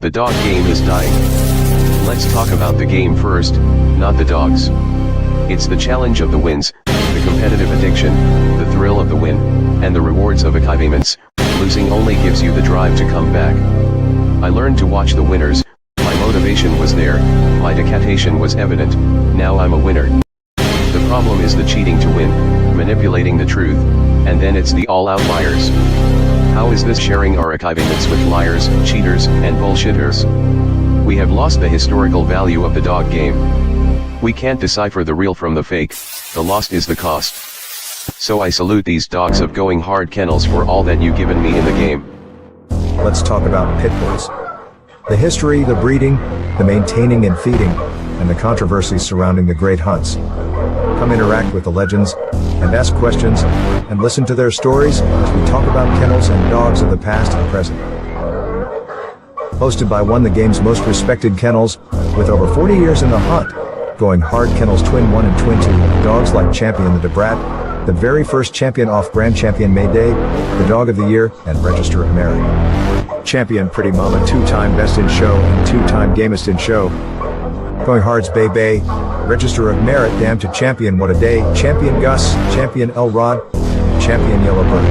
The dog game is dying. Let's talk about the game first, not the dogs. It's the challenge of the wins, the competitive addiction, the thrill of the win, and the rewards of achievements. Losing only gives you the drive to come back. I learned to watch the winners, my motivation was there, my dedication was evident, now I'm a winner. The problem is the cheating to win, manipulating the truth, and then it's the all outliers. How is this sharing our achievements with liars, cheaters, and bullshitters? We have lost the historical value of the dog game. We can't decipher the real from the fake, the lost is the cost. So I salute these dogs of going hard kennels for all that you've given me in the game. Let's talk about pit bulls. The history, the breeding, the maintaining and feeding, and the controversies surrounding the great hunts. Come interact with the legends, and ask questions, and listen to their stories as we talk about kennels and dogs of the past and present. Hosted by one of the game's most respected kennels, with over 40 years in the hunt, going hard kennels Twin 1 and Twin 2, dogs like Champion the Debrat, the very first champion off Grand Champion Mayday, the Dog of the Year, and Register of Merit. Champion Pretty Mama, 2-time Best in Show and 2-time Gamest in Show. Going Hard's Bay Bay, Register of Merit, Damn to Champion What a Day, Champion Gus, Champion Elrod, Champion Yellowbird.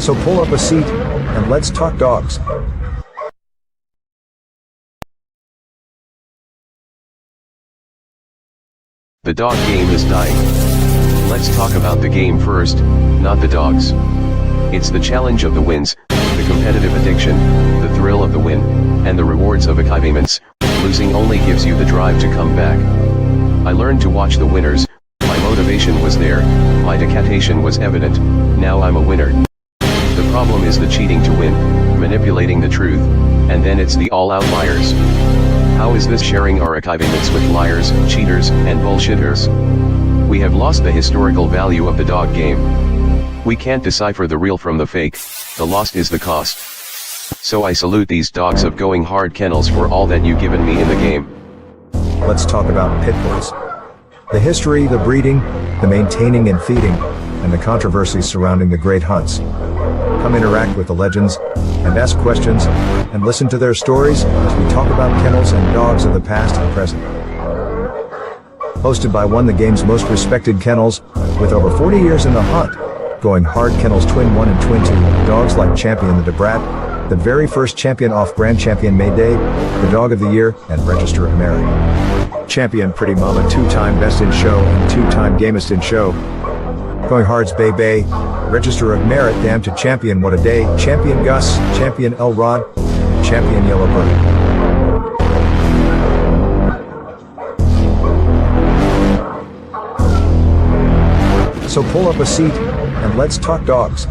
So pull up a seat, and let's talk dogs. The dog game is dying. Let's talk about the game first, not the dogs. It's the challenge of the wins, the competitive addiction, the thrill of the win, and the rewards of achievements. Losing only gives you the drive to come back. I learned to watch the winners, my motivation was there, my dedication was evident, now I'm a winner. The problem is the cheating to win, manipulating the truth, and then it's the all outliers. How is this sharing our achievements with liars, cheaters, and bullshitters? We have lost the historical value of the dog game. We can't decipher the real from the fake, the lost is the cost. So I salute these dogs of going hard kennels for all that you've given me in the game. Let's talk about pit bulls. The history, the breeding, the maintaining and feeding, and the controversies surrounding the great hunts. Come interact with the legends, and ask questions, and listen to their stories as we talk about kennels and dogs of the past and present. Hosted by one of the game's most respected kennels, with over 40 years in the hunt, going hard kennels Twin 1 and Twin 2, dogs like Champion the Debrat, the very first champion off Grand Champion Mayday, the Dog of the Year, and Register of Merit. Champion Pretty Mama, 2-time Best in Show and 2-time Gamest in Show. Going Hard's Bay Bay, Register of Merit, Damn to Champion What a Day, Champion Gus, Champion Elrod, Champion Yellowbird. So pull up a seat, and let's talk dogs.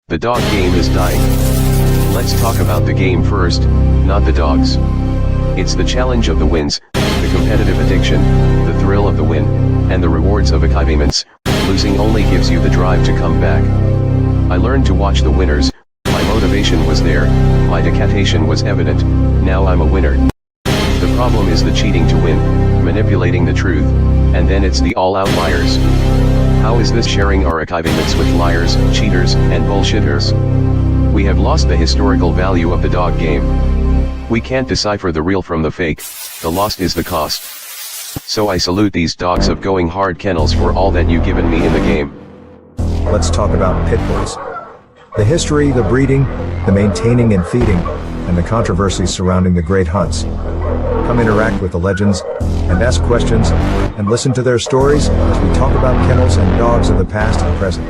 The dog game is dying. Let's talk about the game first, not the dogs. It's the challenge of the wins, the competitive addiction, the thrill of the win, and the rewards of achievements. Losing only gives you the drive to come back. I learned to watch the winners, my motivation was there, my dedication was evident, now I'm a winner. The problem is the cheating to win, manipulating the truth, and then it's the all outliers. How is this sharing our achievements with liars, cheaters, and bullshitters? We have lost the historical value of the dog game. We can't decipher the real from the fake, the lost is the cost. So I salute these dogs of going hard kennels for all that you've given me in the game. Let's talk about pit bulls. The history, the breeding, the maintaining and feeding, and the controversies surrounding the great hunts. Come interact with the legends, and ask questions, and listen to their stories as we talk about kennels and dogs of the past and present.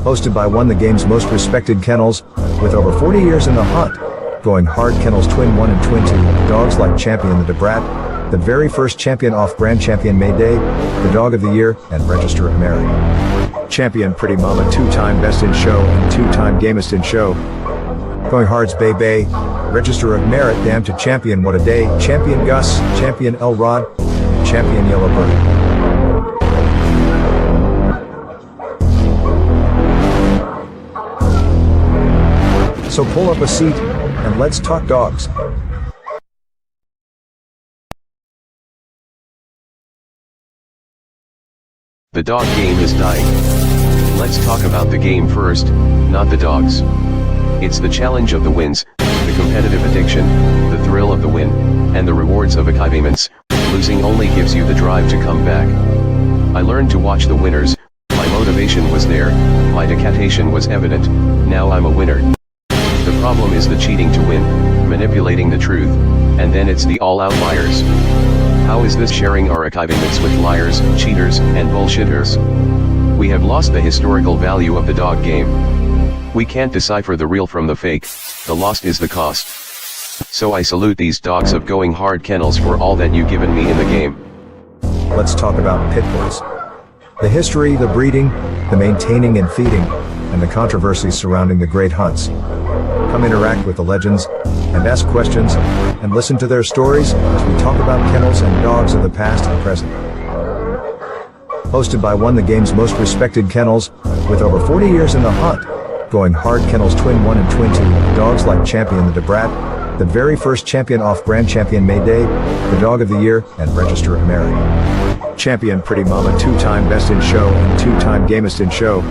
Hosted by one of the game's most respected kennels, with over 40 years in the hunt, going hard kennels Twin 1 and Twin 2, dogs like Champion the Debrat, the very first champion off Grand Champion Mayday, the Dog of the Year, and Register of Merit. Champion Pretty Mama, 2-time Best in Show and 2-time Gamest in Show. Going Hard's Bay Bay, Register of Merit, Damn to Champion What a Day, Champion Gus, Champion Elrod, Champion Yellowbird. So pull up a seat, and let's talk dogs. The dog game is dying. Let's talk about the game first, not the dogs. It's the challenge of the wins, the competitive addiction, the thrill of the win, and the rewards of achievements. Losing only gives you the drive to come back. I learned to watch the winners, my motivation was there, my dedication was evident, now I'm a winner. The problem is the cheating to win, manipulating the truth, and then it's the all-out liars. How is this sharing our achievements with liars, cheaters, and bullshitters? We have lost the historical value of the dog game. We can't decipher the real from the fake, the lost is the cost. So I salute these dogs of going hard kennels for all that you've given me in the game. Let's talk about pit bulls. The history, the breeding, the maintaining and feeding, and the controversies surrounding the great hunts. Come interact with the legends, and ask questions, and listen to their stories as we talk about kennels and dogs of the past and present. Hosted by one of the game's most respected kennels, with over 40 years in the hunt, going hard kennels Twin 1 and Twin 2, dogs like Champion the Debrat, the very first champion off Grand Champion May Day, the Dog of the Year, and Register of Merit. Champion Pretty Mama, two-time Best in Show and two-time Gamest in Show.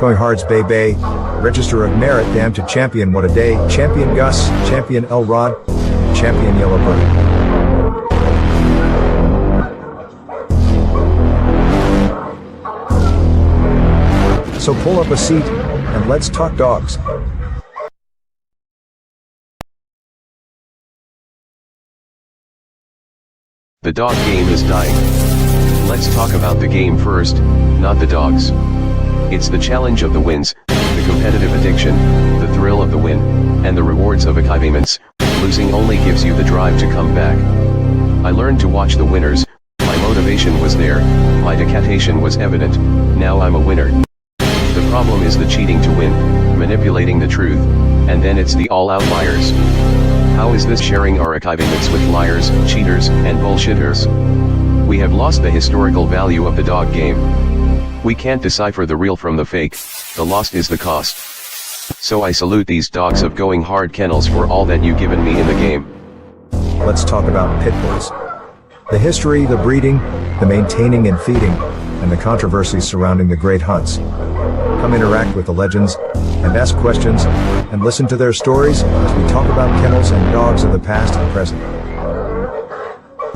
Going Hard's Bay Bay, Register of Merit, Damn to Champion What a Day, Champion Gus, Champion Elrod, Champion Yellowbird. So pull up a seat, and let's talk dogs. The dog game is dying. Let's talk about the game first, not the dogs. It's the challenge of the wins, the competitive addiction, the thrill of the win, and the rewards of achievements. Losing only gives you the drive to come back. I learned to watch the winners, my motivation was there, my dedication was evident, now I'm a winner. The problem is the cheating to win, manipulating the truth, and then it's the all-out liars. How is this sharing our achievements with liars, cheaters, and bullshitters? We have lost the historical value of the dog game. We can't decipher the real from the fake, the lost is the cost. So I salute these dogs of going hard kennels for all that you've given me in the game. Let's talk about pit bulls. The history, the breeding, the maintaining and feeding, and the controversies surrounding the great hunts. Come interact with the legends, and ask questions, and listen to their stories as we talk about kennels and dogs of the past and present.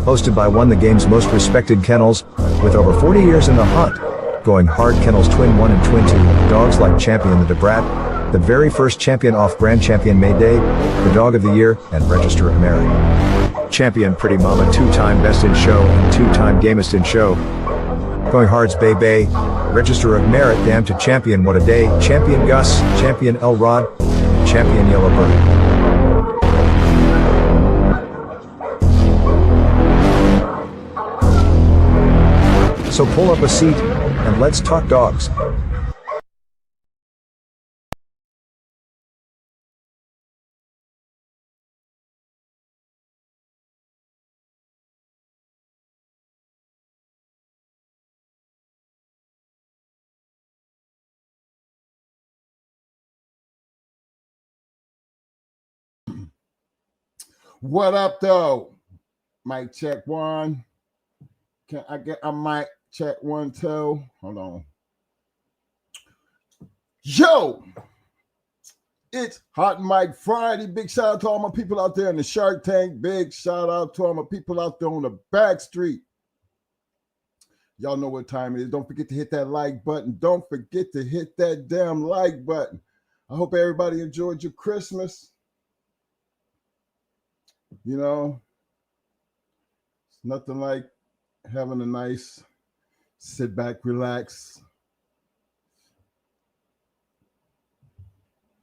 Hosted by one of the game's most respected kennels, with over 40 years in the hunt, going hard kennels Twin 1 and Twin 2, dogs like Champion the Debrat, the very first champion off Grand Champion May Day, the Dog of the Year, and Register of Merit. Champion Pretty Mama, two-time Best in Show and two-time Gamest in Show. Going Hard's Bay Bay, Register of Merit, Damn to Champion What a Day, Champion Gus, Champion Elrod, Champion Yellowbird. So pull up a seat, and let's talk dogs. What up, though? Mic check one. Can I get a mic check 1, 2? Hold on. Yo, it's Hot Mic Friday. Big shout out to all my people out there in the Shark Tank. Big shout out to all my people out there on the back street. Y'all know what time it is. Don't forget to hit that like button. Don't forget to hit that damn like button. I hope everybody enjoyed your Christmas. You know, it's nothing like having a nice sit back, relax,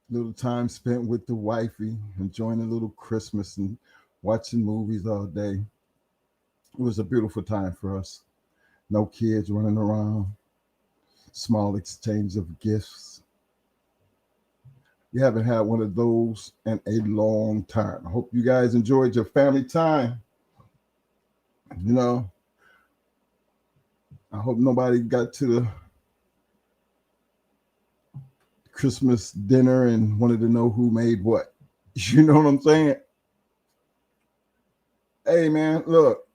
little time spent with the wifey, enjoying a little Christmas and watching movies all day. It was a beautiful time for us. No kids running around, small exchange of gifts. We haven't had one of those in a long time. I hope you guys enjoyed your family time. You know, I hope nobody got to the Christmas dinner and wanted to know who made what. You know what I'm saying? Hey, man, look,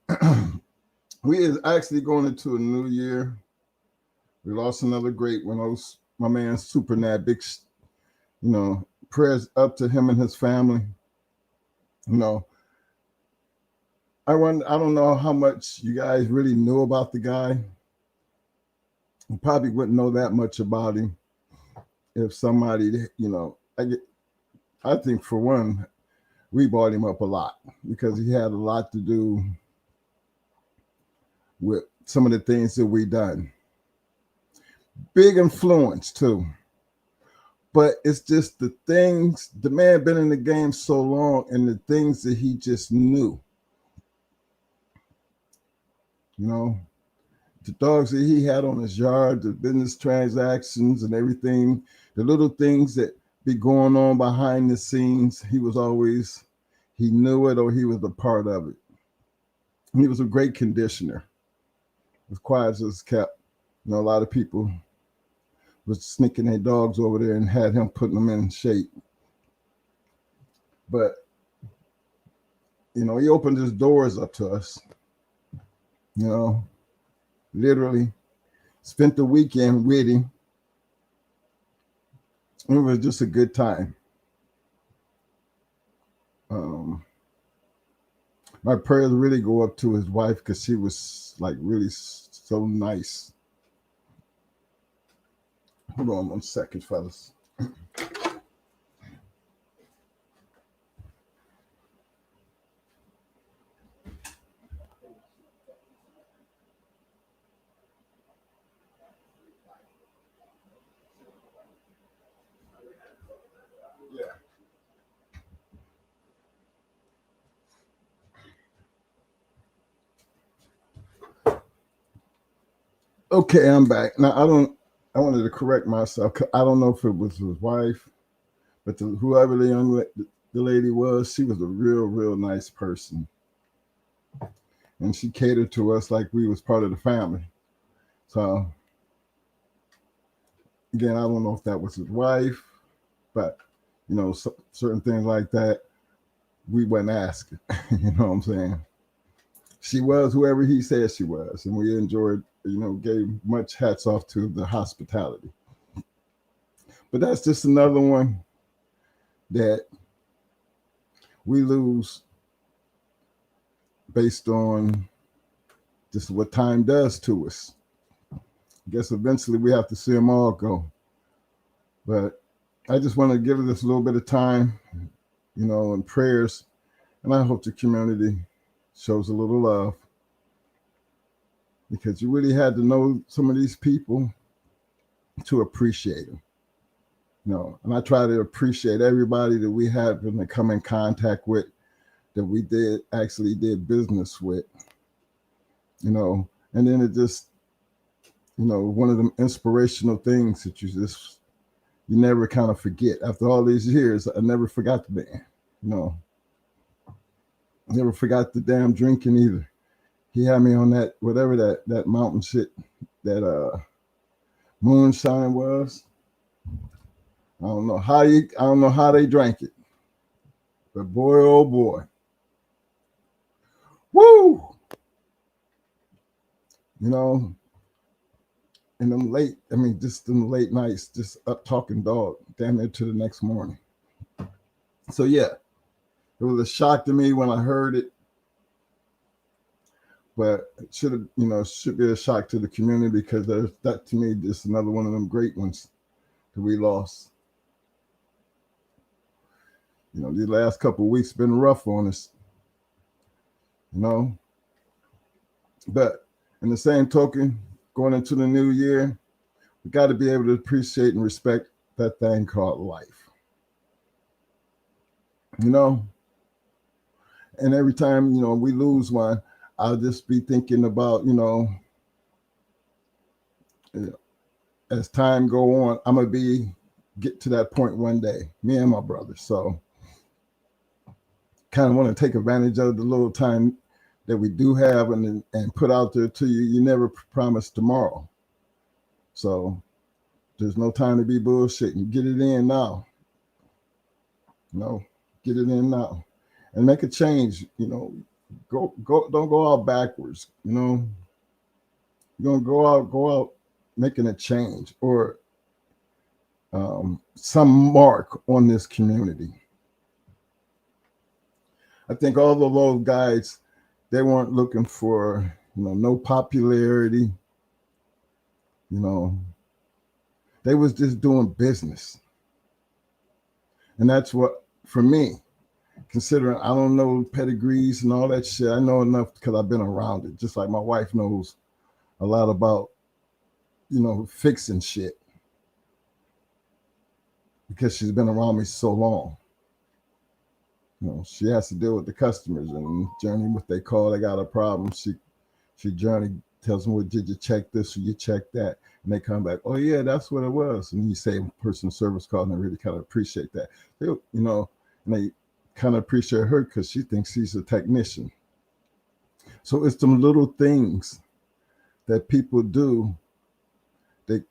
we is actually going into a new year. We lost another great one. Those my man Super Nat, big, prayers up to him and his family. You know, I don't know how much you guys really knew about the guy. You probably wouldn't know that much about him if somebody, I think for one, we brought him up a lot because he had a lot to do with some of the things that we done. Big influence too. But it's just the things, the man been in the game so long and the things that he just knew. You know, the dogs that he had on his yard, the business transactions and everything, the little things that be going on behind the scenes, he knew it or he was a part of it. He was a great conditioner. As quiet as it's kept. A lot of people was sneaking their dogs over there and had him putting them in shape. But, he opened his doors up to us. Literally spent the weekend with him. It was just a good time. My prayers really go up to his wife because she was like really so nice. Hold on 1 second, fellas. Okay, I'm back. Now, I wanted to correct myself. I don't know if it was his wife, but whoever the lady was, she was a real, real nice person. And she catered to us like we was part of the family. So, again, I don't know if that was his wife, but, certain things like that, we wasn't asking. You know what I'm saying? She was whoever he said she was. And we enjoyed, gave much hats off to the hospitality. But that's just another one that we lose based on just what time does to us. I guess eventually we have to see them all go. But I just want to give this a little bit of time, and prayers. And I hope the community shows a little love because you really had to know some of these people to appreciate them. And I try to appreciate everybody that we have to come in contact with, that we actually did business with, and then it just, one of them inspirational things that you never kind of forget. After all these years, I never forgot the man, never forgot the damn drinking either. He had me on that, whatever that mountain shit, that moonshine was. I don't know how they drank it, but boy, oh boy, woo! And just them late nights, just up talking dog, damn near to the next morning. So yeah, it was a shock to me when I heard it, but it should be a shock to the community because that to me is another one of them great ones that we lost. These last couple of weeks been rough on us, but in the same token, going into the new year, we got to be able to appreciate and respect that thing called life. And every time, we lose one, I'll just be thinking about, as time go on, I'm going to get to that point one day, me and my brother. So kind of want to take advantage of the little time that we do have and put out there to you. You never promise tomorrow. So there's no time to be bullshitting. Get it in now. Get it in now. And make a change, don't go out backwards, You're gonna go out, making a change or some mark on this community. I think all of those guys, they weren't looking for, no popularity. They was just doing business. And that's what, for me, considering I don't know pedigrees and all that shit, I know enough because I've been around it. Just like my wife knows a lot about, fixing shit because she's been around me so long. She has to deal with the customers and journey what they call. They got a problem. She journey tells them, well, did you check this or you check that? And they come back, oh yeah, that's what it was. And you say personal service call, and they really kind of appreciate that. And they kind of appreciate her because she thinks she's a technician. So it's some little things that people do that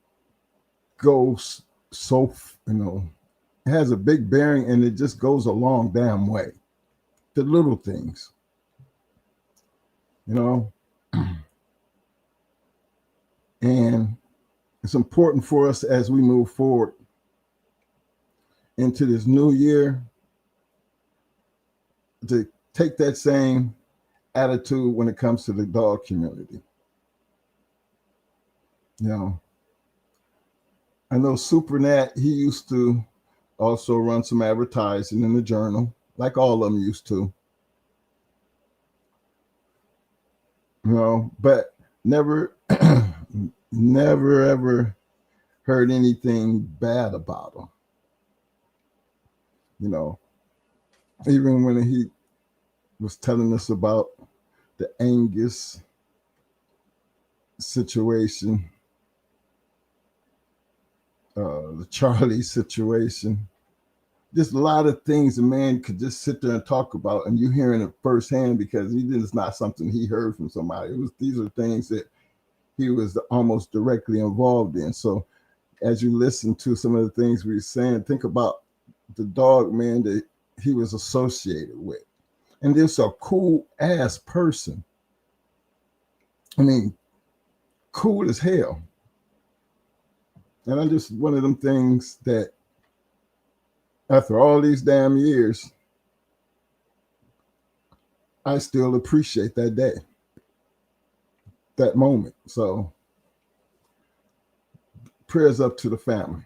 goes so, it has a big bearing, and it just goes a long damn way. The little things, and it's important for us as we move forward into this new year to take that same attitude when it comes to the dog community. I know Supernat, he used to also run some advertising in the journal, like all of them used to. But never ever heard anything bad about him. Even when he was telling us about the Angus situation, the Charlie situation, just a lot of things a man could just sit there and talk about, and you hearing it firsthand because it's not something he heard from somebody. These are things that he was almost directly involved in. So as you listen to some of the things we were saying, think about the dog man that he was associated with. And this a cool ass person. I mean, cool as hell. And I just one of them things that after all these damn years, I still appreciate that day, that moment. So prayers up to the family.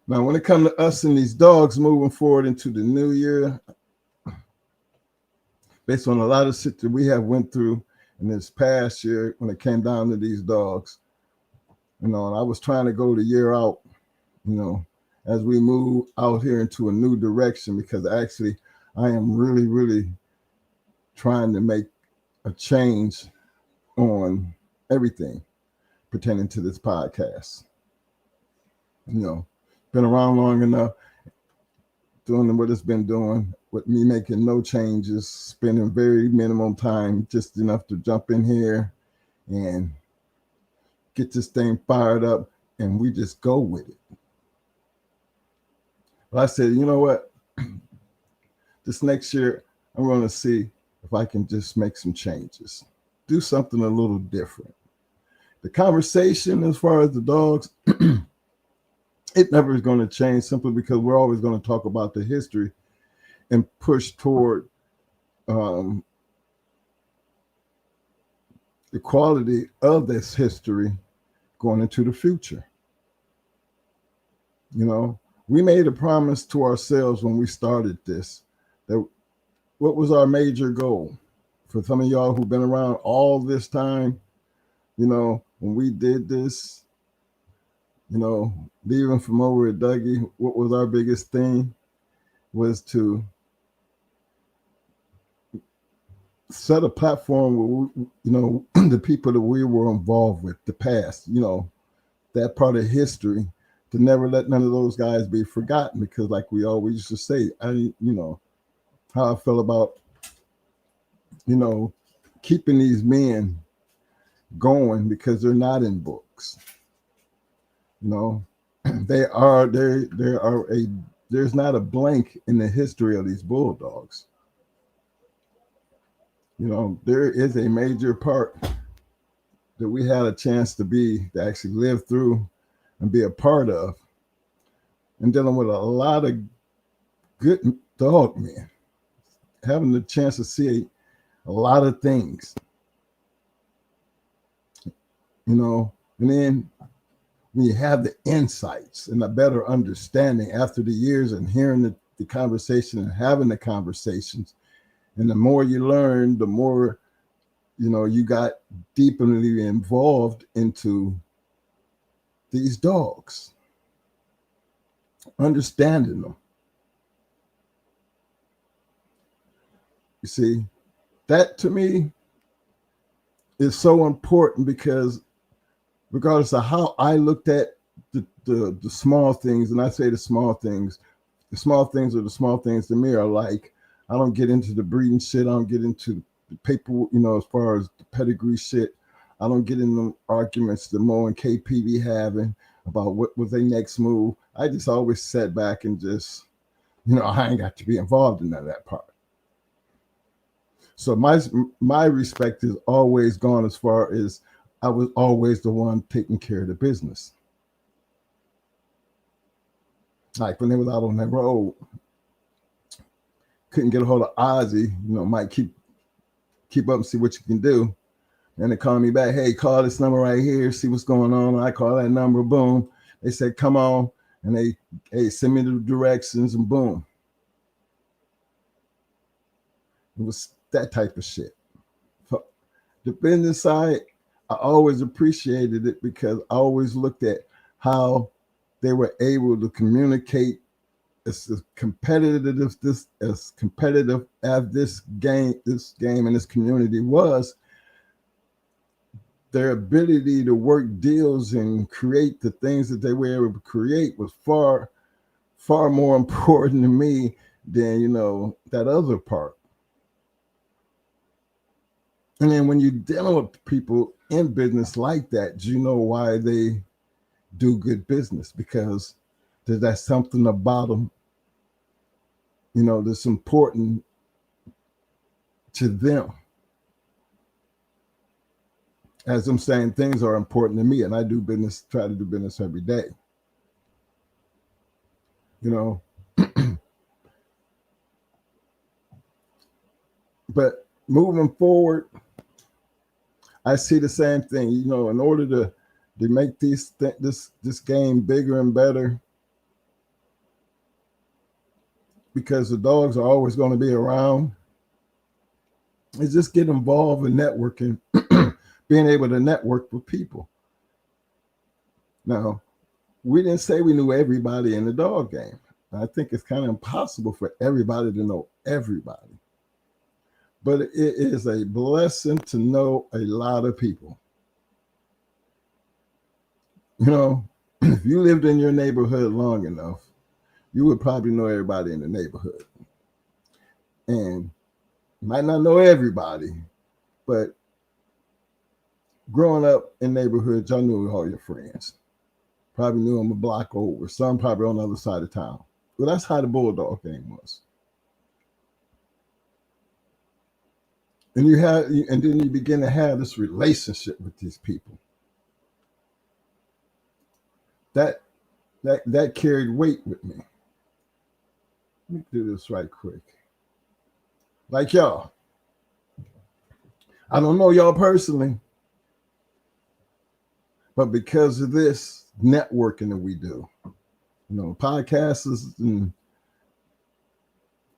Now, when it comes to us and these dogs moving forward into the new year, based on a lot of shit that we have went through in this past year when it came down to these dogs, and I was trying to go the year out, as we move out here into a new direction, because actually I am really, really trying to make a change on everything pertaining to this podcast. Been around long enough, doing what it's been doing, with me making no changes, spending very minimum time, just enough to jump in here and get this thing fired up, and we just go with it. But I said, you know what? This next year, I'm going to see if I can just make some changes, do something a little different. The conversation as far as the dogs, it never is going to change simply because we're always going to talk about the history and push toward the quality of this history going into the future. We made a promise to ourselves when we started this, that what was our major goal? For some of y'all who've been around all this time, when we did this, leaving from over at Dougie, what was our biggest thing was to set a platform where, the people that we were involved with, the past, that part of history, to never let none of those guys be forgotten. Because like we always used to say, how I feel about, keeping these men going because they're not in books. There's not a blank in the history of these bulldogs. There is a major part that we had a chance to actually live through and be a part of, and dealing with a lot of good dog men, having the chance to see a lot of things, you know, and then when you have the insights and a better understanding after the years and hearing the conversation and having the conversations, and the more you learn, the more, you know, you got deeply involved into these dogs, understanding them. You see, that to me is so important, because regardless of how I looked at the small things, and I say the small things are the small things to me, are like, I don't get into the breeding shit. I don't get into the paper, you know, as far as the pedigree shit. I don't get in the arguments that Mo and KP be having about what was their next move. I just always sat back and just, you know, I ain't got to be involved in none of that part. So my respect is always gone as far as I was always the one taking care of the business. Like when they was out on that road, couldn't get a hold of Ozzy, you know, might keep up and see what you can do. And they called me back, hey, call this number right here, see what's going on. I call that number, boom. They said, come on. And hey, send me the directions, and boom. It was that type of shit. The business side, I always appreciated it, because I always looked at how they were able to communicate as competitive as this game and this community was. Their ability to work deals and create the things that they were able to create was far, far more important to me than, you know, that other part. And then when you're dealing with people in business like that, you know why they do good business, because there's something about them, you know, that's important to them. As I'm saying, things are important to me, and I try to do business every day. You know, but moving forward, I see the same thing. You know, in order to make this game bigger and better, because the dogs are always going to be around, is just get involved in networking, being able to network with people. Now, we didn't say we knew everybody in the dog game. I think it's kind of impossible for everybody to know everybody. But it is a blessing to know a lot of people. You know, if you lived in your neighborhood long enough, you would probably know everybody in the neighborhood. And you might not know everybody, but growing up in neighborhoods, y'all knew all your friends. Probably knew them a block over, some probably on the other side of town. Well, that's how the Bulldog game was. And then you begin to have this relationship with these people. That carried weight with me. Let me do this right quick. Like y'all, I don't know y'all personally, but because of this networking that we do, you know, podcasts and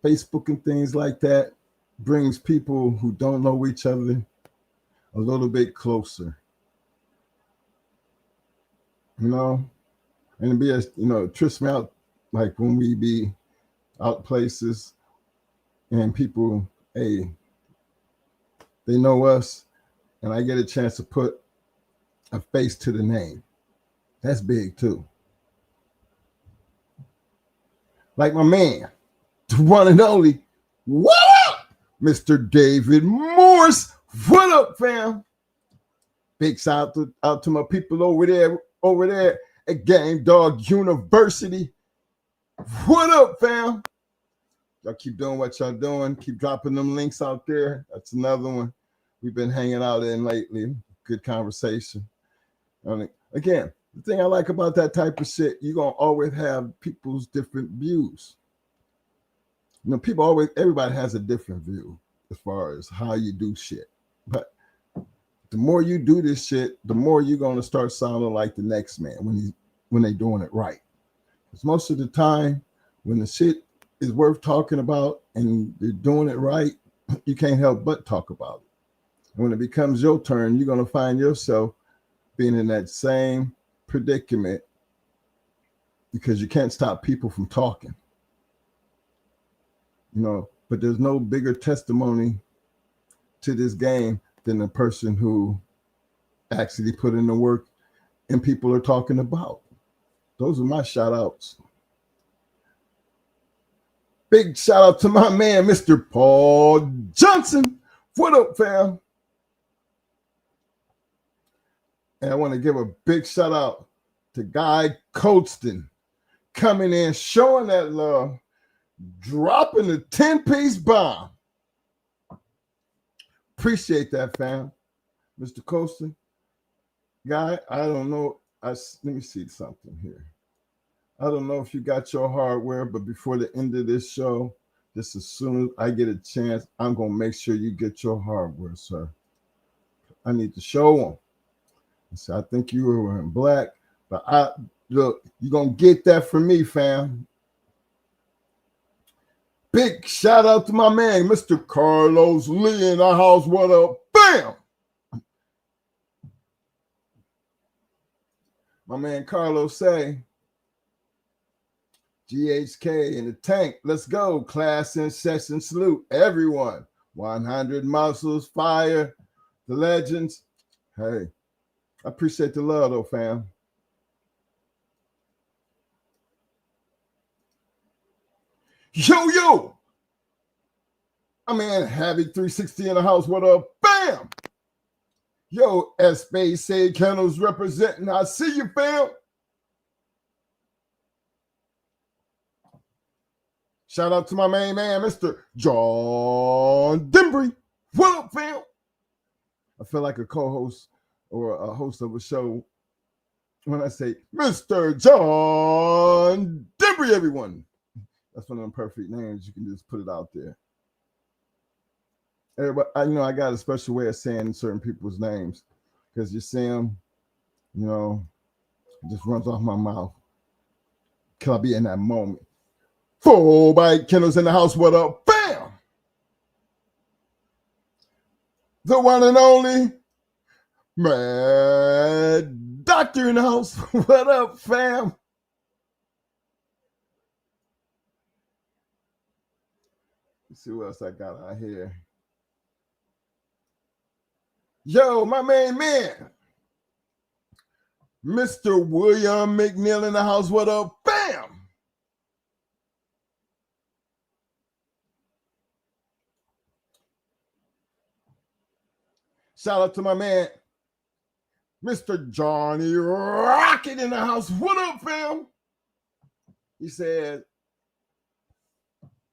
Facebook and things like that, brings people who don't know each other a little bit closer. You know, and it trips me out, like when we be out places and people, hey, they know us, and I get a chance to put a face to the name. That's big too. Like my man, the one and only, what up, Mr. David Morse? What up, fam? Big shout out to my people over there at Game Dog University. What up, fam? Y'all keep doing what y'all doing. Keep dropping them links out there. That's another one we've been hanging out in lately. good conversation. Again, the thing I like about that type of shit, you're gonna always have people's different views. Everybody has a different view as far as how you do shit. But the more you do this shit, the more you're gonna start sounding like the next man when they doing it right. Because most of the time, when the shit is worth talking about and they're doing it right, you can't help but talk about it. And when it becomes your turn, you're gonna find yourself being in that same predicament because you can't stop people from talking. But there's no bigger testimony to this game than the person who actually put in the work and people are talking about. Those are my shout outs. Big shout out to my man, Mr. Paul Johnson. What up, fam? And I want to give a big shout out to Guy Colston coming in, showing that love, dropping the 10-piece bomb. Appreciate that, fam. Mr. Colston. Guy, I don't know. Let me see something here. I don't know if you got your hardware, but before the end of this show, just as soon as I get a chance, I'm going to make sure you get your hardware, sir. I need to show them. So I think you were wearing black, but look, you're going to get that from me, fam. Big shout out to my man, Mr. Carlos Lee in the house. What up? Bam! My man Carlos say, GHK in the tank. Let's go. Class in session. Salute everyone. 100 muscles, fire, the legends. Hey, I appreciate the love though, fam. Yo. I mean, Havoc 360 in the house. What up? Bam! Yo, S-Space say Kennels representing. I see you, fam. Shout out to my main man, Mr. John Dimbry. What up, fam? I feel like a co-host or a host of a show when I say Mr. John Dimbry, everyone. That's one of them perfect names. You can just put it out there. Everybody, I got a special way of saying certain people's names because you see them, it just runs off my mouth. Can I be in that moment? Full bite Kennels in the house. What up? Bam! The one and only Mad Doctor in the house. What up, fam? Let's see what else I got out here. Yo, my main man, Mr. William McNeil in the house. What up? Bam! Shout out to my man, Mr. Johnny Rocket in the house. What up, fam? He said,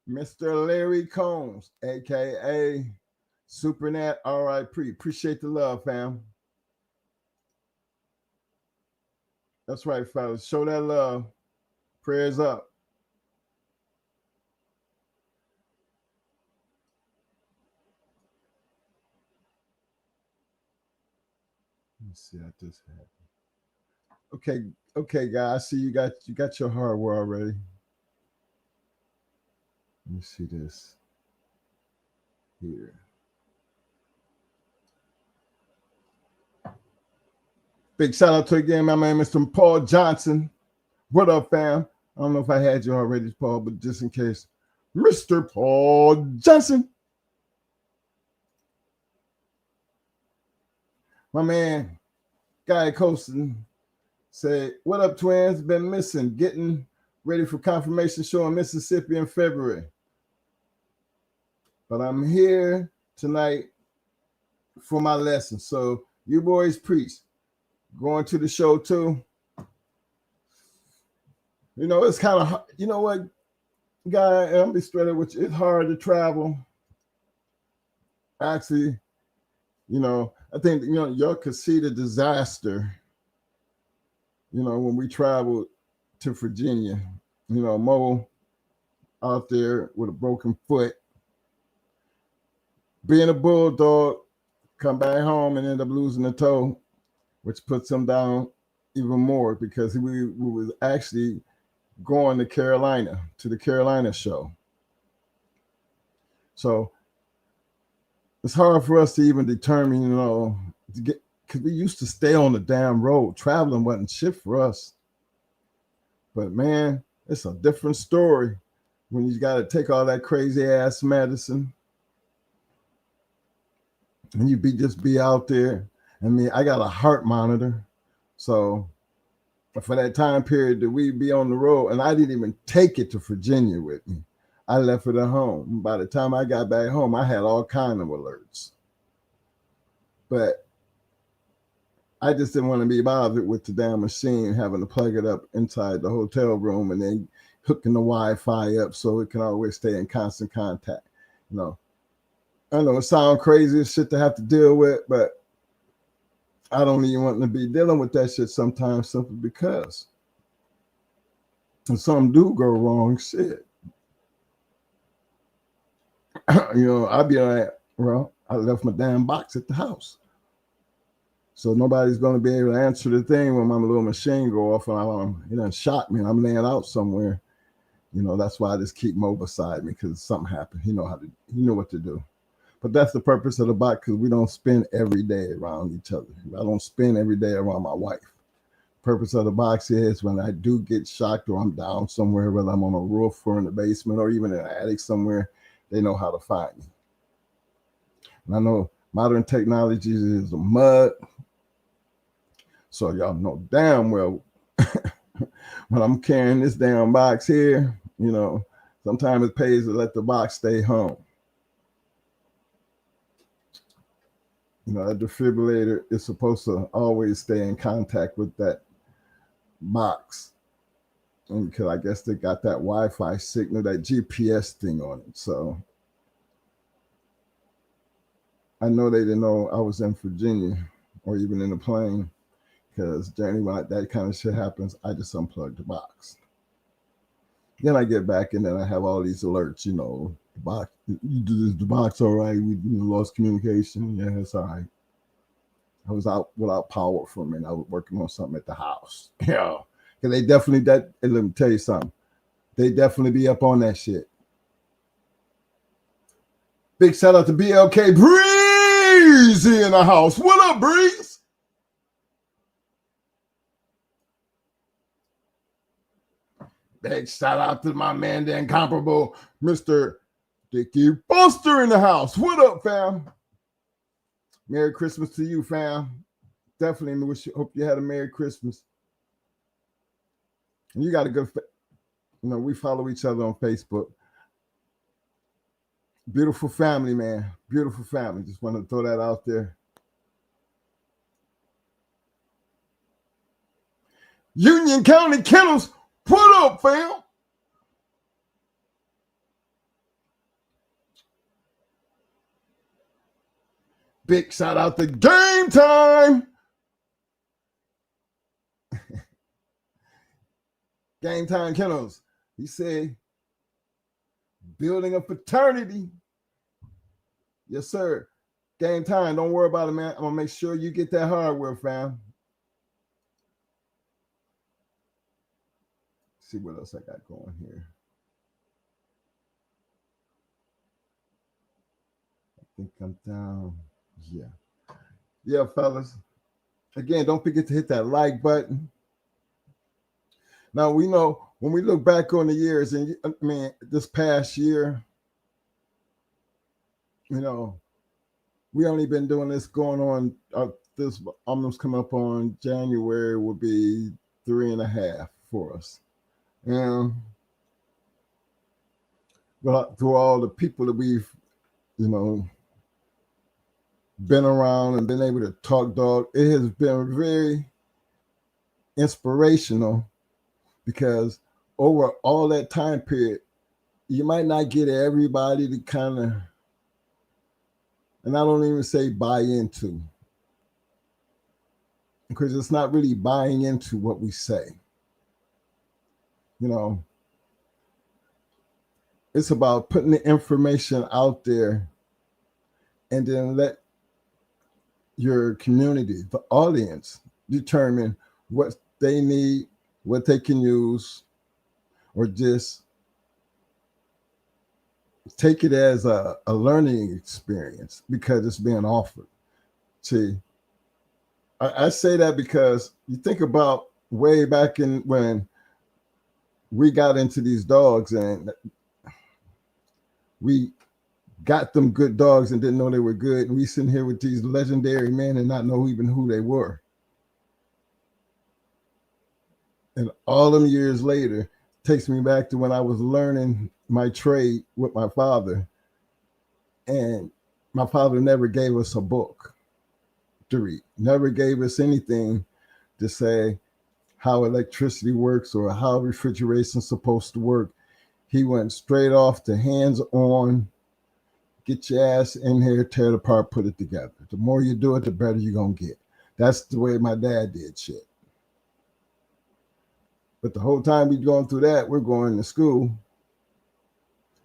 Mr. Larry Combs, a.k.a. Supernat R.I.P. Appreciate the love, fam. That's right, fellas. Show that love. Prayers up. Let me see how this happened. Okay, guys. I see you got your hardware already. Let me see this here. Big shout out to again, my man, Mr. Paul Johnson. What up, fam? I don't know if I had you already, Paul, but just in case. Mr. Paul Johnson. My man, Guy Colston said, what up, twins? Been missing. Getting ready for confirmation show in Mississippi in February. But I'm here tonight for my lesson. So you boys preach. Going to the show too. It's kind of, you know what, Guy, I'm be straight up with you. It's hard to travel. Actually, I think y'all could see the disaster. When we traveled to Virginia, Mo out there with a broken foot, being a bulldog, come back home and end up losing a toe, which puts him down even more because we was actually going to Carolina to the Carolina show. So it's hard for us to even determine, to get, because we used to stay on the damn road. Traveling wasn't shit for us. But man, it's a different story when you got to take all that crazy ass medicine and you just be out there. I mean, I got a heart monitor. So for that time period that we be on the road, and I didn't even take it to Virginia with me. I left it at home. By the time I got back home, I had all kind of alerts. But I just didn't want to be bothered with the damn machine, having to plug it up inside the hotel room and then hooking the Wi-Fi up so it can always stay in constant contact. I know it sounds crazy as shit to have to deal with, but I don't even want to be dealing with that shit sometimes simply because if something do go wrong, shit. I'd be like, well, I left my damn box at the house. So nobody's going to be able to answer the thing when my little machine go off and it done shot me and I'm laying out somewhere. That's why I just keep Mo beside me because something happened. He know what to do. But that's the purpose of the box because we don't spend every day around each other. I don't spend every day around my wife. Purpose of the box is when I do get shocked or I'm down somewhere, whether I'm on a roof or in the basement or even in an attic somewhere, they know how to find me. And I know modern technology is a mud. So y'all know damn well when I'm carrying this damn box here, sometimes it pays to let the box stay home. That defibrillator is supposed to always stay in contact with that box. And because I guess they got that Wi-Fi signal, that GPS thing on it. So I know they didn't know I was in Virginia or even in the plane. Because generally when that kind of shit happens, I just unplug the box. Then I get back and then I have all these alerts, the box, you do this, the box all right, we lost communication. Yeah, it's all right. I was out without power for a minute. I was working on something at the house. Yeah. Because they definitely, and let me tell you something, they definitely be up on that shit. Big shout out to BLK Breezy in the house. What up, Breeze? Big shout out to my man, the incomparable Mr. Dickie Buster in the house. What up, fam? Merry Christmas to you, fam. Definitely hope you had a Merry Christmas. And you got a good, we follow each other on Facebook. Beautiful family, man. Beautiful family. Just want to throw that out there. Union County Kennels. What up, fam? Big shout out to Game Time. Game Time Kennels. He said, building a fraternity. Yes, sir. Game Time. Don't worry about it, man. I'm going to make sure you get that hardware, fam. See what else I got going here. I think I'm down. Yeah, fellas. Again, don't forget to hit that like button. Now, we know when we look back on the years, and this past year, we only been doing this going on, this almost come up on January will be 3.5 for us. And well, through all the people that we've, been around and been able to talk, dog, it has been very inspirational because over all that time period, you might not get everybody to kind of, and I don't even say buy into, because it's not really buying into what we say. You know, it's about putting the information out there and then let your community, the audience, determine what they need, what they can use, or just take it as a learning experience because it's being offered. See, I say that because you think about way back in when we got into these dogs and we got them good dogs and didn't know they were good. And we sitting here with these legendary men and not know even who they were. And all them years later takes me back to when I was learning my trade with my father. And my father never gave us a book to read, never gave us anything to say how electricity works or how refrigeration is supposed to work. He went straight off to hands-on, get your ass in here, tear it apart, put it together. The more you do it, the better you're going to get. That's the way my dad did shit. But the whole time we're going through that, we're going to school.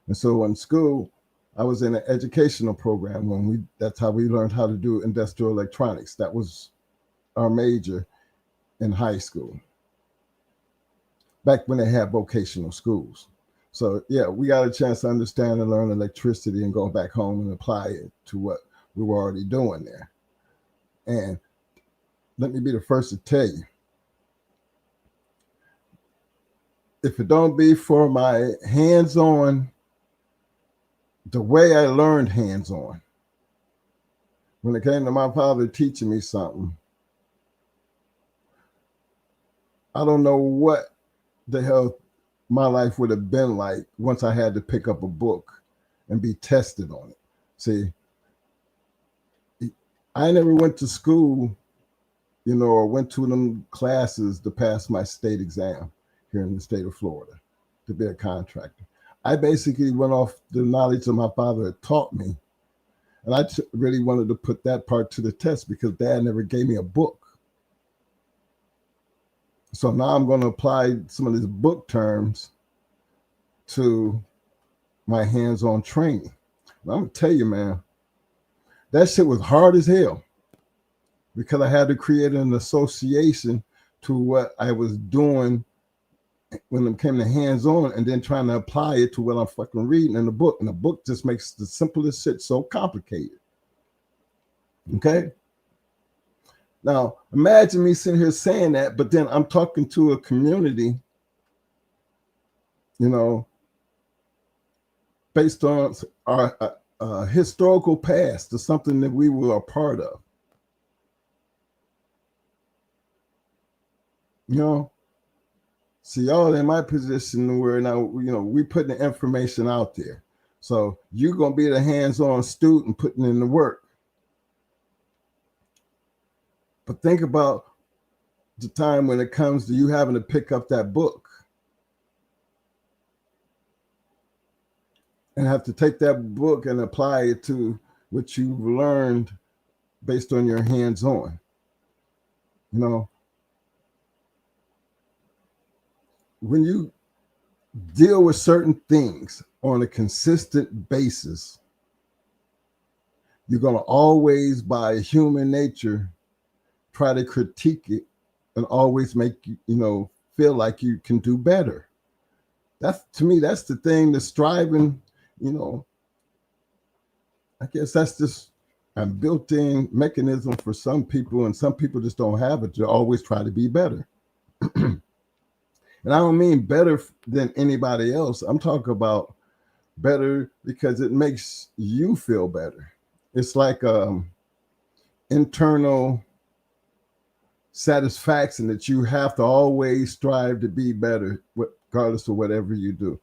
And so in school, I was in an educational program that's how we learned how to do industrial electronics. That was our major in high school, back when they had vocational schools. So yeah, we got a chance to understand and learn electricity and go back home and apply it to what we were already doing there. And let me be the first to tell you, if it don't be for my hands-on, the way I learned hands-on, when it came to my father teaching me something, I don't know what the hell my life would have been like once I had to pick up a book and be tested on it. See, I never went to school, or went to them classes to pass my state exam here in the state of Florida to be a contractor. I basically went off the knowledge that my father had taught me. And I really wanted to put that part to the test because Dad never gave me a book. So now I'm going to apply some of these book terms to my hands-on training. And I'm going to tell you, man, that shit was hard as hell because I had to create an association to what I was doing when it came to hands-on and then trying to apply it to what I'm fucking reading in the book. And the book just makes the simplest shit so complicated. Okay? Now, imagine me sitting here saying that, but then I'm talking to a community, based on our historical past or something that we were a part of. See, y'all in my position where now, we putting the information out there. So you're going to be the hands-on student putting in the work. But think about the time when it comes to you having to pick up that book and have to take that book and apply it to what you've learned based on your hands-on. When you deal with certain things on a consistent basis, you're going to always, by human nature, try to critique it and always make you, feel like you can do better. To me, that's the thing, the striving, I guess that's just a built-in mechanism for some people, and some people just don't have it to always try to be better. And I don't mean better than anybody else. I'm talking about better because it makes you feel better. It's like internal satisfaction that you have to always strive to be better, regardless of whatever you do.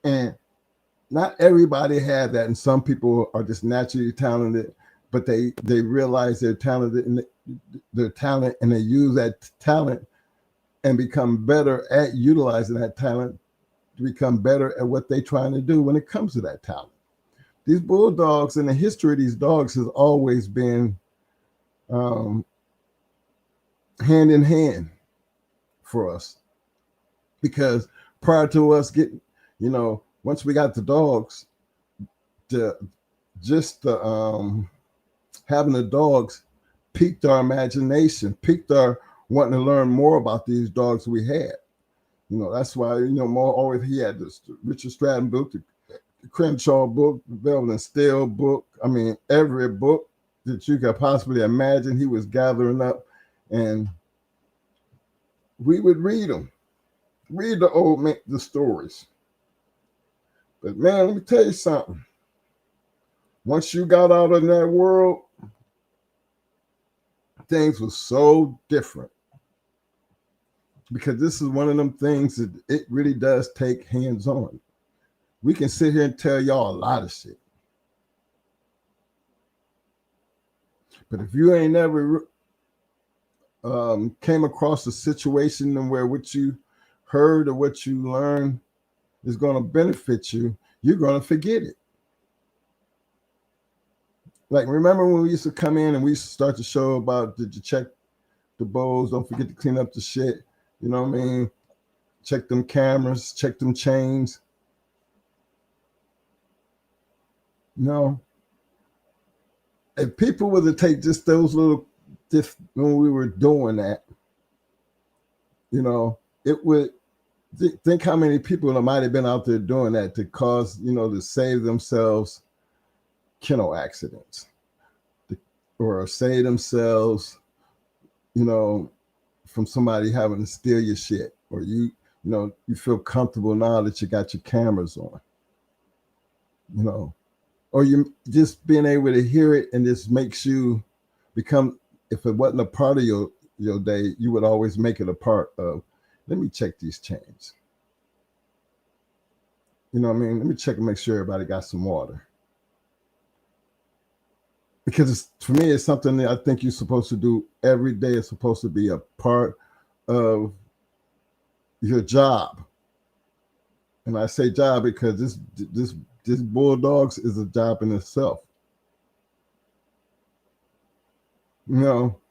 And not everybody had that, and some people are just naturally talented, but they realize they're talented and they use that talent and become better at utilizing that talent to become better at what they're trying to do when it comes to that talent. These bulldogs, and the history of these dogs has always been hand in hand for us, because prior to us getting, once we got the dogs, the having the dogs piqued our imagination, piqued our wanting to learn more about these dogs we had. That's why, Mo always, he had this Richard Stratton book, the Crenshaw book, the Velvet and Steel book. I mean, every book that you could possibly imagine, he was gathering up, and we would read them, read the stories. But man, let me tell you something. Once you got out in that world, things were so different. Because this is one of them things that it really does take hands-on. We can sit here and tell y'all a lot of shit. But if you ain't never came across a situation where what you heard or what you learned is going to benefit you, you're going to forget it. Like, remember when we used to come in and we used to start the show about, did you check the bowls? Don't forget to clean up the shit. You know what I mean? Check them cameras, check them chains. No. If people were to take just those little, when we were doing that, it would, think how many people might have been out there doing that to cause, to save themselves kennel accidents, or save themselves, from somebody having to steal your shit, or you feel comfortable now that you got your cameras on, or you just being able to hear it, and this makes you become, if it wasn't a part of your day, you would always make it a part of, let me check these chains. You know what I mean? Let me check and make sure everybody got some water. Because for me, it's something that I think you're supposed to do every day. It's supposed to be a part of your job. And I say job because this Bulldogs is a job in itself.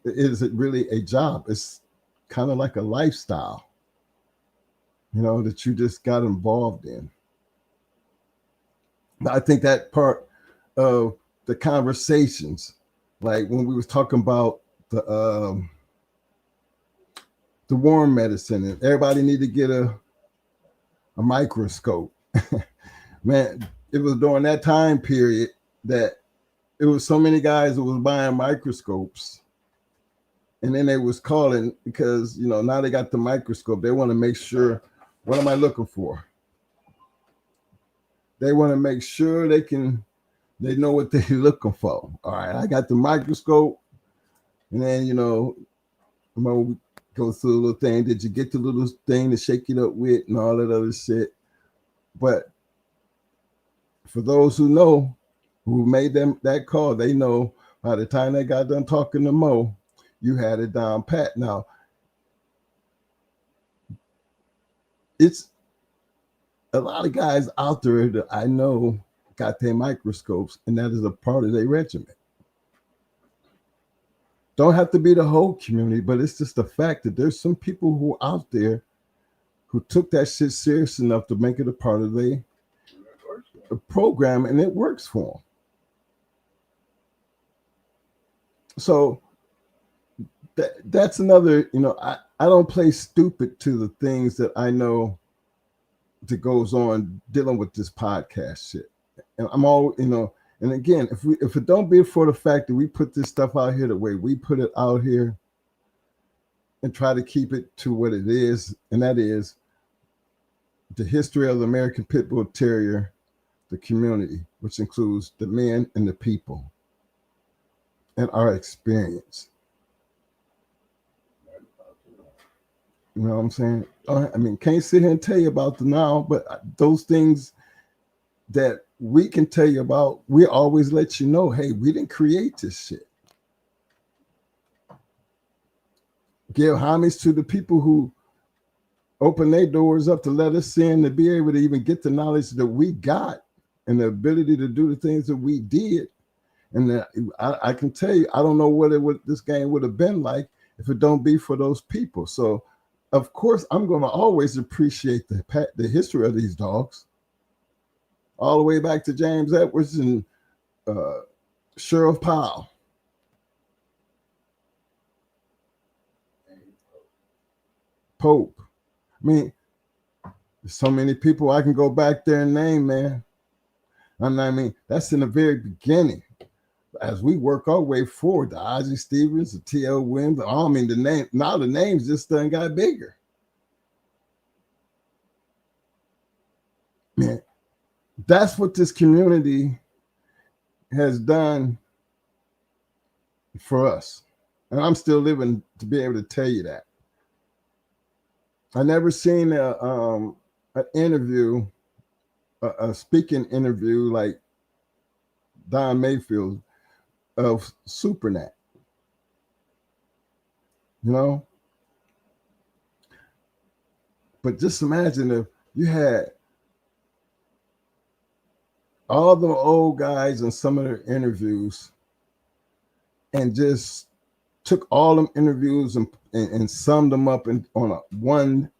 Is it really a job? It's kind of like a lifestyle, that you just got involved in. I think that part of the conversations, like when we was talking about the worm medicine, and everybody need to get a microscope. Man, it was during that time period that it was so many guys that was buying microscopes, and then they was calling because now they got the microscope. They want to make sure, what am I looking for? They want to make sure they know what they're looking for. All right, I got the microscope, and then I'm gonna go through the little thing. Did you get the little thing to shake it up with, and all that other shit? But for those who know, who made that call, they know by the time they got done talking to Mo, you had it down pat. Now, it's a lot of guys out there that I know got their microscopes, and that is a part of their regimen. Don't have to be the whole community, but it's just the fact that there's some people who are out there who took that shit serious enough to make it a part of their program, and it works for them. So that's another, I don't play stupid to the things that I know that goes on dealing with this podcast shit. And I'm all, and again, if it don't be for the fact that we put this stuff out here the way we put it out here, and try to keep it to what it is, and that is the history of the American Pit Bull Terrier, the community, which includes the men and the people, and our experience. You know what I'm saying? I mean, can't sit here and tell you about the now, but those things that we can tell you about, we always let you know, hey, we didn't create this shit. Give homage to the people who open their doors up to let us in, to be able to even get the knowledge that we got and the ability to do the things that we did. And I can tell you, I don't know what this game would have been like if it don't be for those people. So, of course, I'm going to always appreciate the history of these dogs, all the way back to James Edwards and Sheriff Powell. Pope. I mean, there's so many people I can go back there and name, man. And I mean, that's in the very beginning. As we work our way forward, the Ozzie Stevens, the T.L. Williams, I mean, now the names just done got bigger. Man, that's what this community has done for us. And I'm still living to be able to tell you that. I never seen an interview, a speaking interview like Don Mayfield of Supernat. You know? But just imagine if you had all the old guys in some of their interviews and just took all them interviews and summed them up on one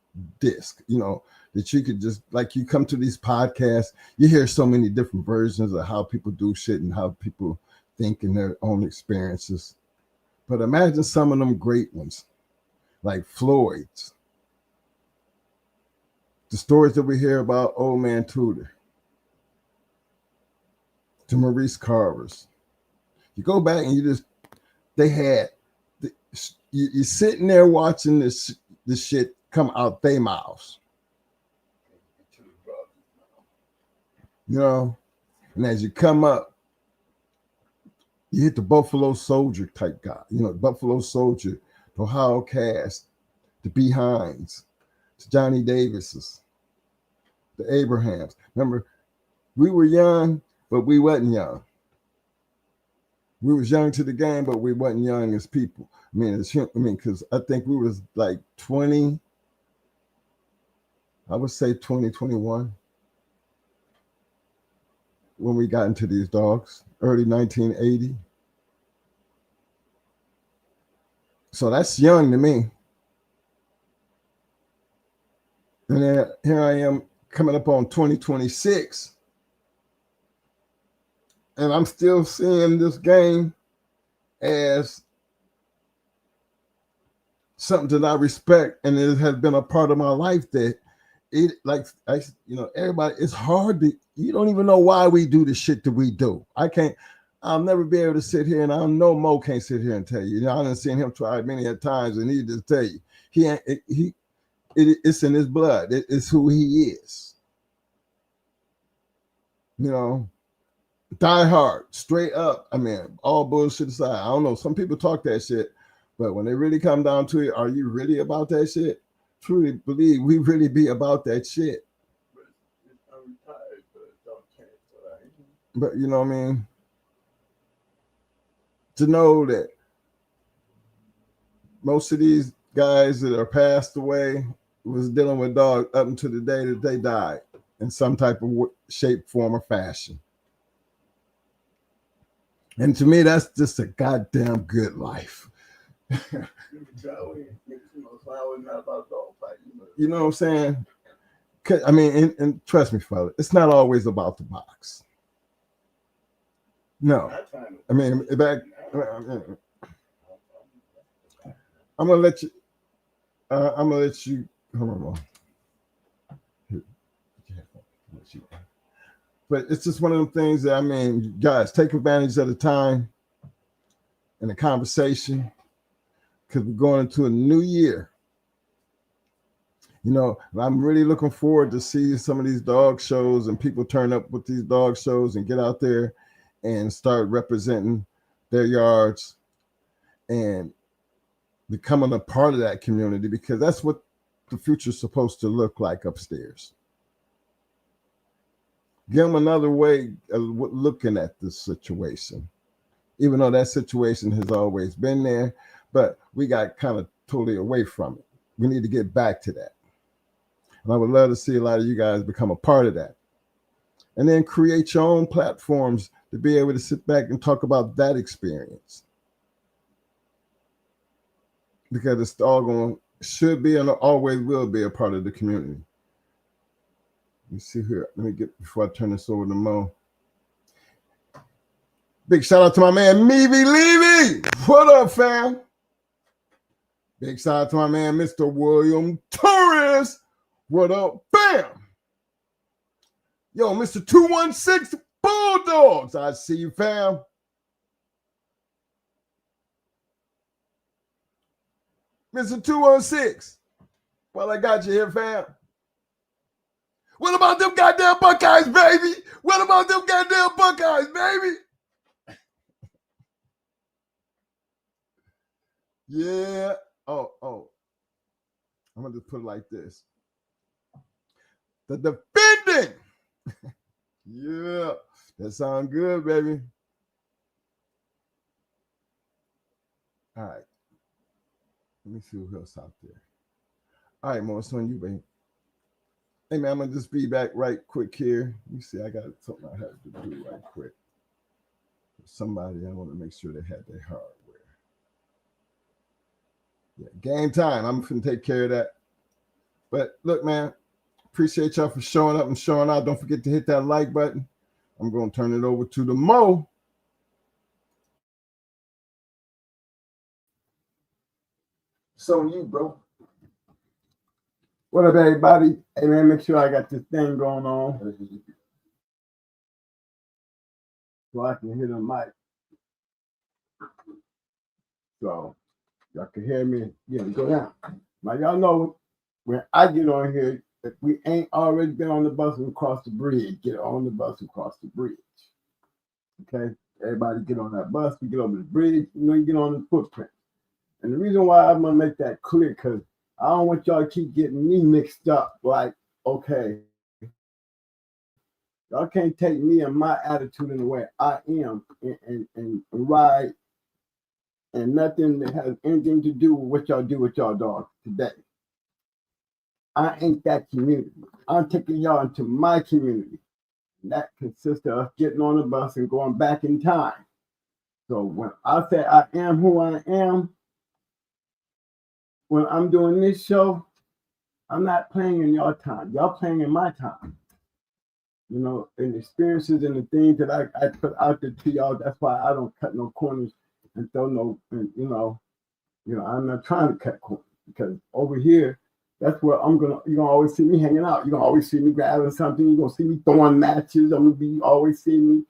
disc, you know, that you could just, like, you come to these podcasts, you hear so many different versions of how people do shit and how people think in their own experiences. But imagine some of them great ones, like Floyd's, the stories that we hear about Old Man Tudor, to Maurice Carver's. You go back and they had, you're sitting there watching this shit come out their mouths. You know, and as you come up, you hit the Buffalo Soldier type guy. You know, Buffalo Soldier, the Ohio Cast, the Behinds, the Johnny Davises, the Abrahams. Remember, we were young, but we wasn't young. We was young to the game, but we wasn't young as people. I mean, because I think we was like 20, I would say 2021 when we got into these dogs, early 1980. So that's young to me. And then here I am coming up on 2026. And I'm still seeing this game as something that I respect, and it has been a part of my life that everybody, it's hard to, you don't even know why we do the shit that we do. I'll never be able to sit here, and I know Mo can't sit here and tell you. I done seen him try many a times, and he just tell you, it's in his blood. It's who he is. You know, die hard, straight up. I mean, all bullshit aside. I don't know. Some people talk that shit, but when they really come down to it, are you really about that shit? Truly believe we really be about that shit. But you know what I mean? To know that most of these guys that are passed away was dealing with dogs up until the day that they died in some type of shape, form, or fashion. And to me, that's just a goddamn good life. You know what I'm saying? I mean, and trust me, fella, it's not always about the box. No. I mean, I'm gonna let you. Hold on. But it's just one of them things that, I mean, guys, take advantage of the time and the conversation, because we're going into a new year. You know, I'm really looking forward to see some of these dog shows and people turn up with these dog shows and get out there and start representing their yards and becoming a part of that community, because that's what the future's supposed to look like upstairs. Give them another way of looking at this situation, even though that situation has always been there, but we got kind of totally away from it. We need to get back to that. And I would love to see a lot of you guys become a part of that. And then create your own platforms to be able to sit back and talk about that experience. because this doggone should be and always will be a part of the community. Let me see here. Let me get before I turn this over to Mo. Big shout out to my man Meavy Levy. What up, fam? Big shout out to my man Mr. William Torres. What up, bam? Yo, Mr. 216 Bulldogs. I see you, fam. Mr. 216. Well, I got you here, fam. What about them goddamn Buckeyes, baby? What about them goddamn Buckeyes, baby? Yeah. Oh. I'm going to just put it like this. The defending. Yeah. That sounds good, baby. All right. Let me see who else out there. All right, Mo, it's on you, baby. Hey, man, I'm going to just be back right quick here. You see, I got something I have to do right quick. Somebody, I want to make sure they had their hardware. Yeah, game time. I'm going to take care of that. But look, man, appreciate y'all for showing up and showing out. Don't forget to hit that like button. I'm going to turn it over to the Mo. So you, bro. What up, everybody? Hey, man, make sure I got this thing going on so I can hear the mic. So y'all can hear me. Yeah, go down. Now, y'all know when I get on here, if we ain't already been on the bus and cross the bridge, get on the bus and cross the bridge. Okay? Everybody get on that bus, we get over the bridge, you get on the footprint. And the reason why I'm going to make that clear, because I don't want y'all to keep getting me mixed up. Like, okay, y'all can't take me and my attitude in the way I am and ride and nothing that has anything to do with what y'all do with y'all dogs today. I ain't that community. I'm taking y'all into my community. And that consists of us getting on the bus and going back in time. So when I say I am who I am, when I'm doing this show, I'm not playing in your time. Y'all playing in my time. You know, and experiences and the things that I put out there to y'all. That's why I don't cut no corners and throw no, and, you know, I'm not trying to cut corners because over here, that's where you're gonna always see me hanging out. You're gonna always see me grabbing something. You're gonna see me throwing matches. I'm gonna be always see me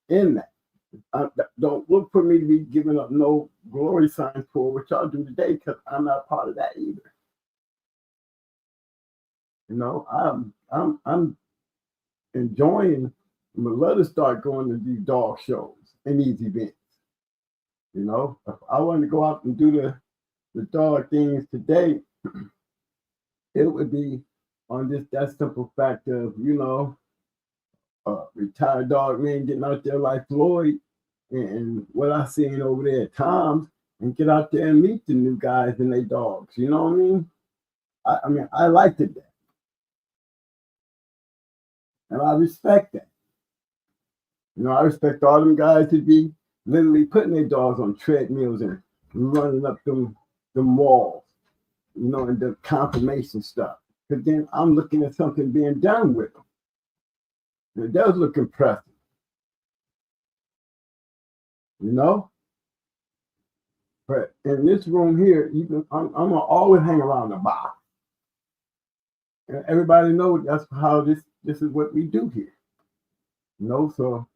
in that. Don't look for me to be giving up no glory signs for what y'all do today because I'm not part of that either. You know, I'm enjoying. I'm gonna let us start going to these dog shows and these events. You know, if I wanted to go out and do the dog things today, it would be on just that simple fact of, you know, retired dog man getting out there like Floyd and what I seen over there at Tom's and get out there and meet the new guys and their dogs. You know what I mean? I mean, I liked it that. And I respect that. You know, I respect all them guys to be literally putting their dogs on treadmills and running up them walls, you know, and the confirmation stuff. Because then I'm looking at something being done with them. And it does look impressive. You know? But in this room here, I'm gonna always hang around the bar. And everybody knows that's how this is what we do here. You know, so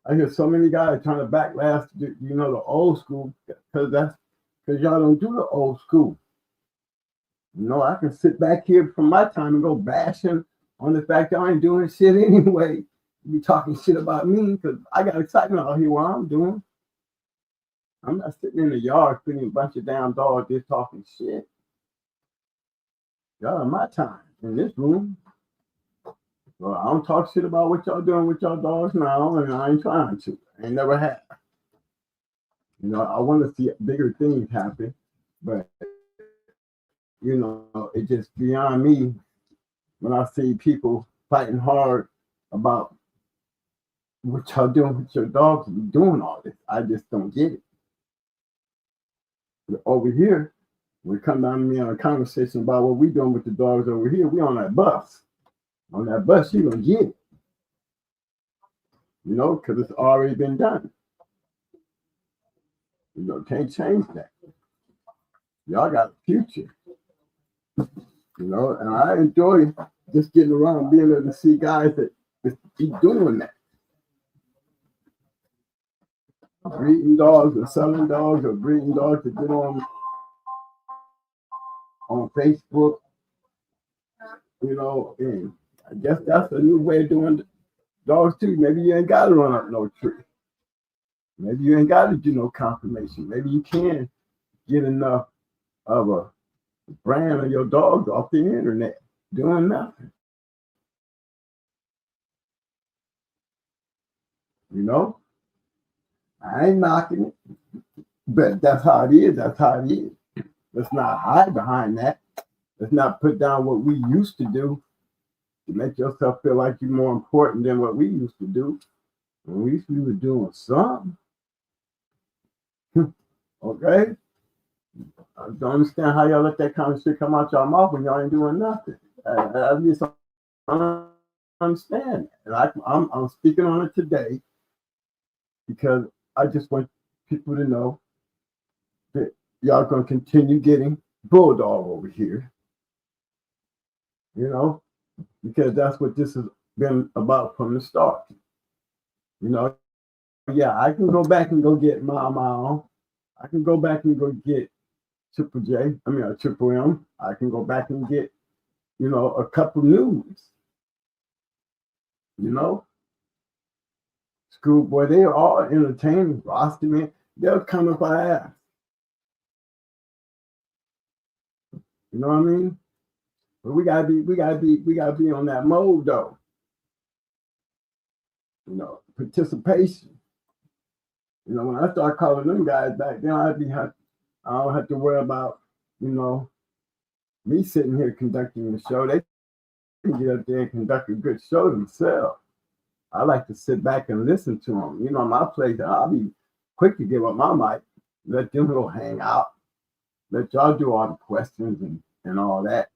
I hear so many guys trying to backlash, you know, the old school because y'all don't do the old school. You know, I can sit back here from my time and go bashing on the fact that I ain't doing shit anyway. You be talking shit about me because I got excitement out here what I'm doing. I'm not sitting in the yard feeding a bunch of damn dogs just talking shit. Y'all in my time in this room. Well, I don't talk shit about what y'all doing with y'all dogs now, and I ain't trying to. I ain't never have. You know, I want to see bigger things happen, but you know, it's just beyond me when I see people fighting hard about what y'all doing with your dogs and doing all this. I just don't get it. But over here, We come down to me on a conversation about what we doing with the dogs over here. We on that bus. On that bus, you gonna get it. You know, because it's already been done. You know, can't change that. Y'all got a future. You know, and I enjoy just getting around, being able to see guys that keep doing that. Breeding dogs or selling dogs or breeding dogs to get on Facebook, you know, and I guess that's a new way of doing dogs too. Maybe you ain't got to run up no tree. Maybe you ain't got to do no confirmation. Maybe you can get enough of a brand of your dogs off the internet doing nothing. You know, I ain't knocking it, but that's how it is. That's how it is. Let's not hide behind that. Let's not put down what we used to do to make yourself feel like you're more important than what we used to do. When we were doing something. Okay? I don't understand how y'all let that kind of shit come out y'all mouth when y'all ain't doing nothing. I just don't understand. And I'm speaking on it today because I just want people to know that y'all gonna continue getting bulldog over here. You know, because that's what this has been about from the start. You know, yeah, I can go back and go get Mile. I can go back and go get Triple M. I can go back and get, you know, a couple news. You know, Schoolboy, they are all entertaining. Frosty, man, they'll come if I ask. You know what I mean? But we gotta be on that mode though. You know, participation. You know, when I start calling them guys back, then I don't have to worry about, you know, me sitting here conducting the show. They can get up there and conduct a good show themselves. I like to sit back and listen to them. You know, my place, I'll be quick to give up my mic, let them go hang out, let y'all do all the questions and all that.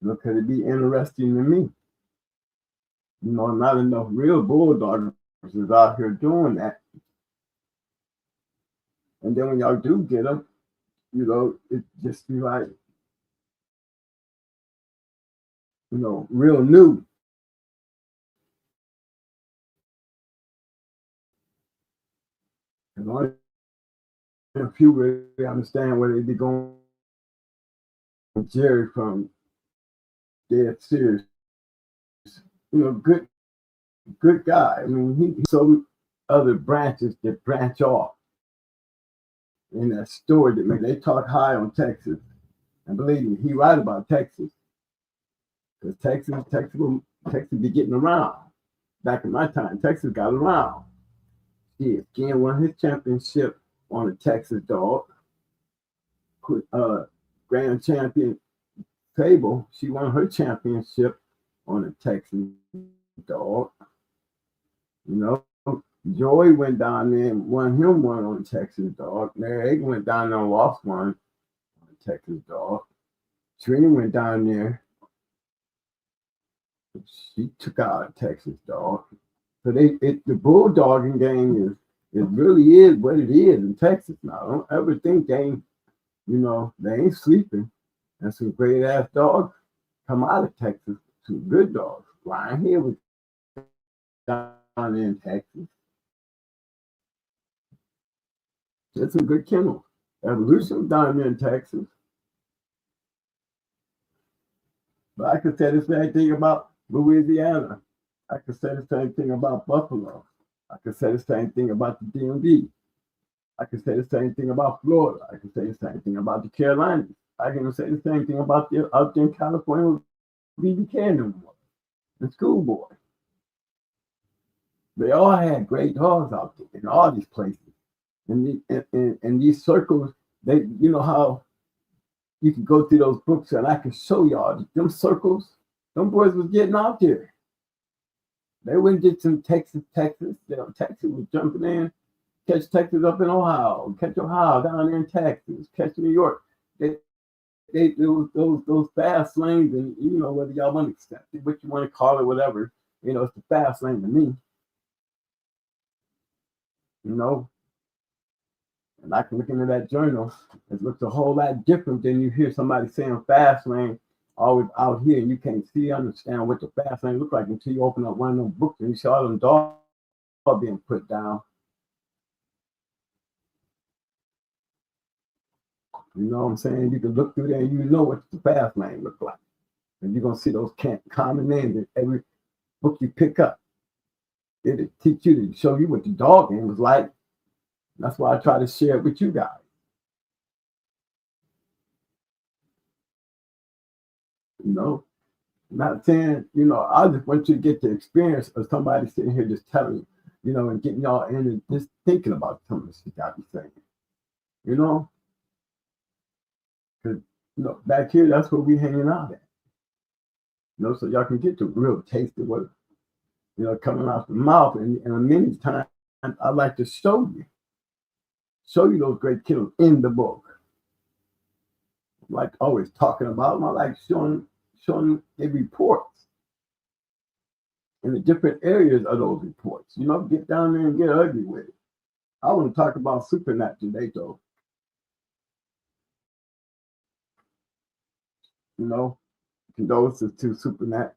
You know, because it'd be interesting to me. You know, not enough real bulldoggers is out here doing that. And then when y'all do get them, you know, it just be like, you know, real new. And only a few really understand where they be going. Jerry from Dead Serious, you know, good guy. I mean, he so other branches that branch off in that story that make they talk high on Texas. And believe me, he right about Texas. Because Texas be getting around. Back in my time, Texas got around. He again won his championship on a Texas dog. Grand champion Fable, she won her championship on a Texas dog. You know, Joey went down there and won one on Texas dog. Mary Egg went down there and lost one on Texas dog. Trina went down there. She took out a Texas dog. So the bulldogging game it really is what it is in Texas now. Don't ever think they ain't, you know, they ain't sleeping. And some great ass dogs come out of Texas. Some good dogs. Lion here was down there in Texas. There's some good kennels. Evolution down there in Texas. But I could say the same thing about Louisiana. I could say the same thing about Buffalo. I could say the same thing about the DMV. I could say the same thing about Florida. I could say the same thing about the Carolinas. I can say the same thing about out there in California, BB Cannon and Schoolboy. They all had great dogs out there in all these places. And these circles, they, you know how you can go through those books and I can show y'all them circles, them boys was getting out there. They wouldn't get some Texas. Texas was jumping in, catch Texas up in Ohio, catch Ohio down there in Texas, catch New York. those fast lanes, and whether y'all want to accept it, what you want to call it, whatever, it's the fast lane to me. And I can look into that journal. It looks a whole lot different than you hear somebody saying fast lane always out here, and you can't understand what the fast lane look like until you open up one of them books and you see all them dogs being put down. You know what I'm saying? You can look through there and you know what the fast lane look like. And you're gonna see those common names in every book you pick up. It'll teach you to show you what the dog game was like. That's why I try to share it with you guys. Not saying, I just want you to get the experience of somebody sitting here just telling you, and getting y'all in and just thinking about some of the shit I be saying. Because, back here, that's where we hanging out at. So y'all can get the real taste of what, coming out the mouth. And many times, I like to show you those great killers in the book. Like always talking about them, I like showing the reports and the different areas of those reports. Get down there and get ugly with it. I want to talk about Supernat today, though. Condolences to Supernat.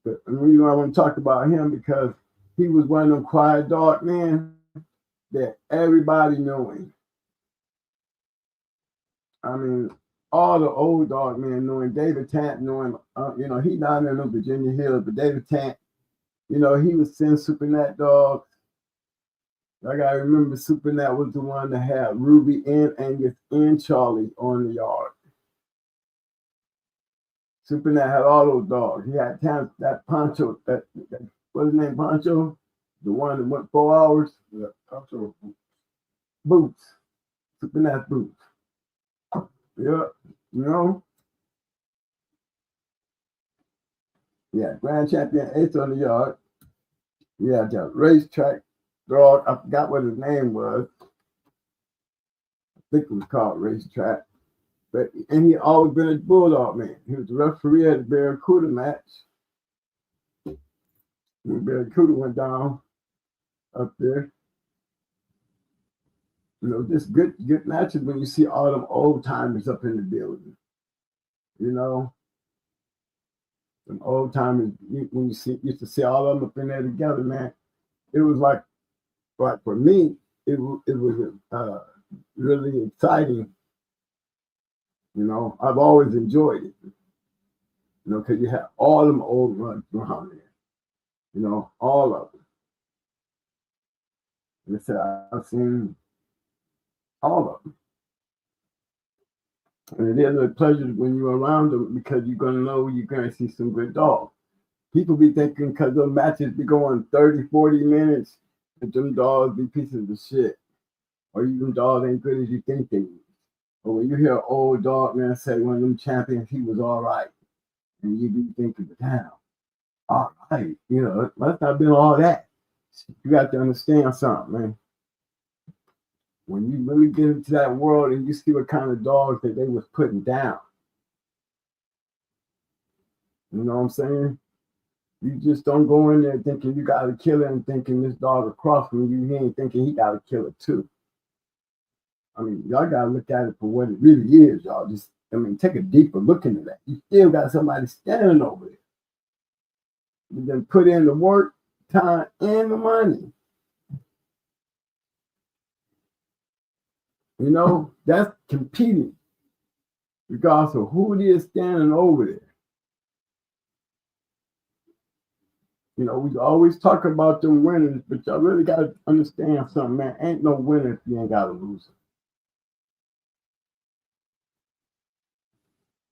But I want to talk about him because he was one of them quiet dog men that everybody knew him. I mean, all the old dog men knew him. David Tant knew him. He down there in Virginia Hills, but David Tant, he was sending Supernat dogs. I gotta remember Supernat was the one that had Ruby and Angus and Charlie on the yard. Supernat had all those dogs. He had that Poncho, that what's his name, Poncho? The one that went 4 hours? Yeah, Poncho. Boots. Supernat Boots. Yeah, Yeah, Grand Champion Ace on the yard. Yeah, that racetrack dog. I forgot what his name was. I think it was called Racetrack. And he always been a bulldog man. He was the referee at the Barracuda match. When Barracuda went down up there. Just good matches when you see all them old timers up in the building. Them old timers, when you used to see all of them up in there together, man. It was like for me, it was really exciting. I've always enjoyed it. Because you have all them old runs around there. All of them. And I said, I've seen all of them. And it is a pleasure when you're around them because you're going to know you're going to see some good dogs. People be thinking because those matches be going 30, 40 minutes that them dogs be pieces of shit. Or even dogs ain't good as you think they is. But when you hear an old dog man say one of them champions, he was all right. And you be thinking, damn, all right. It must not been all that. You got to understand something, man. When you really get into that world and you see what kind of dogs that they was putting down. You know what I'm saying? You just don't go in there thinking you got to kill it and thinking this dog across from you, he ain't thinking he got to kill it too. I mean, y'all got to look at it for what it really is, y'all. Take a deeper look into that. You still got somebody standing over there. You then put in the work, time, and the money. That's competing, regardless of who it is standing over there. We always talk about the winners, but y'all really got to understand something, man. Ain't no winner if you ain't got a loser.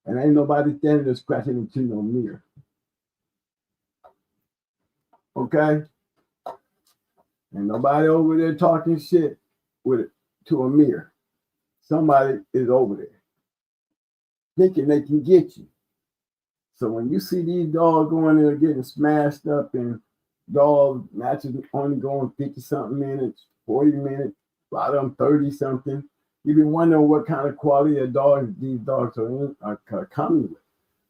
And ain't nobody standing there scratching into no mirror. Okay? Ain't nobody over there talking shit with it to a mirror. Somebody is over there thinking they can get you. So when you see these dogs going there getting smashed up and dog matches only going 50-something minutes, 40 minutes, a lot of them 30-something, You've been wondering what kind of quality of dogs these dogs are coming with.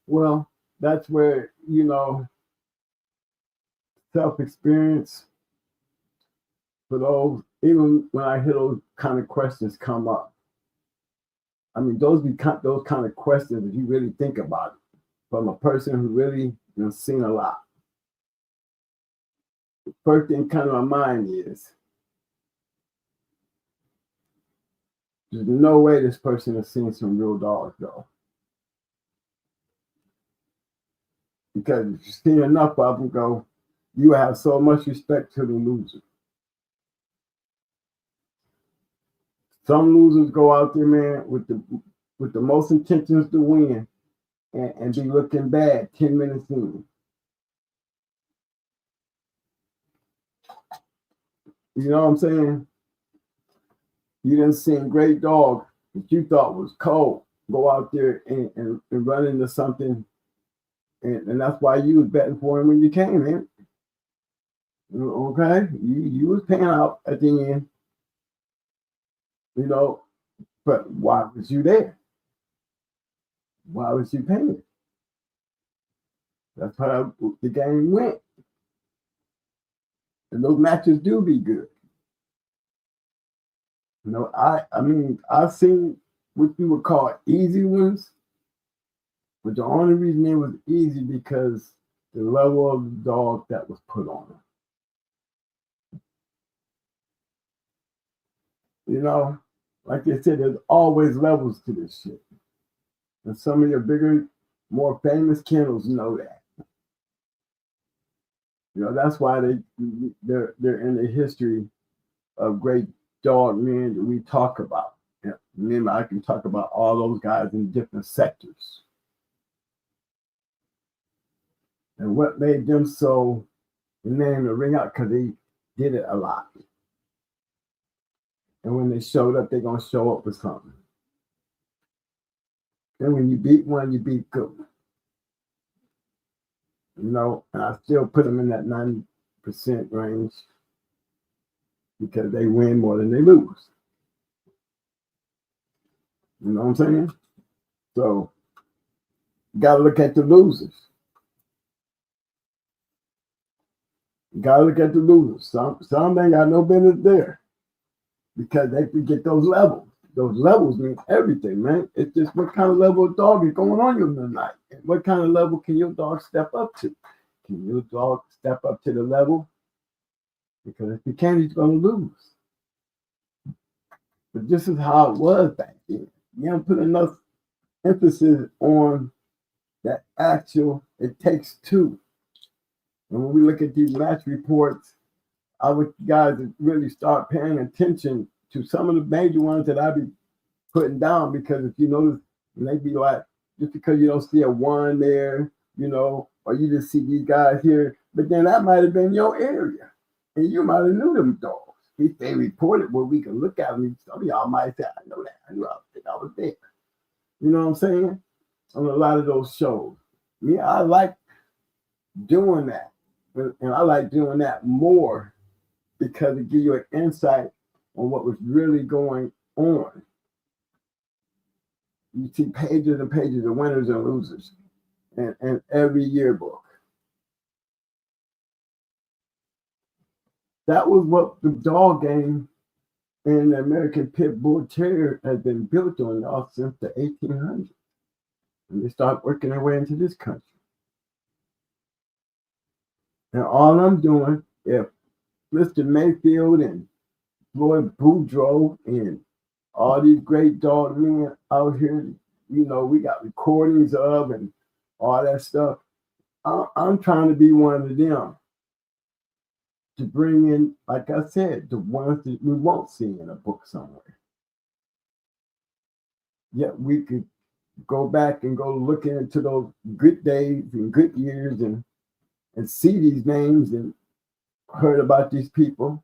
Well, that's where, self-experience for those, even when I hear those kind of questions come up. I mean, those kind of questions, if you really think about it, from a person who really seen a lot. The first thing kind of my mind is, there's no way this person has seen some real dogs, though. Because if you've seen enough of them, go, you have so much respect to the loser. Some losers go out there, man, with the most intentions to win and be looking bad 10 minutes in. You know what I'm saying? You didn't see a great dog that you thought was cold go out there and run into something, and that's why you was betting for him when you came in. Okay? You was paying out at the end. But why was you there? Why was you paying? That's how the game went. And those matches do be good. I mean, I've seen what you would call easy ones, but the only reason it was easy because the level of the dog that was put on them. Like I said, there's always levels to this shit. And some of your bigger, more famous kennels know that. That's why they're in the history of great dog men that we talk about. Remember, I can talk about all those guys in different sectors. And what made them so the name to ring out, because they did it a lot. And when they showed up, they're going to show up with something. And when you beat one, you beat good. And I still put them in that 90% range because they win more than they lose. You know what I'm saying? So, you got to look at the losers. Some ain't got no business there because they forget those levels. Those levels mean everything, man. It's just what kind of level of dog is going on you tonight. And what kind of level can your dog step up to? Can your dog step up to the level? Because if you can't, he's going to lose. But this is how it was back then. You don't put enough emphasis on that actual, it takes two. And when we look at these match reports, I would guys really start paying attention to some of the major ones that I be putting down, because if you notice, they be like, just because you don't see a one there, or you just see these guys here, but then that might have been your area, and you might have knew them dogs. If they reported where we can look at them, some of y'all might say, I know that. I think I was there. You know what I'm saying? On a lot of those shows. Yeah, I like doing that. And I like doing that more because it gives you an insight on what was really going on. You see pages and pages of winners and losers and every yearbook. That was what the dog game and the American Pit Bull Terrier has been built on since the 1800s. And they start working their way into this country. And all I'm doing, if Mr. Mayfield and Floyd Boudreaux and all these great dog men out here, we got recordings of and all that stuff. I'm trying to be one of them to bring in, like I said, the ones that we won't see in a book somewhere. Yet we could go back and go looking into those good days and good years and see these names and heard about these people.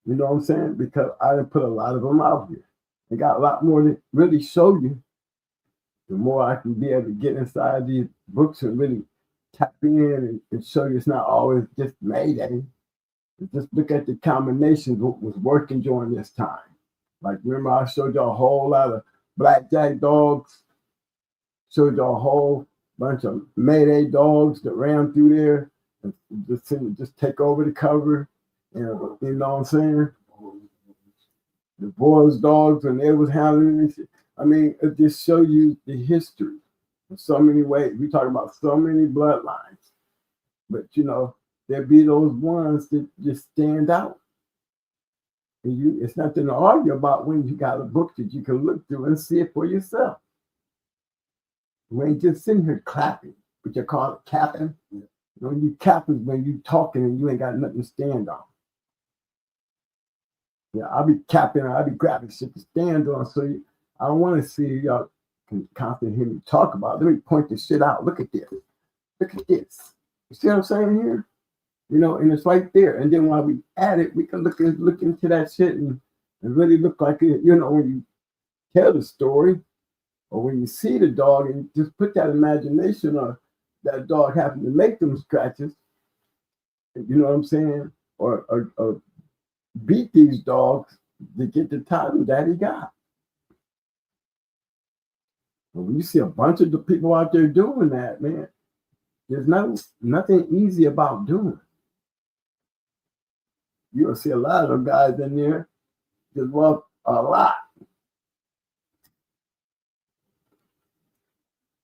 You know what I'm saying? Because I done put a lot of them out here. They got a lot more to really show you. The more I can be able to get inside these books and really tap in and show you it's not always just Mayday. Just look at the combinations what was working during this time. Like, remember I showed y'all a whole lot of blackjack dogs, showed y'all a whole bunch of Mayday dogs that ran through there and just take over the cover. You know what I'm saying? The boys' dogs when they was handling this. I mean, it just show you the history in so many ways. We talk about so many bloodlines, but you know, there be those ones that just stand out. And it's nothing to argue about when you got a book that you can look through and see it for yourself. We ain't just sitting here clapping, but you call it capping. When you capping, when you talking and you ain't got nothing to stand on. Yeah, I'll be capping, I'll be grabbing shit to stand on. So I don't want to see y'all can constantly hear me talk about it. Let me point this shit out. Look at this. Look at this. You see what I'm saying here? You know, and it's right there. And then while we at it, we can look into that shit and really look like it. You know, when you tell the story or when you see the dog and just put that imagination of that dog having to make them scratches, you know what I'm saying? Or beat these dogs to get the title that he got. And when you see a bunch of the people out there doing that, man, there's nothing easy about doing it. You'll see a lot of them guys in there just walk a lot.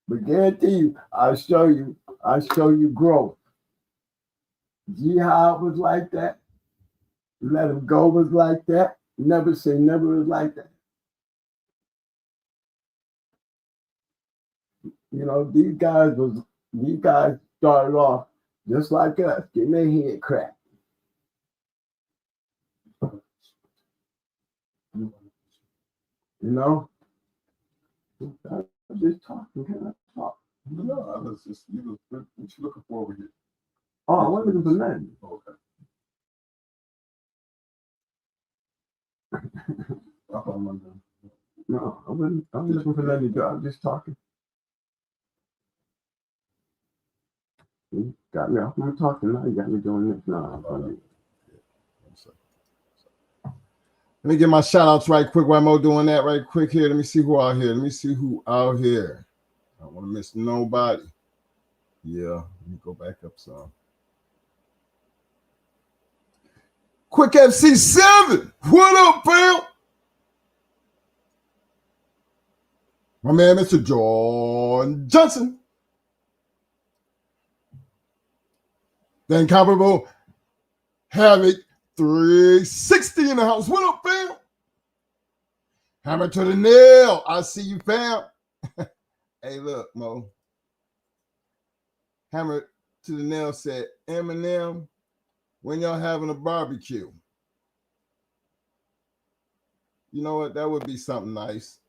But guarantee you, I'll show you growth. Jihad was like that. Let him go was like that. Never say never was like that. You know, these guys started off just like us, getting their head cracked. You know? I'm just talking. Can I talk? No, I was just what you looking for over here? Oh, I wasn't looking for nothing. Okay. No, I wasn't looking for nothing to do. I was just talking. You got me off my talking now. You got me doing this now. Let me get my shout outs right quick while I'm doing that right quick here. Let me see who out here. I don't want to miss nobody. Yeah, let me go back up some. Quick FC7. What up, pal? My man, Mr. John Johnson. The incomparable Havoc 360 in the house. What up, fam? Hammer to the nail. I see you, fam. Hey, look, Mo. Hammer to the nail said, Eminem, when y'all having a barbecue? You know what? That would be something nice.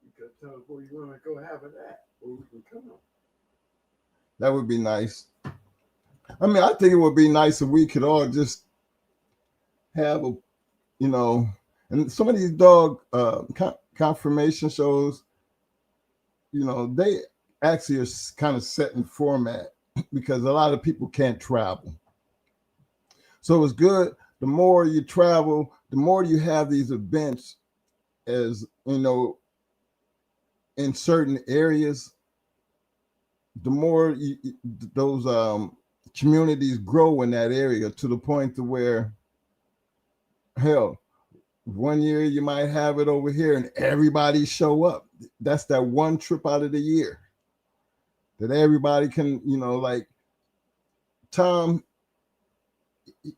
You could tell us where you want to go have it at, or we can come on. That would be nice. I mean, I think it would be nice if we could all just have a, you know, and some of these dog confirmation shows, you know, they actually are kind of set in format because a lot of people can't travel. So it's good. The more you travel, the more you have these events, as you know, in certain areas, the more those communities grow in that area to the point to where, hell, one year you might have it over here and everybody show up. That's that one trip out of the year that everybody can, you know, like Tom,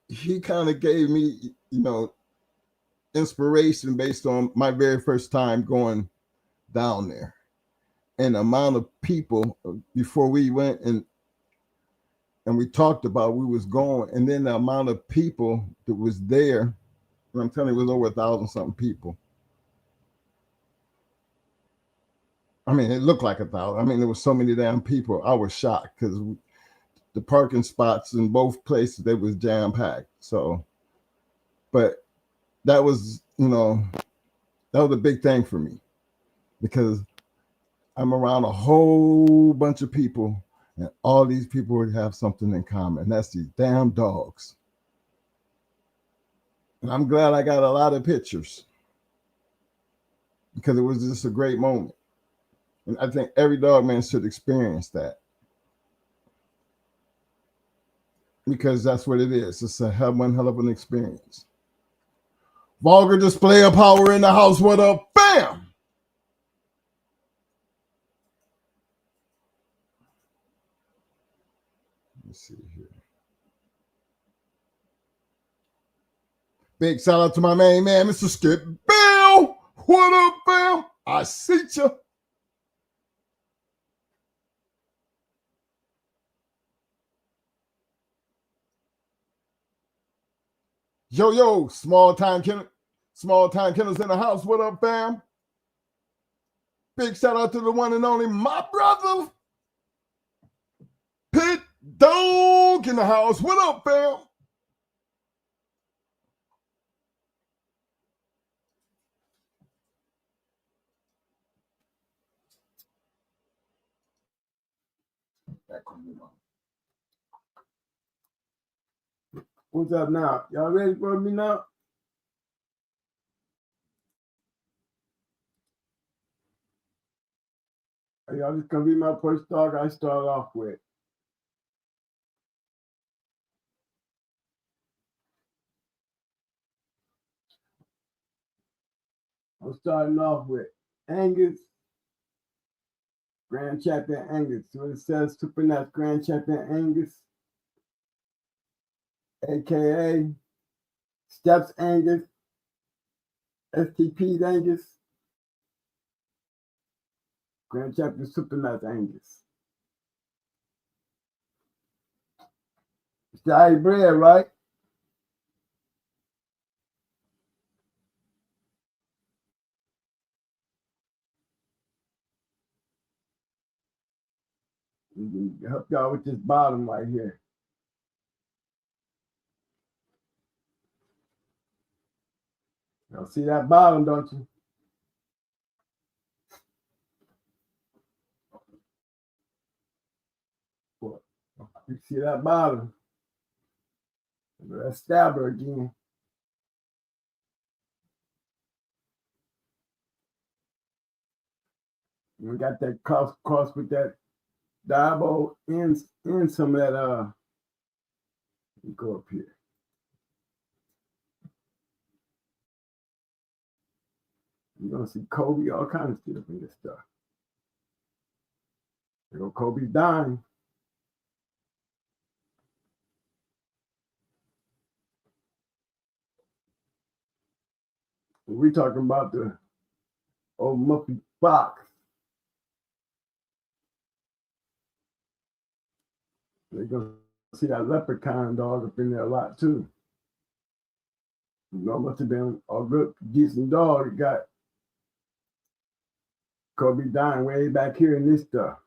he kind of gave me, you know, inspiration based on my very first time going down there and the amount of people before we went and we talked about we was going, and then the amount of people that was there. I'm telling you, it was over 1,000 something people. I mean, it looked like 1,000. I mean, there was so many damn people. I was shocked because the parking spots in both places, they was jam packed. So, but that was, you know, that was a big thing for me because I'm around a whole bunch of people and all these people would have something in common. And that's these damn dogs. And I'm glad I got a lot of pictures because it was just a great moment. And I think every dog man should experience that because that's what it is. It's one hell of an experience. Vulgar display of power in the house. What up? Bam! Let's see here. Big shout out to my main man, Mr. Skip Bill. What up, Bill? I see ya. Yo, small time kennels in the house. What up, fam? Big shout out to the one and only my brother, Pit Dog in the house. What up, fam? What's up now? Y'all ready for me now? Y'all just gonna be my first dog I start off with. I'm starting off with Angus, Grand Champion Angus. So it says Supernat Grand Champion Angus, aka Steps Angus, STP Angus, Grand Champion Supernat Angus. It's the high bred, right? Help y'all with this bottom right here. Y'all see that bottom, don't you? What? You see that bottom? Let's stab her again. We got that cross with that diabo in some of that. Let me go up here. You're gonna see Kobe, all kinds of stuff in this stuff. There go Kobe's dying. We talking about the old Muffy Fox. They're gonna see that leprechaun dog up in there a lot too. You know, must have been a good decent dog. It got Kobe dying way back here in this stuff.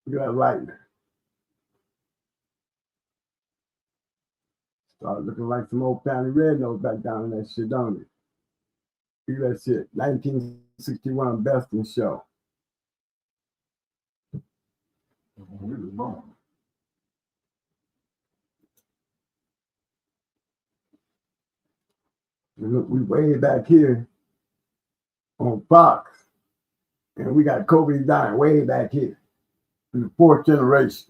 Look at that lightning. Started looking like some old family red nose back down in that shit, don't it? Look at that shit. 1961 Best in Show. And look, we way back here on Fox, and we got Kobe dying way back here in the fourth generation.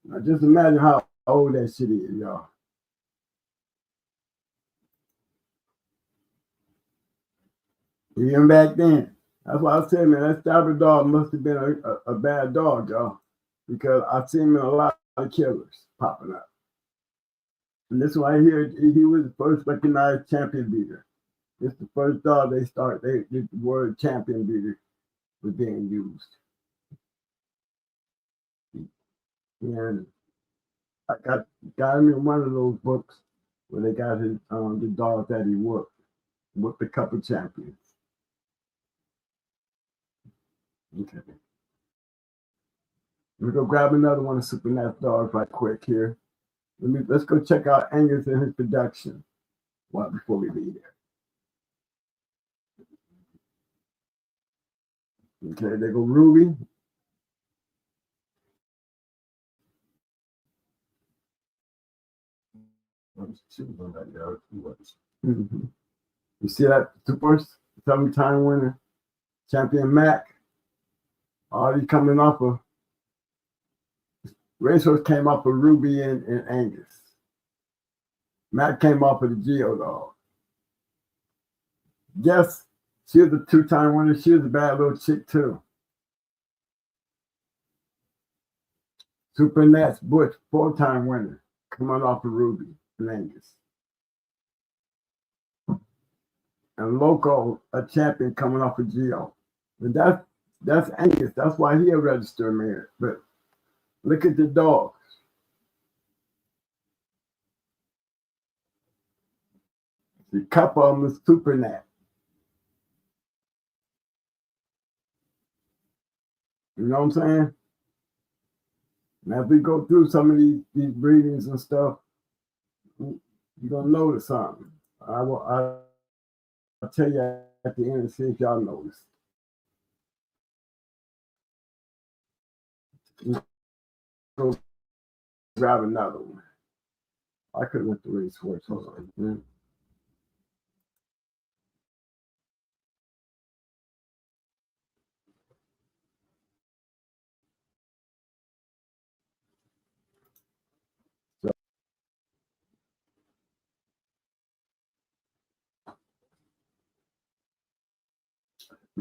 Now just imagine how old that shit is, y'all. Even back then. That's why I said, man, that Stabber dog must have been a bad dog, y'all, because I've seen him in a lot of killers popping up. And this one right here, he was the first recognized champion beater. It's the first dog the word champion beater was being used. And I got him in one of those books where they got his the dog that he whooped a couple champions. Okay. We're gonna grab another one of Supernat dogs right quick here. Let's go check out Angus and his production before we leave there. Okay, there go Ruby. She was on that, yeah. She was. Mm-hmm. You see that first 7-time winner, champion Mac, already coming off of Racehorse came off of Ruby and Angus. Mac came off of the Geo Dog. Yes, she was a 2-time winner. She was a bad little chick too. Super Nats Butch, 4-time winner, coming off of Ruby and Angus. And Loco, a champion coming off of Geo. And that's Angus. That's why he a registered man. But look at the dogs. The couple of them is Super Nat. You know what I'm saying? And as we go through some of these breedings and stuff, you're gonna notice something. I'll tell you at the end and see if y'all notice. Go grab another one. I could have went to race horse. Hold on.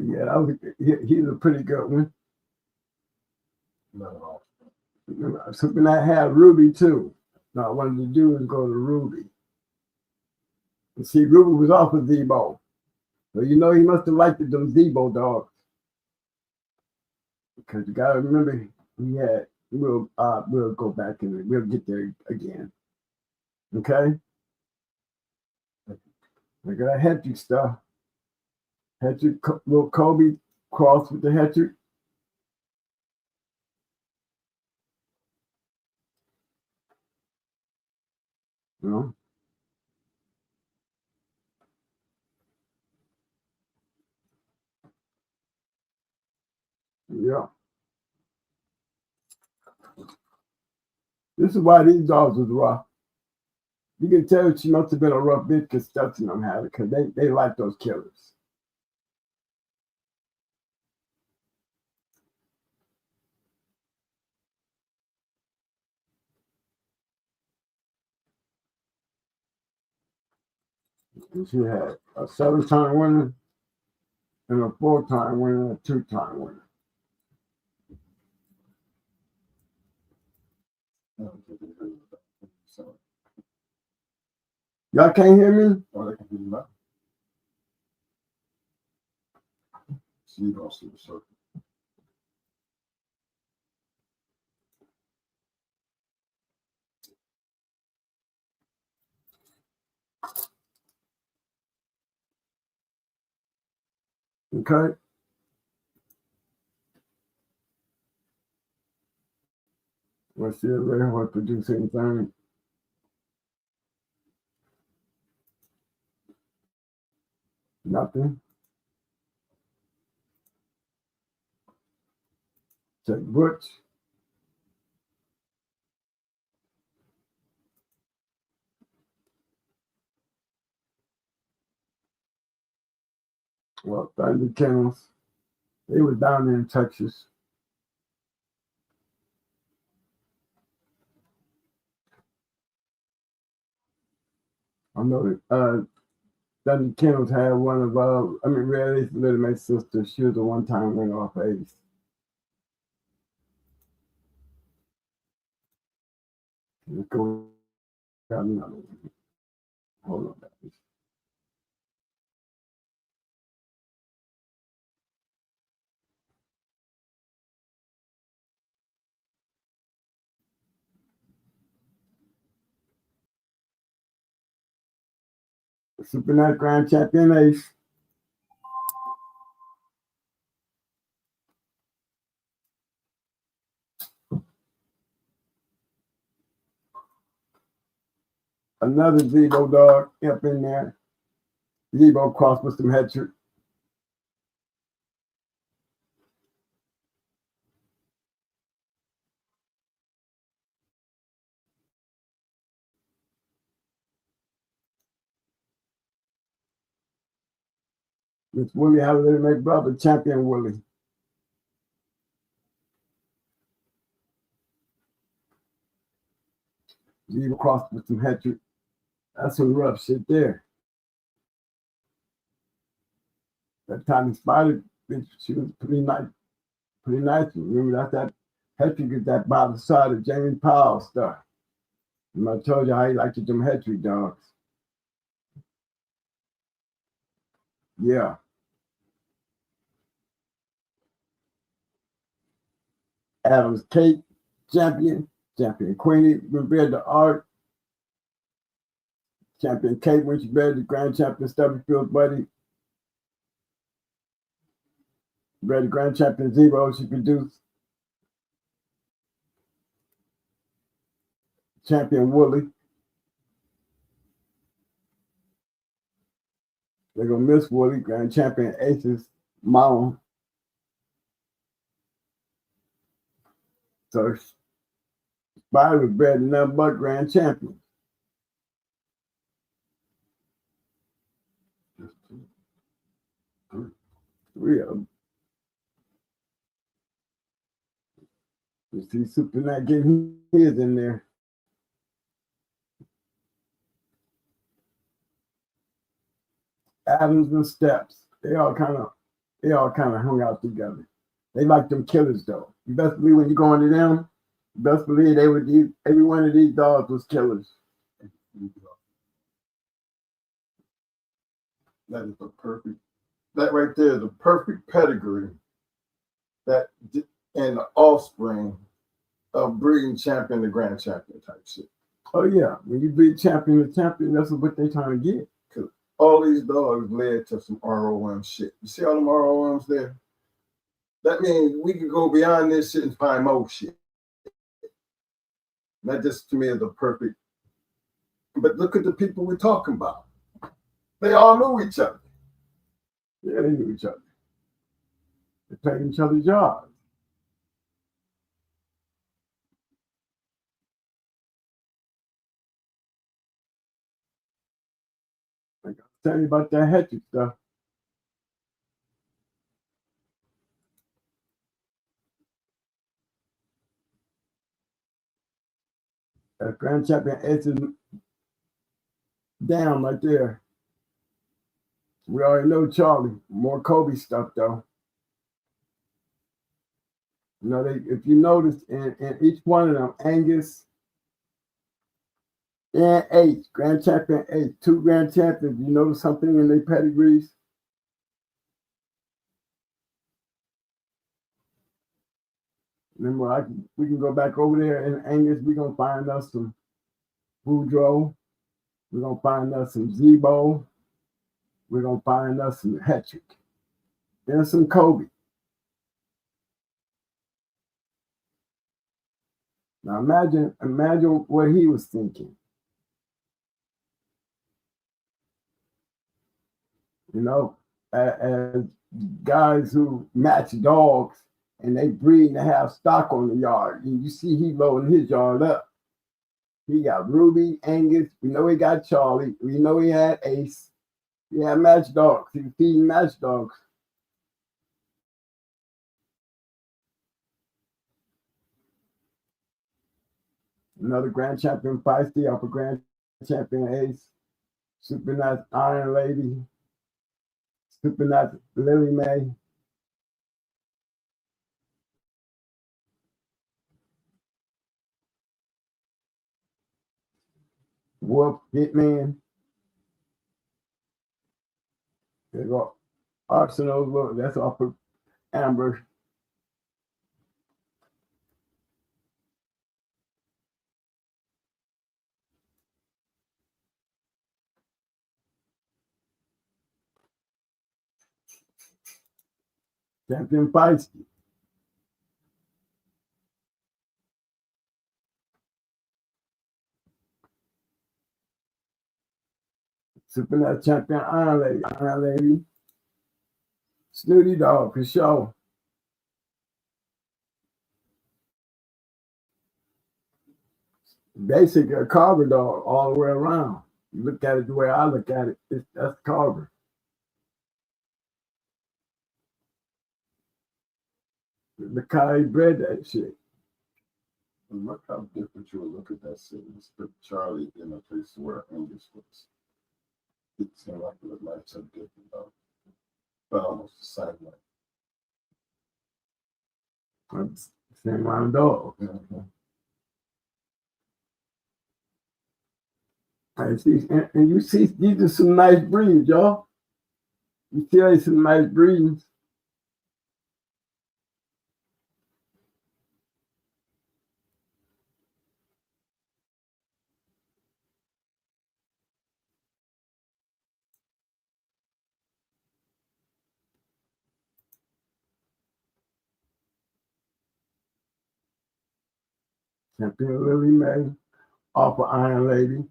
Yeah, he's a pretty good one. Not at all. Something I had Ruby too. Now, what I wanted to do is go to Ruby. And see, Ruby was off of Zebo. So you know he must have liked them Zebo dogs. Because you gotta remember he had we'll go back and we'll get there again. Okay? I got a Hetrick stuff. Hetrick, little Kobe cross with the Hetrick. You know? Yeah. This is why these dogs was rough. You can tell she must have been a rough bitch because Stutz and them had it because they like those killers. And she had a 7-time winner and a 4-time winner and a 2-time winner. Y'all can't hear me? Oh, they can do that. She goes through the circle. Okay. Let's see if Red Horse produce anything. Nothing. Check Butch. Well, Thunder Kennels. They was down there in Texas. I know that Thunder Kennels had one of Red Ace Little Mate's sister. She was a 1-time winner off Ace. Let's go grab another one. Hold on, guys. Supernat Grand Champion Ace. Another Zebo dog up in there. Zebo crossed with some Hetrick. Miss Willie had a little make brother, Champion Willie. Leave across with some hatred. That's some rough shit there. That time Spider, she was pretty nice. Pretty nice. Remember that hatred is that by the side of Jamie Powell stuff. And I told you how he liked them hatred dogs. Yeah. Adams Kate, champion Queenie, revered the art. Champion Kate, when she buried the grand champion Stubblefield buddy. Buried the grand champion Zero, she produced. Champion Wooly. They're gonna miss Wooly, grand champion Ace's mom. So Spider was bred nothing but grand champion. Three of them. You see Superman getting his in there. Adams and Steps, they all kind of hung out together. They like them killers though. You best believe when you go into them, you best believe they would use, every one of these dogs was killers. That is the perfect. That right there is the perfect pedigree. That and the offspring of breeding champion to grand champion type shit. Oh yeah, when you breed champion to champion, that's what they're trying to get. Cause all these dogs led to some ROM shit. You see all them ROMs there? That means we could go beyond this shit and find more shit. That just to me is the perfect. But look at the people we're talking about. They all knew each other. Yeah, they knew each other. They played each other's jobs. Like I was telling you about that hatchet stuff. That grand champion Ace is down right there. We already know Charlie. More Kobe stuff though. You know, if you notice in each one of them, Angus and H, grand champion H, 2 grand champions, you notice something in their pedigrees? Remember, we can go back over there in Angus. We're going to find us some Boudreaux. We're going to find us some Zebo. We're going to find us some Hetrick. And some Kobe. Now imagine what he was thinking. You know, as guys who match dogs and they breed and have stock on the yard. And you see he loading his yard up. He got Ruby, Angus. We know he got Charlie. We know he had Ace. He had match dogs. He was feeding match dogs. Another grand champion Feisty, upper grand champion Ace. Super nice Iron Lady. Super nice Lily Mae. Wolf Hitman. There you go. Arsenal, look, that's off of Amber. Champion Feisty. Super champion Iron Lady. Snooty Dog for sure. Basically a Carver dog all the way around. You look at it the way I look at it, that's Carver. Look how he bred that shit. And look how different you would look at that scene. It's put Charlie in a place where Angus was. It seemed like it was like so different though. But almost the same way. Same line dog. Mm-hmm. And you see, these are some nice breeds, y'all. You see, there's some nice breeds. Champion Lily Mae, off of Iron Lady.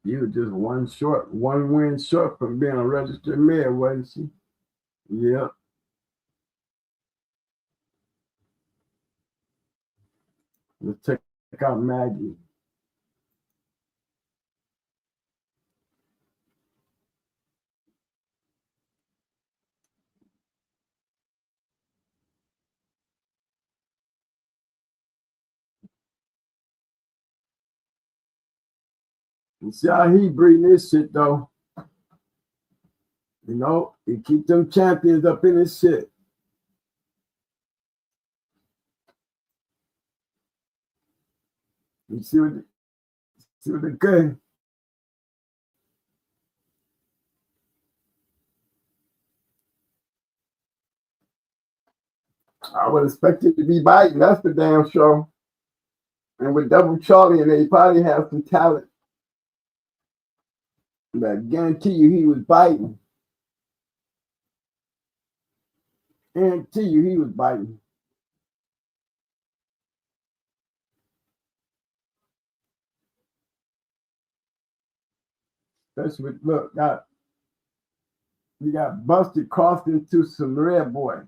You were just one win short from being a registered mare, wasn't she? Yep. Let's check out Maggie. You see how he breeding this shit though. You know, he keep them champions up in his shit. You see what they're good. I would expect it to be biting, that's for damn sure. And with Double Charlie and they probably have some talent. But I guarantee you he was biting. Guarantee you he was biting. Especially with, look, you got Busted crossed into some Red Boy.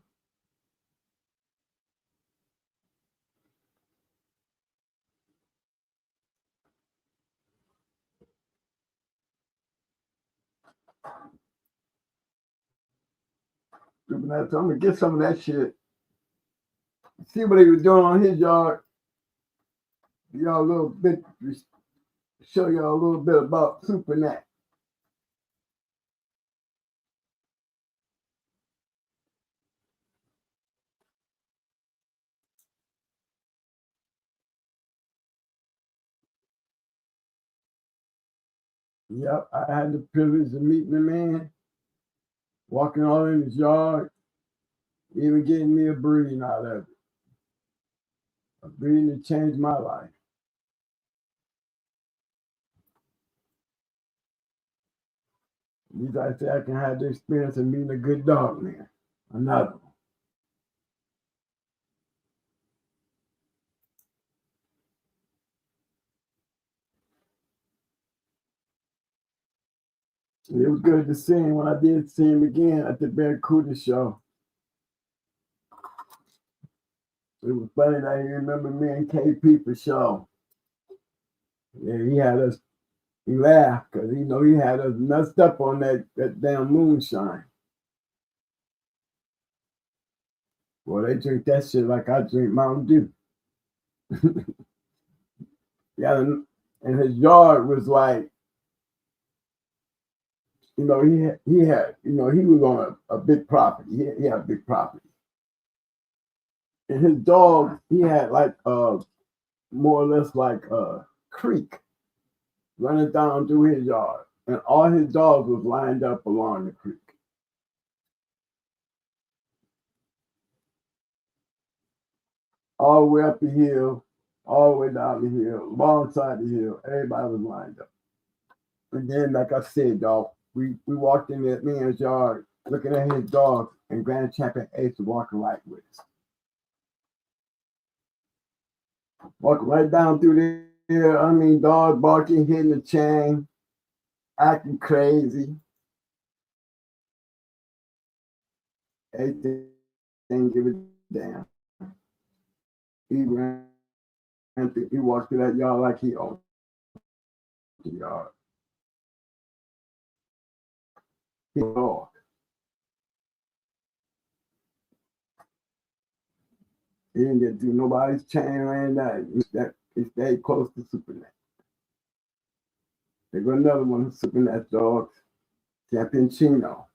I'm gonna get some of that shit. See what he was doing on his yard. Y'all a little bit, show y'all a little bit about Supernat. Yep, I had the privilege of meeting the man, walking all in his yard, even getting me a breeding out of it. A breeding that changed my life. At least I say I can have the experience of meeting a good dog man. Another one. It was good to see him when I did see him again at the Barracuda show. It was funny that he remembered me and KP for show. Yeah, he had us, he laughed because he had us messed up on that damn moonshine. Well, they drink that shit like I drink Mountain Dew. Yeah, and his yard was like, he had, he was on a big property. He had a big property. And his dog, he had like more or less like a creek running down through his yard. And all his dogs was lined up along the creek. All the way up the hill, all the way down the hill, alongside the hill, everybody was lined up. And then, like I said, dog, we walked in that man's yard looking at his dogs, and Grand Champion Ace was walking right with us. Walking right down through there. I mean, dog barking, hitting the chain, acting crazy. Ace didn't give a damn. He walked through that yard like he owned the yard. He dog. He didn't get through nobody's chain or anything. He stayed close to Supernet. There go another one, Supernet dogs, Champion Chino.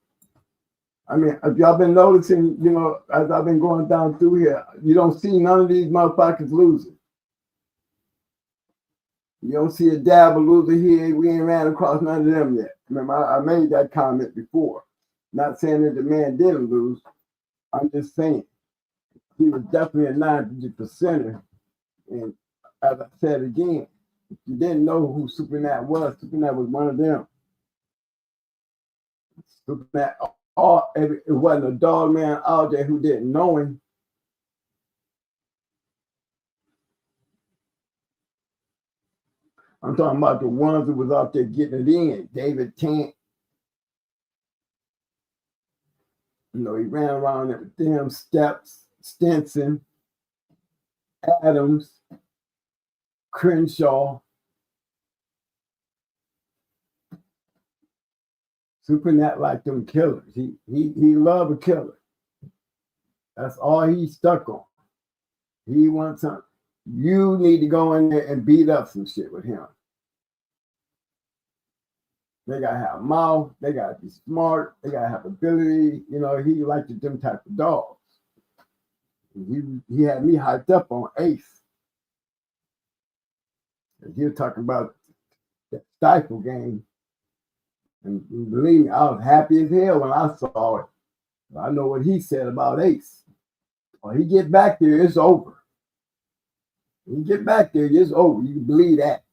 I mean, if y'all been noticing, you know, as I've been going down through here, you don't see none of these motherfuckers losing. You don't see a dab or loser here. We ain't ran across none of them yet. Remember, I made that comment before. Not saying that the man didn't lose. I'm just saying he was definitely a 90%. And as I said again, if you didn't know who Supernat was one of them. Supernat, it wasn't a dog man out there who didn't know him. I'm talking about the ones who was out there getting it in. David Tant. You know, he ran around with them Steps, Stinson, Adams, Crenshaw. Supernat like them killers. He loved a killer. That's all he stuck on. He wants something. You need to go in there and beat up some shit with him. They gotta have mouth. They gotta be smart. They gotta have ability. You know, he liked them type of dogs. He had me hyped up on Ace. He was talking about that stifle game. And believe me, I was happy as hell when I saw it. I know what he said about Ace. When he get back there, it's over. When you get back there, it's over. You can believe that.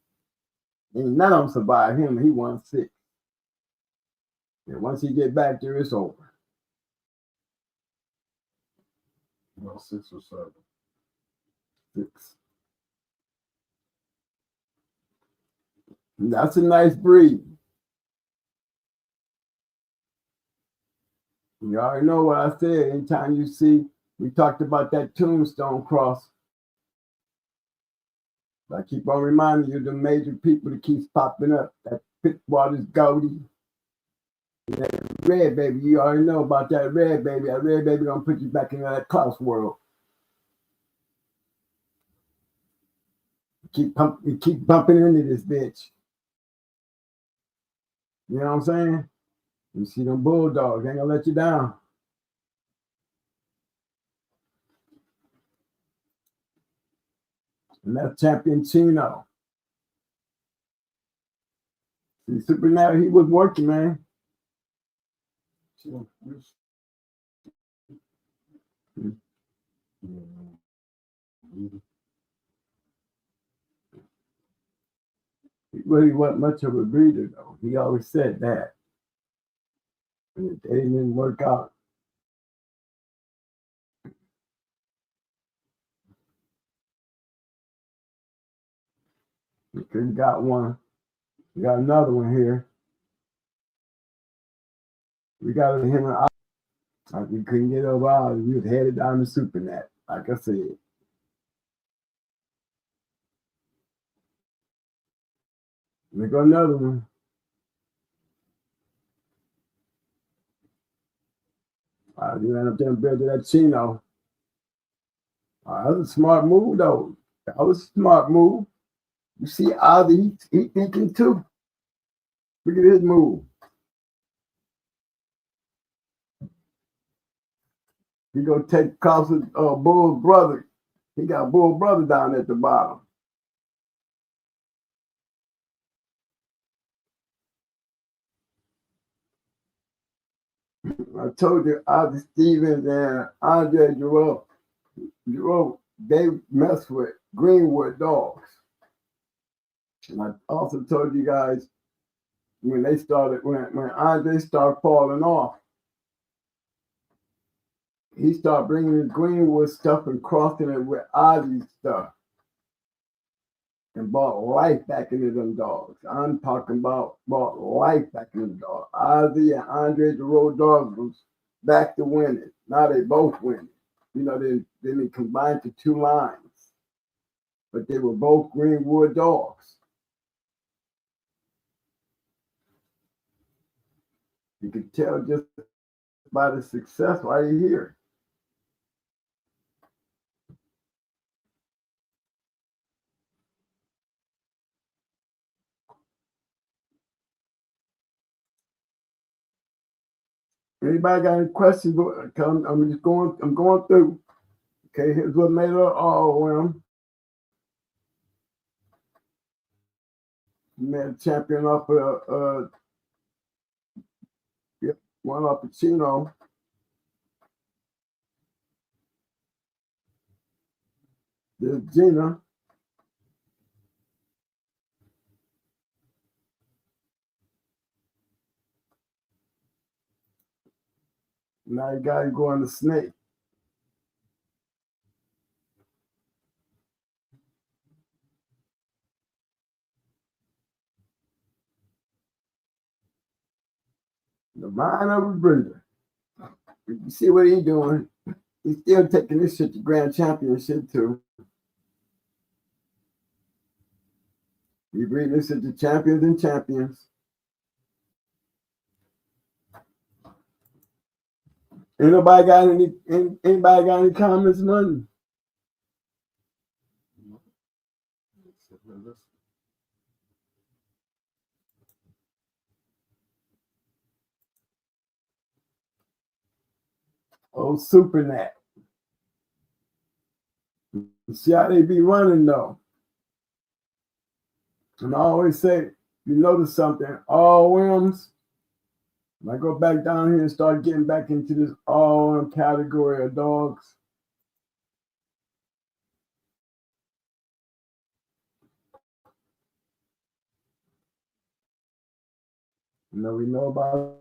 And none of them survived him. He won 6. And once he get back there, it's over. Well, 6 or 7. 6. And that's a nice breed. You already know what I said. Anytime you see, we talked about that tombstone cross. I keep on reminding you the major people that keeps popping up. That Pitwater's Goldie. That red baby, you already know about that red baby. That red baby gonna put you back into that Klaus world. You keep bumping into this bitch. You know what I'm saying? You see them bulldogs, ain't gonna let you down. And that's Champion Chino. See, Supernat, he was working, man. He really wasn't much of a breeder, though. He always said that. And it didn't work out. We couldn't got one. We got another one here. We got him and I. Like we couldn't get over ours. We was headed down to Supernat, like I said. We got another one. You ran up there and built that Chino. That was a smart move, though. That was a smart move. You see Ozzy, he thinking too. Look at his move. He gonna take Klaus's Bull's brother. He got Bull's brother down at the bottom. I told you, Ozzy Stevens and Andre Giroux, they mess with Greenwood dogs. And I also told you guys when Andre started falling off, he started bringing his Greenwood stuff and crossing it with Ozzy's stuff and brought life back into them dogs. I'm talking about brought life back into the dogs. Ozzy and Andre Giroux dogs was back to winning. Now they both winning. You know, they combined to 2 lines, but they were both Greenwood dogs. You could tell just by the success right here. Anybody got any questions? I'm just going. I'm going through. Okay, here's what made her all rim. Made champion off yep, one off Pacino. There's Gina. Now you got to go on the snake. The mind of Brenda. You see what he's doing? He's still taking this shit to Grand Championship too. He's reading this shit to Champions and Champions. Anybody got any comments, money? Oh, Supernat. See how they be running though. And I always say, you notice something, all whims. When I go back down here and start getting back into this all whim category of dogs. You know, we know about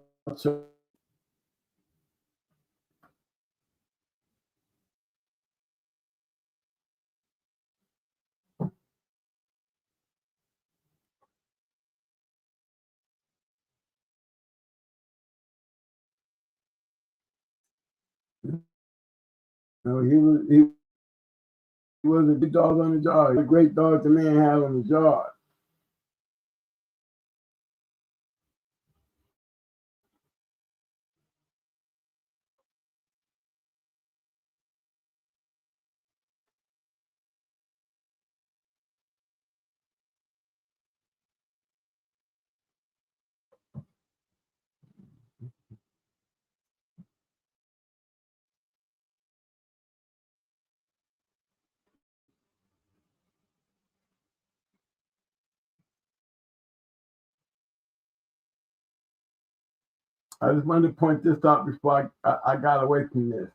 he was a big dog on the yard. A great dog the man had on the yard. I just wanted to point this out before I got away from this.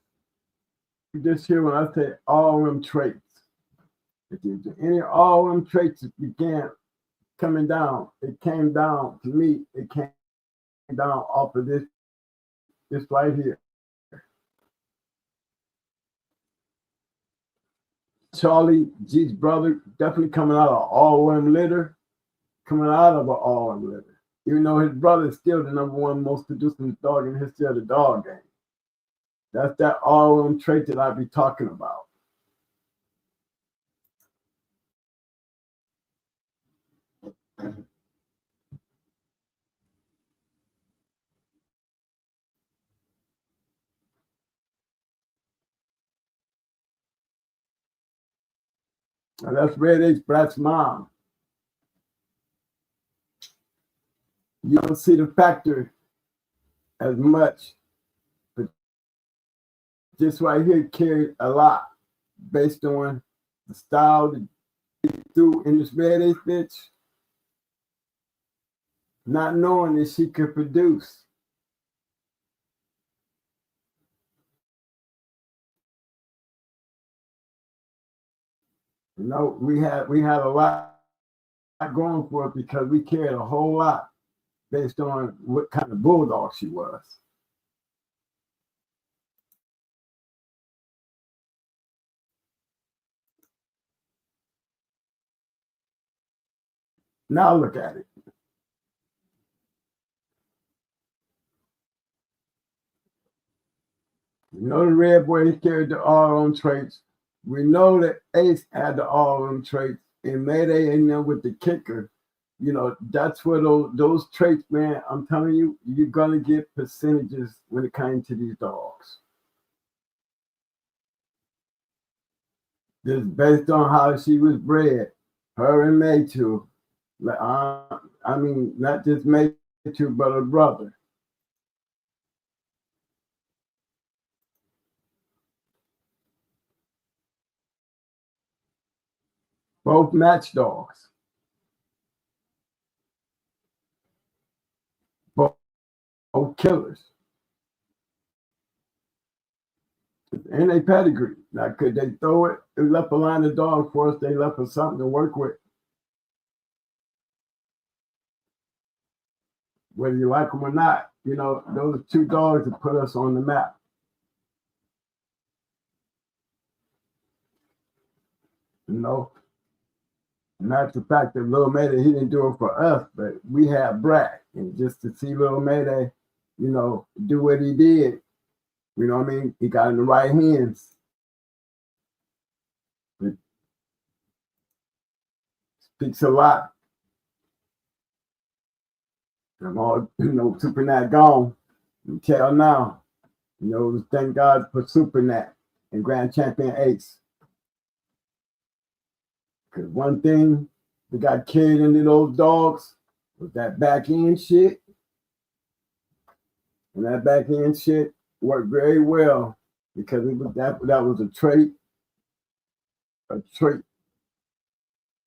You just hear when I say all them traits. If there's any all them traits that began coming down, it came down to me. It came down off of this right here. Charlie G's brother definitely coming out of all them litter, coming out of an all them litter. Even though his brother is still the #1 most producing dog in the history of the dog game. That's that all them trait that I be talking about. And that's Red H. Brat's mom. You don't see the factor as much, but this right here carried a lot based on the style that he threw in this Red H bitch, not knowing that she could produce. You know, we had a lot going for it because we cared a whole lot based on what kind of bulldog she was. Now look at it. You know the red boy carried the all them traits. We know that Ace had the all them traits, and Mayday in there with the kicker. You know, that's where those traits, man, I'm telling you, you're gonna get percentages when it comes to these dogs. Just based on how she was bred, her and Maytu. I mean, not just Maytu, but her brother. both match dogs. Both killers. And they pedigree. Now, could they throw it? They left a line of dogs for us. They left us something to work with. Whether you like them or not, you know, those are two dogs that put us on the map. You know, and that's the fact that Little Mayday, he didn't do it for us, but we had Brad. And just to see Little Mayday, you know, do what he did, you know what I mean? He got in the right hands. It speaks a lot. I'm all, you know, Supernat gone. You tell now, you know, thank God for Supernat and Grand Champion Ace. Because one thing that got carried into those dogs was that back end shit. And that back end shit worked very well because it was that was a trait that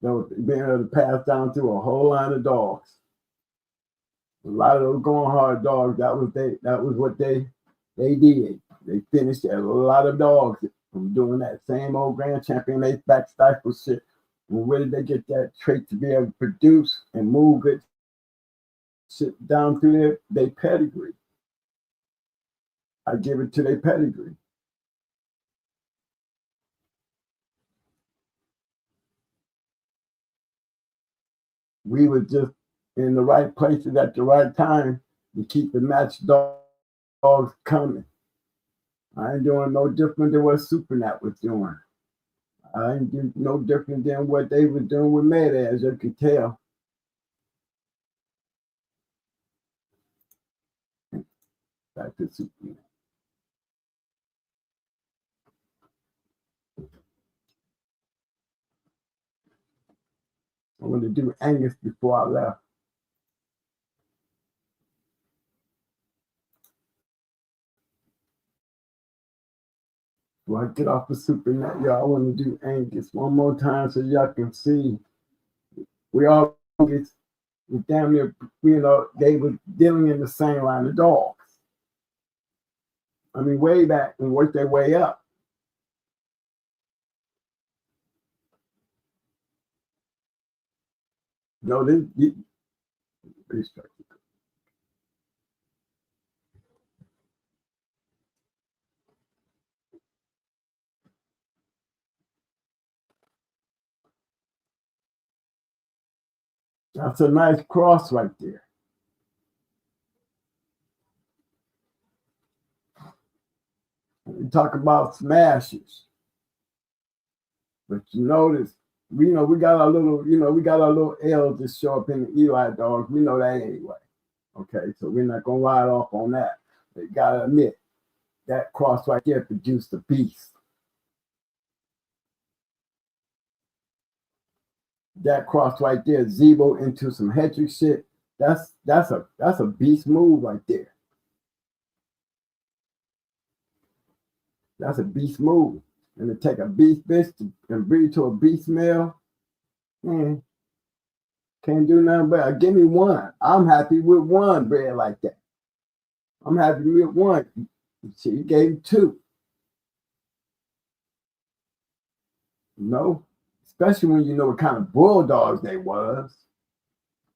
was being able to pass down through a whole line of dogs. A lot of those going hard dogs, that was what they did. They finished a lot of dogs from doing that same old Grand Champion Ace back stifle shit. Well, where did they get that trait to be able to produce and move good shit down through their pedigree? I give it to their pedigree. We were just in the right places at the right time to keep the match dogs coming. I ain't doing no different than what Supernat was doing. I ain't doing no different than what they were doing with Mayday, as you can tell. Back to Supernat. I wanted to do Angus before I left. Before I get off of Supernat, y'all, I want to do Angus one more time so y'all can see. We all get damn near, you know, they were dealing in the same line of dogs. I mean, way back and worked their way up. No, that's a nice cross right there. We talk about smashes, but you notice, we got our little L's that show up in the Eli dogs. We know that anyway. Okay, so we're not gonna ride off on that. But you gotta admit that cross right there produced a beast. That cross right there, Zebo into some Hedrick shit. That's a beast move right there. That's a beast move. And to take a beast bitch and breed to a beast male, man, can't do nothing but give me one. I'm happy with one bred like that. I'm happy with one. She gave two. You know, especially when you know what kind of bulldogs they was.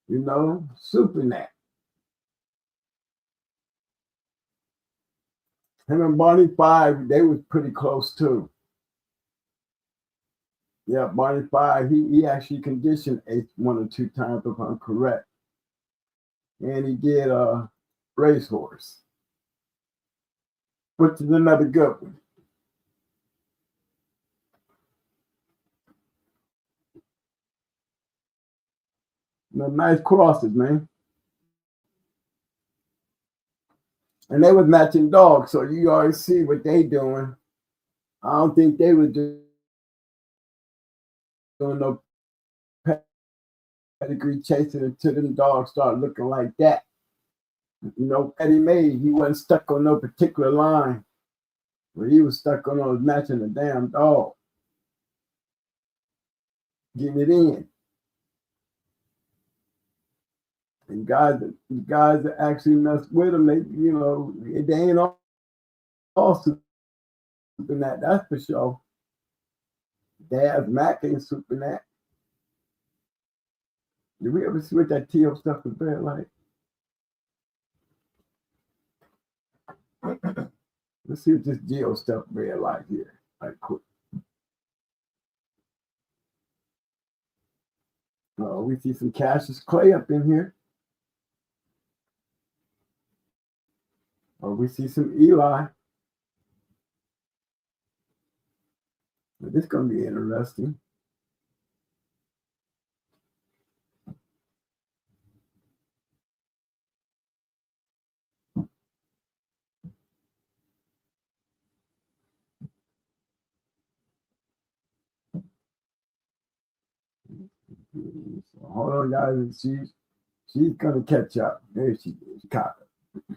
You know, Supernat. Him and Barney 5, they was pretty close too. Yeah, Barney 5, he actually conditioned Ace 1 or 2 times, if I'm correct. And he did Racehorse, which is another good one. Nice crosses, man. And they was matching dogs, so you already see what they doing. I don't think they were doing no pedigree chasing until them dogs start looking like that. You know, Eddie May, he wasn't stuck on no particular line, but he was stuck on those matching the damn dog. getting it in. And guys that actually mess with them, they ain't all super that. That's for sure. Daz Mac ain't super that. Did we ever switch that teal stuff to red light? Let's see if this geo stuff red light here. Like quick. Oh, we see some Cassius Clay up in here. Oh, we see some Eli. This is going to be interesting. So hold on, guys. She's going to catch up. There she is. Caught her.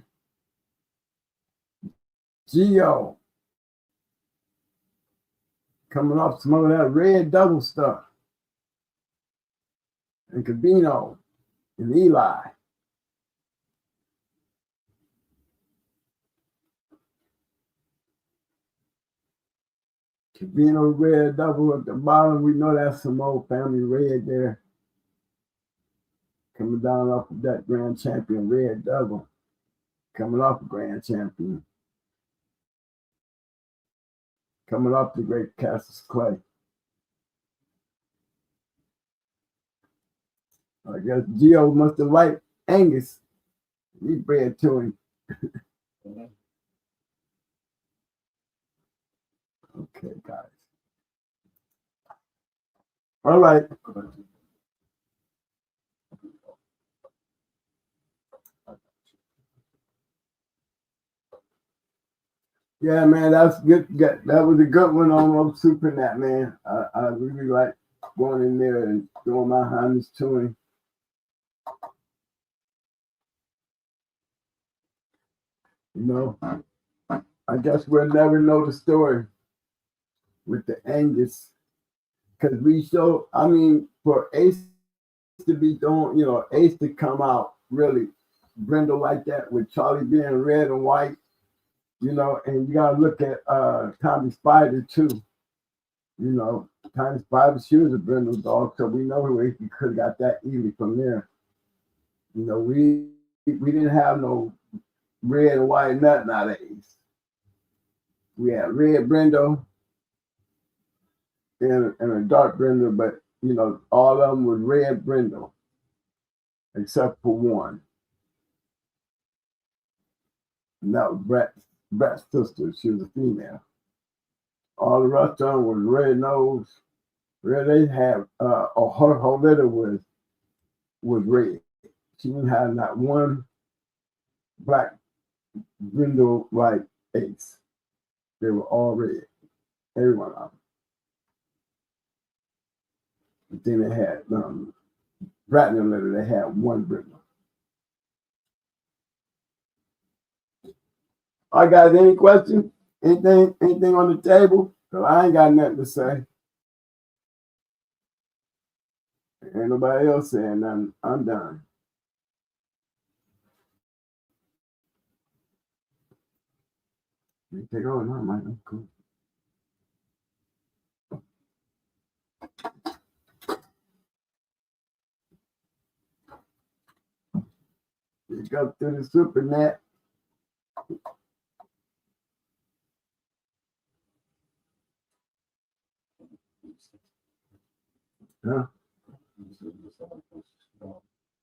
Geo. Coming off some of that red double stuff. And Cabino and Eli. Cabino red double at the bottom. We know that's some old family red there. Coming down off of that grand champion red double. Coming off a grand champion. Coming off the great Cassius Clay. I guess Gio must have liked Angus. He bred to him. Okay, guys. All right. Yeah, man, that's good. That was a good one on SuperNet, man. I really like going in there and doing my hands to him. You know, I guess we'll never know the story with the Angus, because we show, I mean, for Ace to be doing, Ace to come out really brindle like that with Charlie being red and white, and you gotta look at Tommy Spider too. Tommy Spider, she was a brindle dog, so we know he could have got that easily from there. We didn't have no red and white nothing out of Ace. We had red brindle and a dark brindle, but all of them was red brindle, except for one. And that was Brett's sister. She was a female. All the rest of them was red nose. Red, they had her litter was red. She didn't have not one black brindle like Ace. They were all red. Every one of them. But then they had Bratton litter, they had one brindle. All right, guys, any questions? Anything on the table? Because I ain't got nothing to say. Ain't nobody else saying nothing. I'm done. You take over now, Mike. I'm cool. You go through the SuperNet. Huh?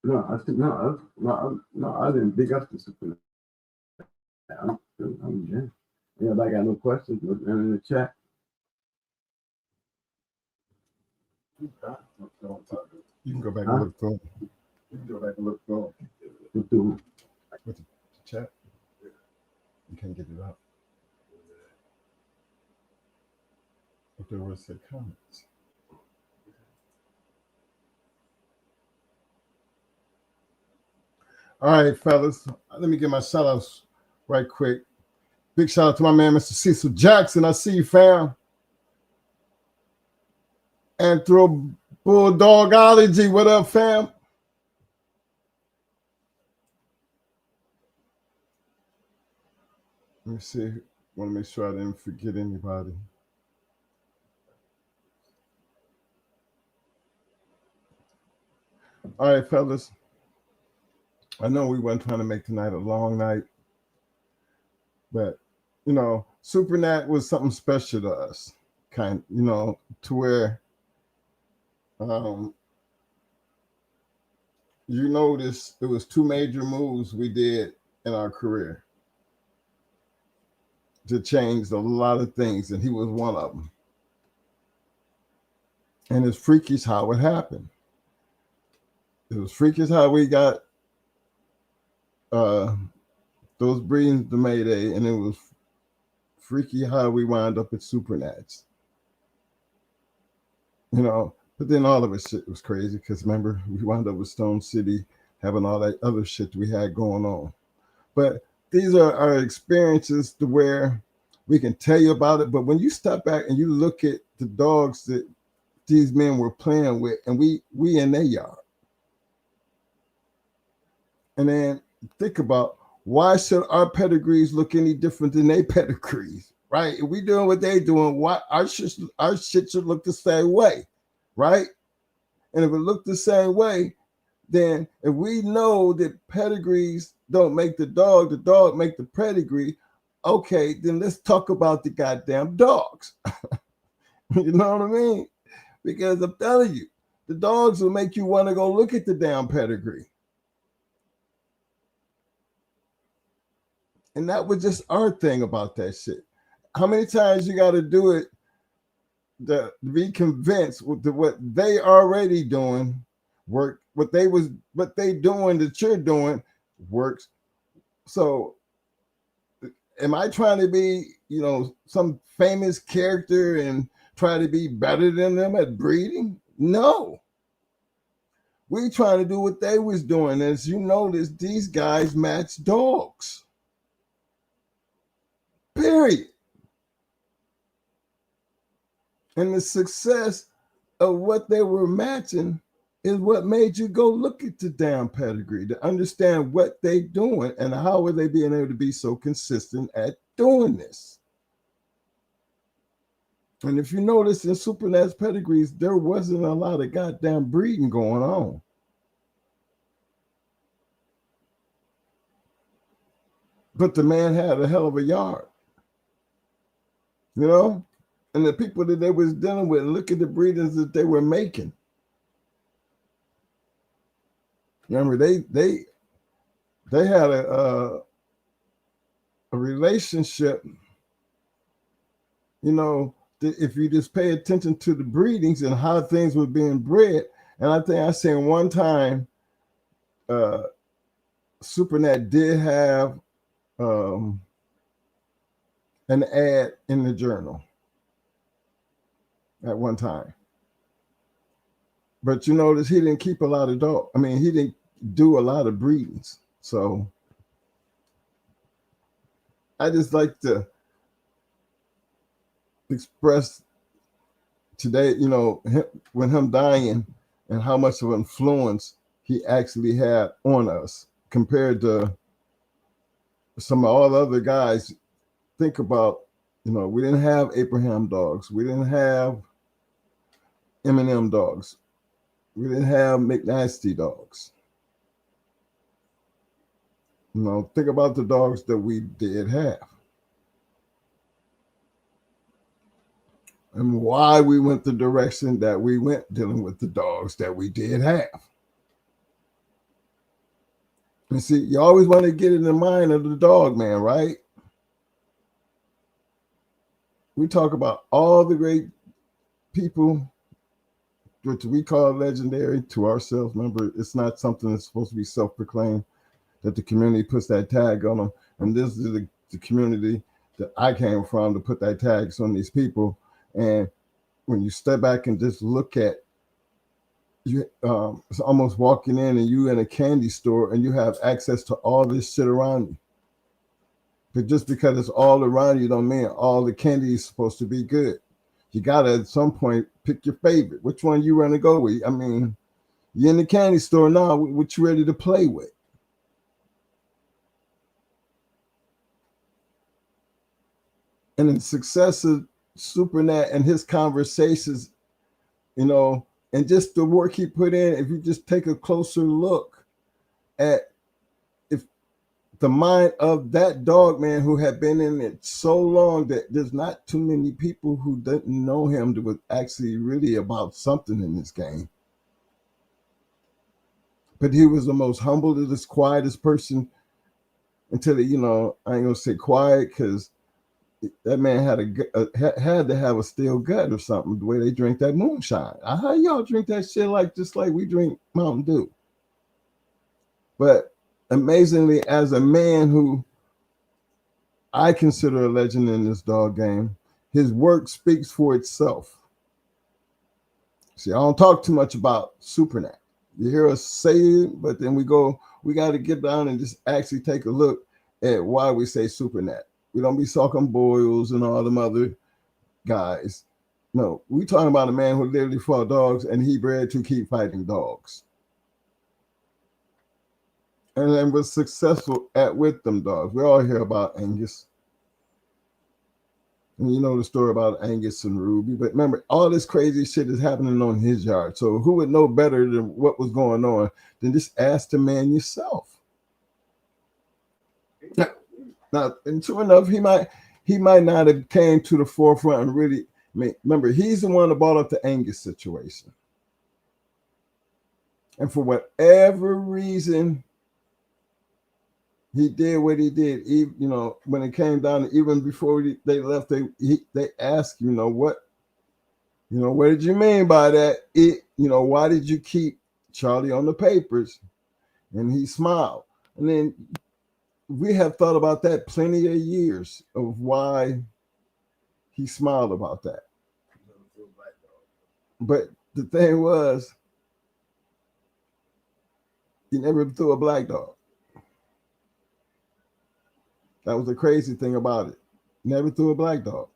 No, I said no. I didn't big up the SuperNet. I'm yeah. Anybody got no questions? Look in the chat. You can go back and look through. You can go back and look through. Look through. With the chat. You can't get it out. But there was the comments. All right, fellas. Let me get my shout outs right quick. Big shout out to my man, Mr. Cecil Jackson. I see you, fam. Anthro Bulldogology, what up, fam? Let me see. Want to make sure I didn't forget anybody. All right, fellas. I know we weren't trying to make tonight a long night, but you know, Supernat was something special to us, to where you notice it was two major moves we did in our career to change a lot of things, and he was one of them. And it's freakish how it happened. It was freakish how we got those breedings to Mayday, and it was freaky how we wound up at Supernats. You know, but then all of it shit was crazy because remember, we wound up with Stone City having all that other shit we had going on. But these are our experiences to where we can tell you about it. But when you step back and you look at the dogs that these men were playing with, and we in their yard, and then think about why should our pedigrees look any different than their pedigrees, right? If we doing what they doing, why our shit should look the same way, right? And if it looked the same way, then if we know that pedigrees don't make the dog make the pedigree, okay, then let's talk about the goddamn dogs. You know what I mean? Because I'm telling you, the dogs will make you want to go look at the damn pedigree. And that was just our thing about that shit. How many times you got to do it to be convinced with what they already doing work, what they doing that you're doing works. So am I trying to be, some famous character and try to be better than them at breeding? No. We trying to do what they was doing. As you notice, these guys match dogs. Period. And the success of what they were matching is what made you go look at the damn pedigree to understand what they doing and how are they being able to be so consistent at doing this. And if you notice in Supernat's pedigrees, there wasn't a lot of goddamn breeding going on. But the man had a hell of a yard. And the people that they was dealing with, look at the breedings that they were making. Remember, they had a relationship, if you just pay attention to the breedings and how things were being bred. And I think I seen one time Supernat did have an ad in the journal at one time. But you notice he didn't keep a lot of dogs. I mean, he didn't do a lot of breedings. So I just like to express today, when him dying and how much of influence he actually had on us compared to some of all the other guys. Think about, we didn't have Abraham dogs. We didn't have Eminem dogs. We didn't have McNasty dogs. Think about the dogs that we did have. And why we went the direction that we went dealing with the dogs that we did have. And see, you always want to get in the mind of the dog man, right? We talk about all the great people, which we call legendary to ourselves. Remember, it's not something that's supposed to be self-proclaimed, that the community puts that tag on them. And this is the community that I came from to put that tags on these people. And when you step back and just look at you, it's almost walking in and you in a candy store and you have access to all this shit around you. But just because it's all around you don't mean all the candy is supposed to be good. you gotta at some point pick your favorite. Which one you want to go with? I mean, you're in the candy store now. What you ready to play with? And the success of Supernat and his conversations, you know, and just the work he put in, if you just take a closer look at if the mind of that dog man who had been in it so long that there's not too many people who didn't know him that was actually really about something in this game. But he was the most humblest, quietest person until, you know, I ain't gonna say quiet because that man had to have a steel gut or something, the way they drink that moonshine. How y'all drink that shit like just like we drink Mountain Dew? But amazingly, as a man who I consider a legend in this dog game, his work speaks for itself. See, I don't talk too much about Supernat. You hear us say it, but then we got to get down and just actually take a look at why we say Supernat. We don't be talking Boyles and all them other guys. No, we talking about a man who literally fought dogs and he bred to keep fighting dogs. And then was successful with them dogs. We all hear about Angus. And you know the story about Angus and Ruby. But remember, all this crazy shit is happening on his yard. So who would know better than what was going on than just ask the man yourself? Now, and true enough, he might not have came to the forefront and really. Remember, he's the one that brought up the Angus situation. And for whatever reason, he did what he did. Even, you know, when it came down, even before they left, they asked, what did you mean by that? Why did you keep Charlie on the papers? And he smiled. And then we have thought about that plenty of years of why he smiled about that. But the thing was, he never threw a black dog. That was the crazy thing about it. Never threw a black dog.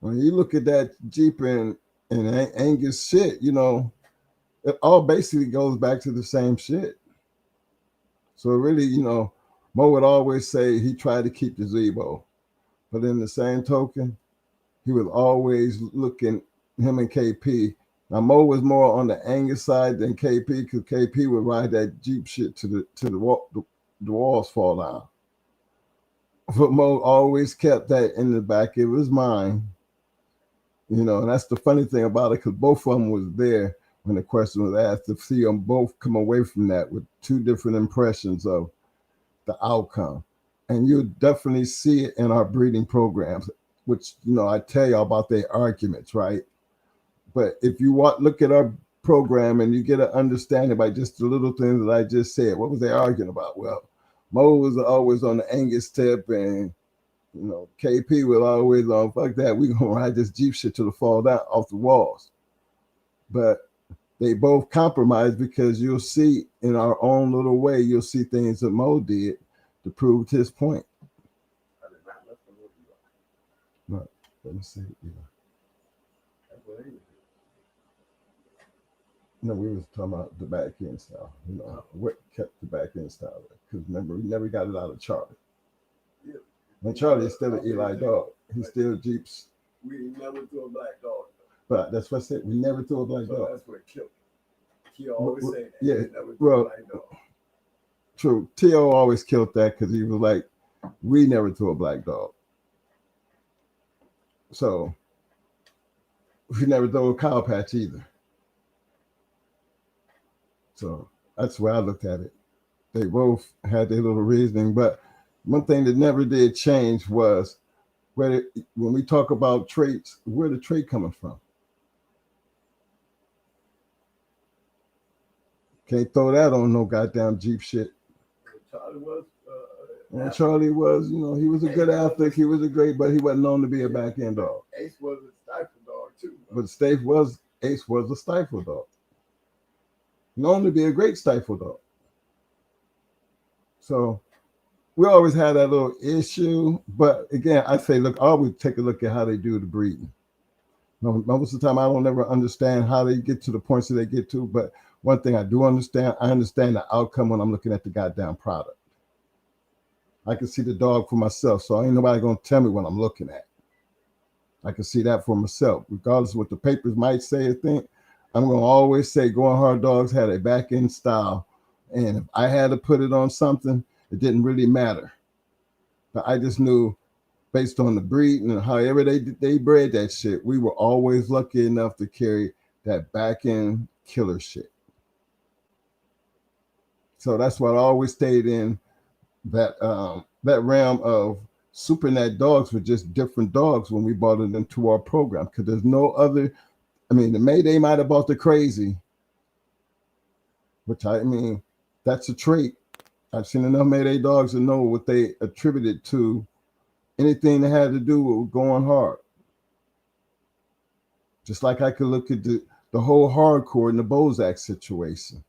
When you look at that Jeep and Angus shit, it all basically goes back to the same shit. So really, Mo would always say he tried to keep the Zebo. But in the same token, he was always looking, him and KP. Now Mo was more on the Angus side than KP because KP would ride that Jeep shit to the walls fall down. But Mo always kept that in the back of his mind. And that's the funny thing about it, because both of them was there when the question was asked, to see them both come away from that with two different impressions of the outcome. And you definitely see it in our breeding programs, which, I tell you about their arguments, right? But if you look at our program and you get an understanding by just the little things that I just said, what was they arguing about? Well, Mo was always on the Angus tip, and KP was always on, fuck that, we gonna ride this Jeep shit till it fall down off the walls. But they both compromised, because you'll see in our own little way, you'll see things that Mo did to prove his point. But let me see. No, we was talking about the back end style. What kept the back end style? Because remember, we never got it out of Charlie. Yeah. And Charlie is still an Eli dog. He's still Jeeps. We never threw a black dog. But that's what I said. We never threw a black dog. That's what killed him. He always said that. Yeah. Never threw a black dog. True. T.O. always killed that because he was like, we never threw a black dog. So we never threw a cow patch either. So that's where I looked at it. They both had their little reasoning, but one thing that never did change was when we talk about traits, where the trait coming from? Can't throw that on no goddamn Jeep shit. Charlie was, he was a good athlete. He was a great, but he wasn't known to be a back end dog. Ace was a stifle dog too. But Ace was a stifle dog. Known to be a great stifle dog. So we always had that little issue. But again, I say, look, always take a look at how they do the breeding. Most of the time, I don't ever understand how they get to the points that they get to. But one thing I do understand, I understand the outcome when I'm looking at the goddamn product. I can see the dog for myself, so ain't nobody gonna tell me what I'm looking at. I can see that for myself, regardless of what the papers might say or think. I'm gonna always say Going Hard Dogs had a back end style, and if I had to put it on something, it didn't really matter. But I just knew, based on the breed and however they bred that shit, we were always lucky enough to carry that back end killer shit. So that's what I always stayed in that realm of SuperNat dogs were just different dogs when we brought it into our program, because there's no other. I mean, the Mayday might have bought the crazy, which I mean, that's a trait. I've seen enough Mayday dogs to know what they attributed to anything that had to do with Going Hard. Just like I could look at the whole hardcore and the Bozak situation,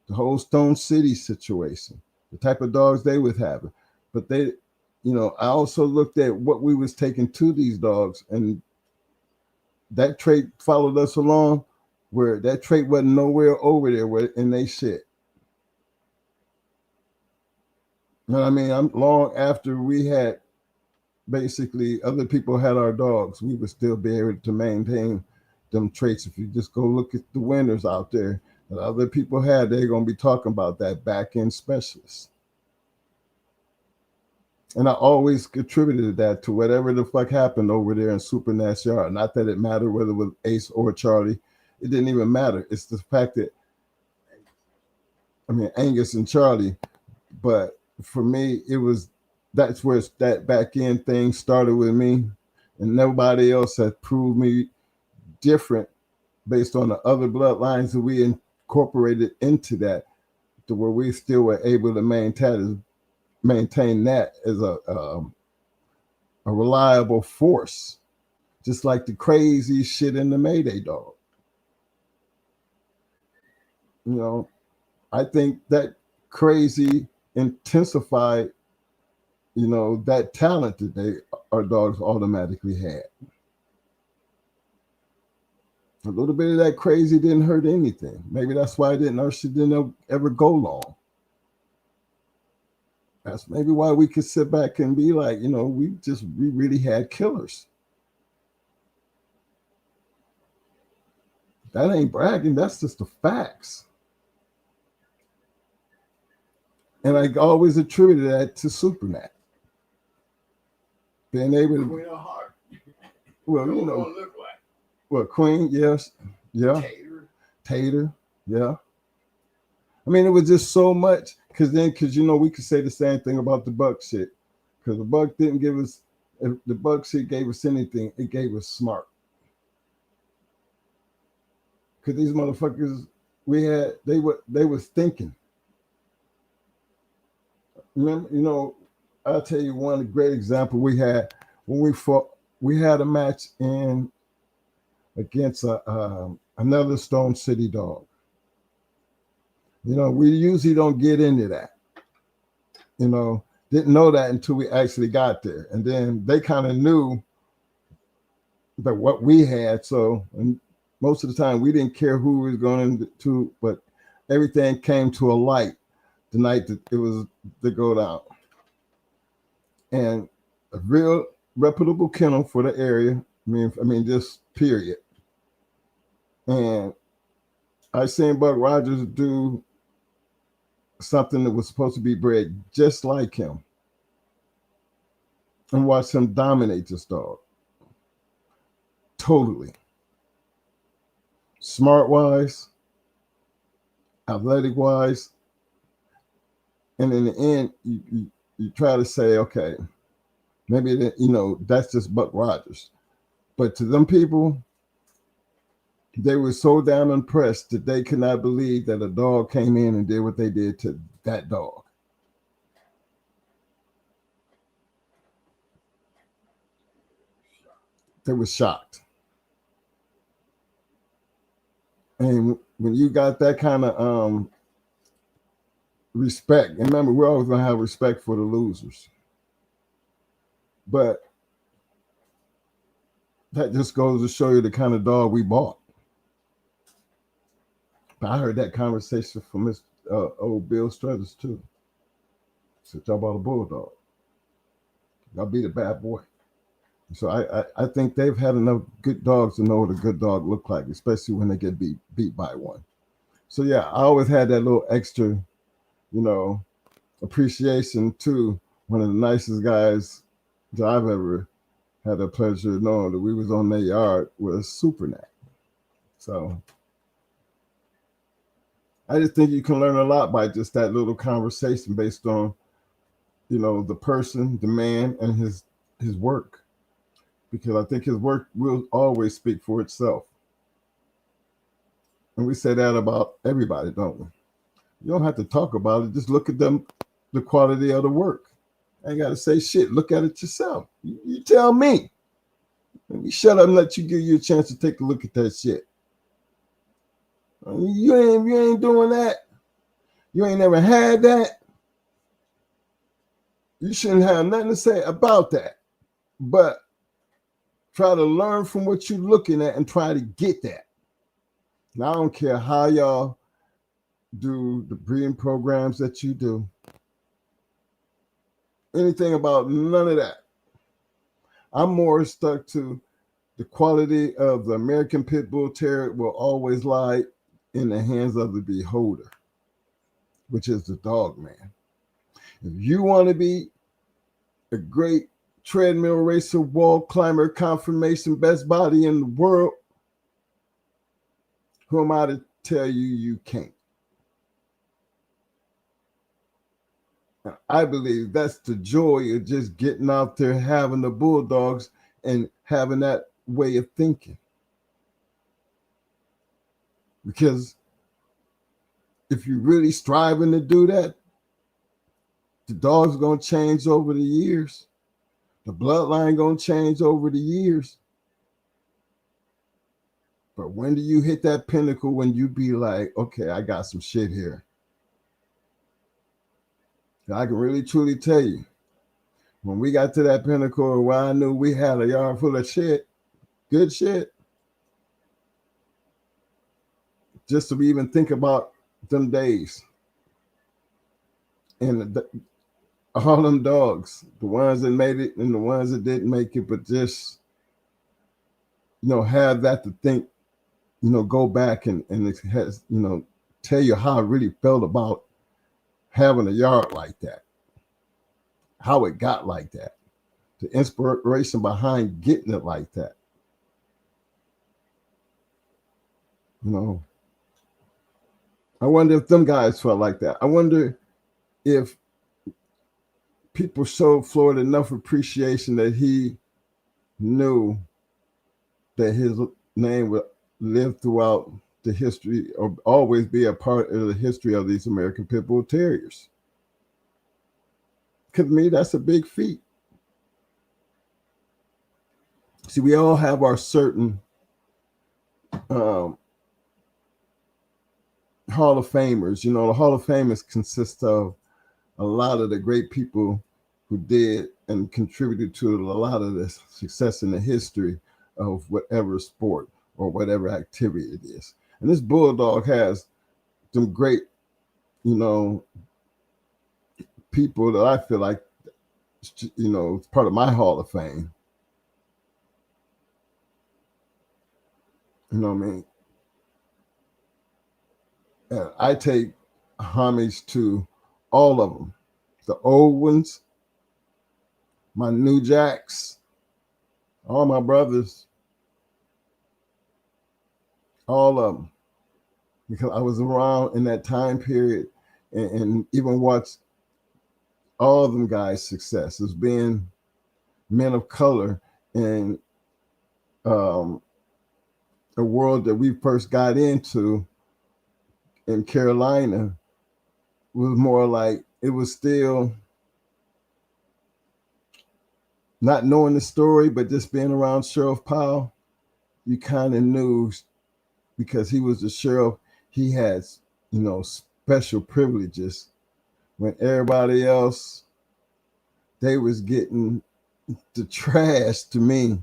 the whole Stone City situation, the type of dogs they was having. But they, I also looked at what we was taking to these dogs, and that trait followed us along, where that trait wasn't nowhere over there in they shit. You know what I mean? I'm long after we had basically other people had our dogs, we would still be able to maintain them traits. If you just go look at the winners out there that other people had, they're going to be talking about that back end specialist. And I always contributed that to whatever the fuck happened over there in SuperNat's yard. Not that it mattered whether it was Ace or Charlie. It didn't even matter. It's the fact that, I mean, Angus and Charlie, but for me, that's where that back end thing started with me. And nobody else has proved me different based on the other bloodlines that we incorporated into that, to where we still were able to maintain that as a reliable force, just like the crazy shit in the Mayday dog. I think that crazy intensified, that talent that our dogs automatically had. A little bit of that crazy didn't hurt anything. Maybe that's why our shit didn't ever go long. That's maybe why we could sit back and be like, we really had killers. That ain't bragging. That's just the facts. And I always attributed that to SuperNat. Being able to. Queen of Heart. Well, Look like. Well, Queen, yes. Yeah. Tater. Yeah. I mean, it was just so much, because we could say the same thing about the Buck shit. Because the Buck didn't give us, if the Buck shit gave us anything, it gave us smart. Because these motherfuckers they was thinking. Remember, I'll tell you one great example we had when we fought. We had a match against another Stone City dog. We usually don't get into that. Didn't know that until we actually got there. And then they kind of knew that what we had. So, and most of the time we didn't care who was going to, but everything came to a light the night that it was to go down. And a real reputable kennel for the area. I mean, just period. And I seen Buck Rogers do something that was supposed to be bred just like him, and watch him dominate this dog. Totally. Smart wise, athletic wise. And in the end, you try to say, okay, maybe that's just Buck Rogers. But to them people, they were so damn impressed that they could not believe that a dog came in and did what they did to that dog. They were shocked. And when you got that kind of respect. And remember, we're always going to have respect for the losers. But that just goes to show you the kind of dog we bought. I heard that conversation from Mr. Old Bill Struthers too. Said y'all bought a bulldog. Y'all beat a bad boy. So I think they've had enough good dogs to know what a good dog look like, especially when they get beat by one. So yeah, I always had that little extra, appreciation too. One of the nicest guys that I've ever had the pleasure of knowing that we was on their yard was Supernac. So I just think you can learn a lot by just that little conversation based on, the person, the man, and his work. Because I think his work will always speak for itself. And we say that about everybody, don't we? You don't have to talk about it. Just look at the quality of the work. I ain't got to say shit. Look at it yourself. You tell me. Let me shut up and let you give you a chance to take a look at that shit. You ain't doing that. You ain't never had that. You shouldn't have nothing to say about that. But try to learn from what you're looking at and try to get that. Now, I don't care how y'all do the breeding programs that you do. Anything about none of that. I'm more stuck to the quality of the American Pit Bull Terrier will always lie in the hands of the beholder, which is the dog man. If you want to be a great treadmill racer, wall climber, confirmation, best body in the world, who am I to tell you can't? I believe that's the joy of just getting out there, having the bulldogs and having that way of thinking. Because if you're really striving to do that, the dog's going to change over the years. The bloodline going to change over the years. But when do you hit that pinnacle when you be like, okay, I got some shit here? I can really truly tell you, when we got to that pinnacle where I knew we had a yard full of shit, good shit, just to even think about them days. And all them dogs, the ones that made it and the ones that didn't make it, but just, have that to think, go back and it has, tell you how I really felt about having a yard like that, how it got like that, the inspiration behind getting it like that. I wonder if them guys felt like that. I wonder if people showed Floyd enough appreciation that he knew that his name would live throughout the history or always be a part of the history of these American Pit Bull Terriers. Because to me, that's a big feat. See, we all have our certain Hall of Famers. The Hall of Famers consist of a lot of the great people who did and contributed to a lot of the success in the history of whatever sport or whatever activity it is. And this bulldog has some great, people that I feel like, it's part of my Hall of Fame. You know what I mean? And I take homage to all of them. The old ones, my new jacks, all my brothers, all of them. Because I was around in that time period and even watched all of them guys' success as being men of color in a world that we first got into in Carolina was more like it was still not knowing the story, but just being around Sheriff Powell, you kind of knew because he was the sheriff, he had, special privileges when everybody else, they was getting the trash to me.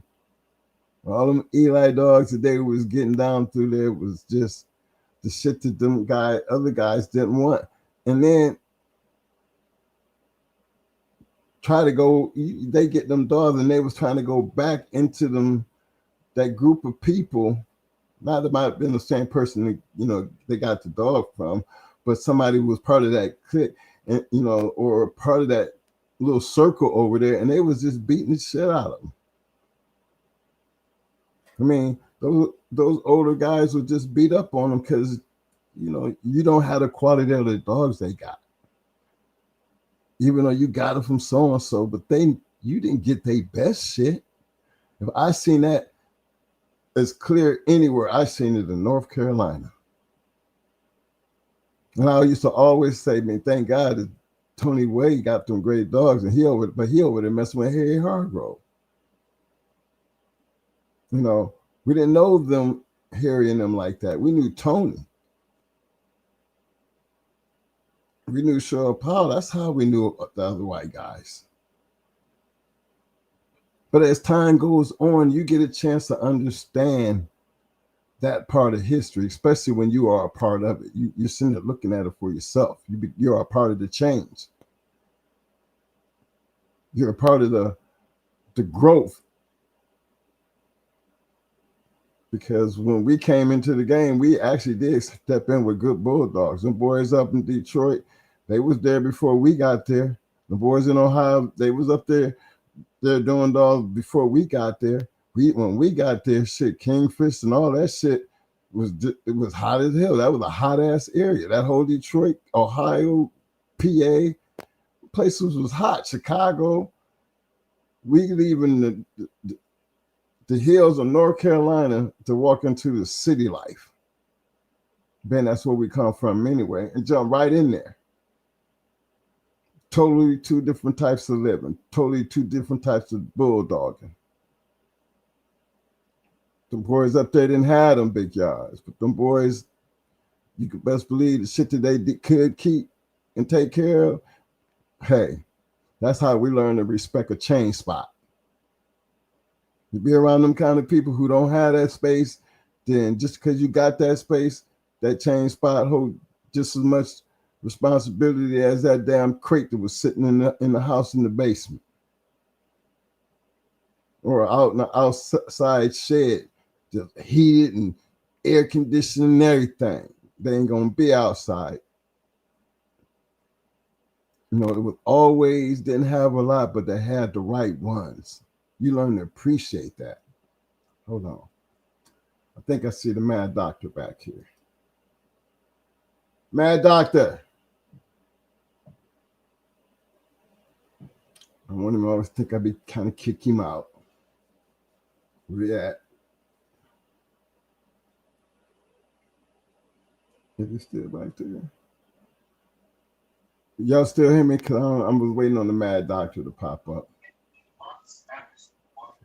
All them Eli dogs that they was getting down through there was just the shit that other guys didn't want. And then they get them dogs and they was trying to go back into that group of people. Now that might have been the same person that, they got the dog from, but somebody was part of that clique, and or part of that little circle over there, and they was just beating the shit out of them. I mean, those older guys would just beat up on them because you don't have the quality of the dogs they got. Even though you got it from so and so, but you didn't get their best shit. If I seen that as clear anywhere, I seen it in North Carolina. And I used to always say, man, thank God that Tony Wade got them great dogs, and he over there messing with Harry Hargrove. We didn't know them, Harry and them like that. We knew Tony. We knew Cheryl Powell. That's how we knew the other white guys. But as time goes on, you get a chance to understand that part of history, especially when you are a part of it. You're sitting there looking at it for yourself. You're a part of the change. You're a part of the growth. Because when we came into the game, we actually did step in with good Bulldogs. Them boys up in Detroit, they was there before we got there. The boys in Ohio, they was up there. They're doing dogs before we got there. When we got there, shit, Kingfish and all that shit it was hot as hell. That was a hot ass area. That whole Detroit, Ohio, PA, places was hot. Chicago. We leaving the hills of North Carolina to walk into the city life. Ben, that's where we come from anyway, and jump right in there. Totally two different types of living, totally two different types of bulldogging. The boys up there didn't have them big yards, but them boys, you could best believe the shit that they could keep and take care of. Hey, that's how we learn to respect a chain spot. You be around them kind of people who don't have that space, then just because you got that space, that chain spot hold just as much responsibility as that damn crate that was sitting in the house in the basement or out in the outside shed, just heated and air conditioned and everything. They ain't gonna be outside. It was always didn't have a lot, but they had the right ones. You learn to appreciate that. Hold on. I think I see the Mad Doctor back here. Mad Doctor. I want him to always think I'd be kind of kick him out. Where he at? Is he still back there? Y'all still hear me? Because I was waiting on the Mad Doctor to pop up.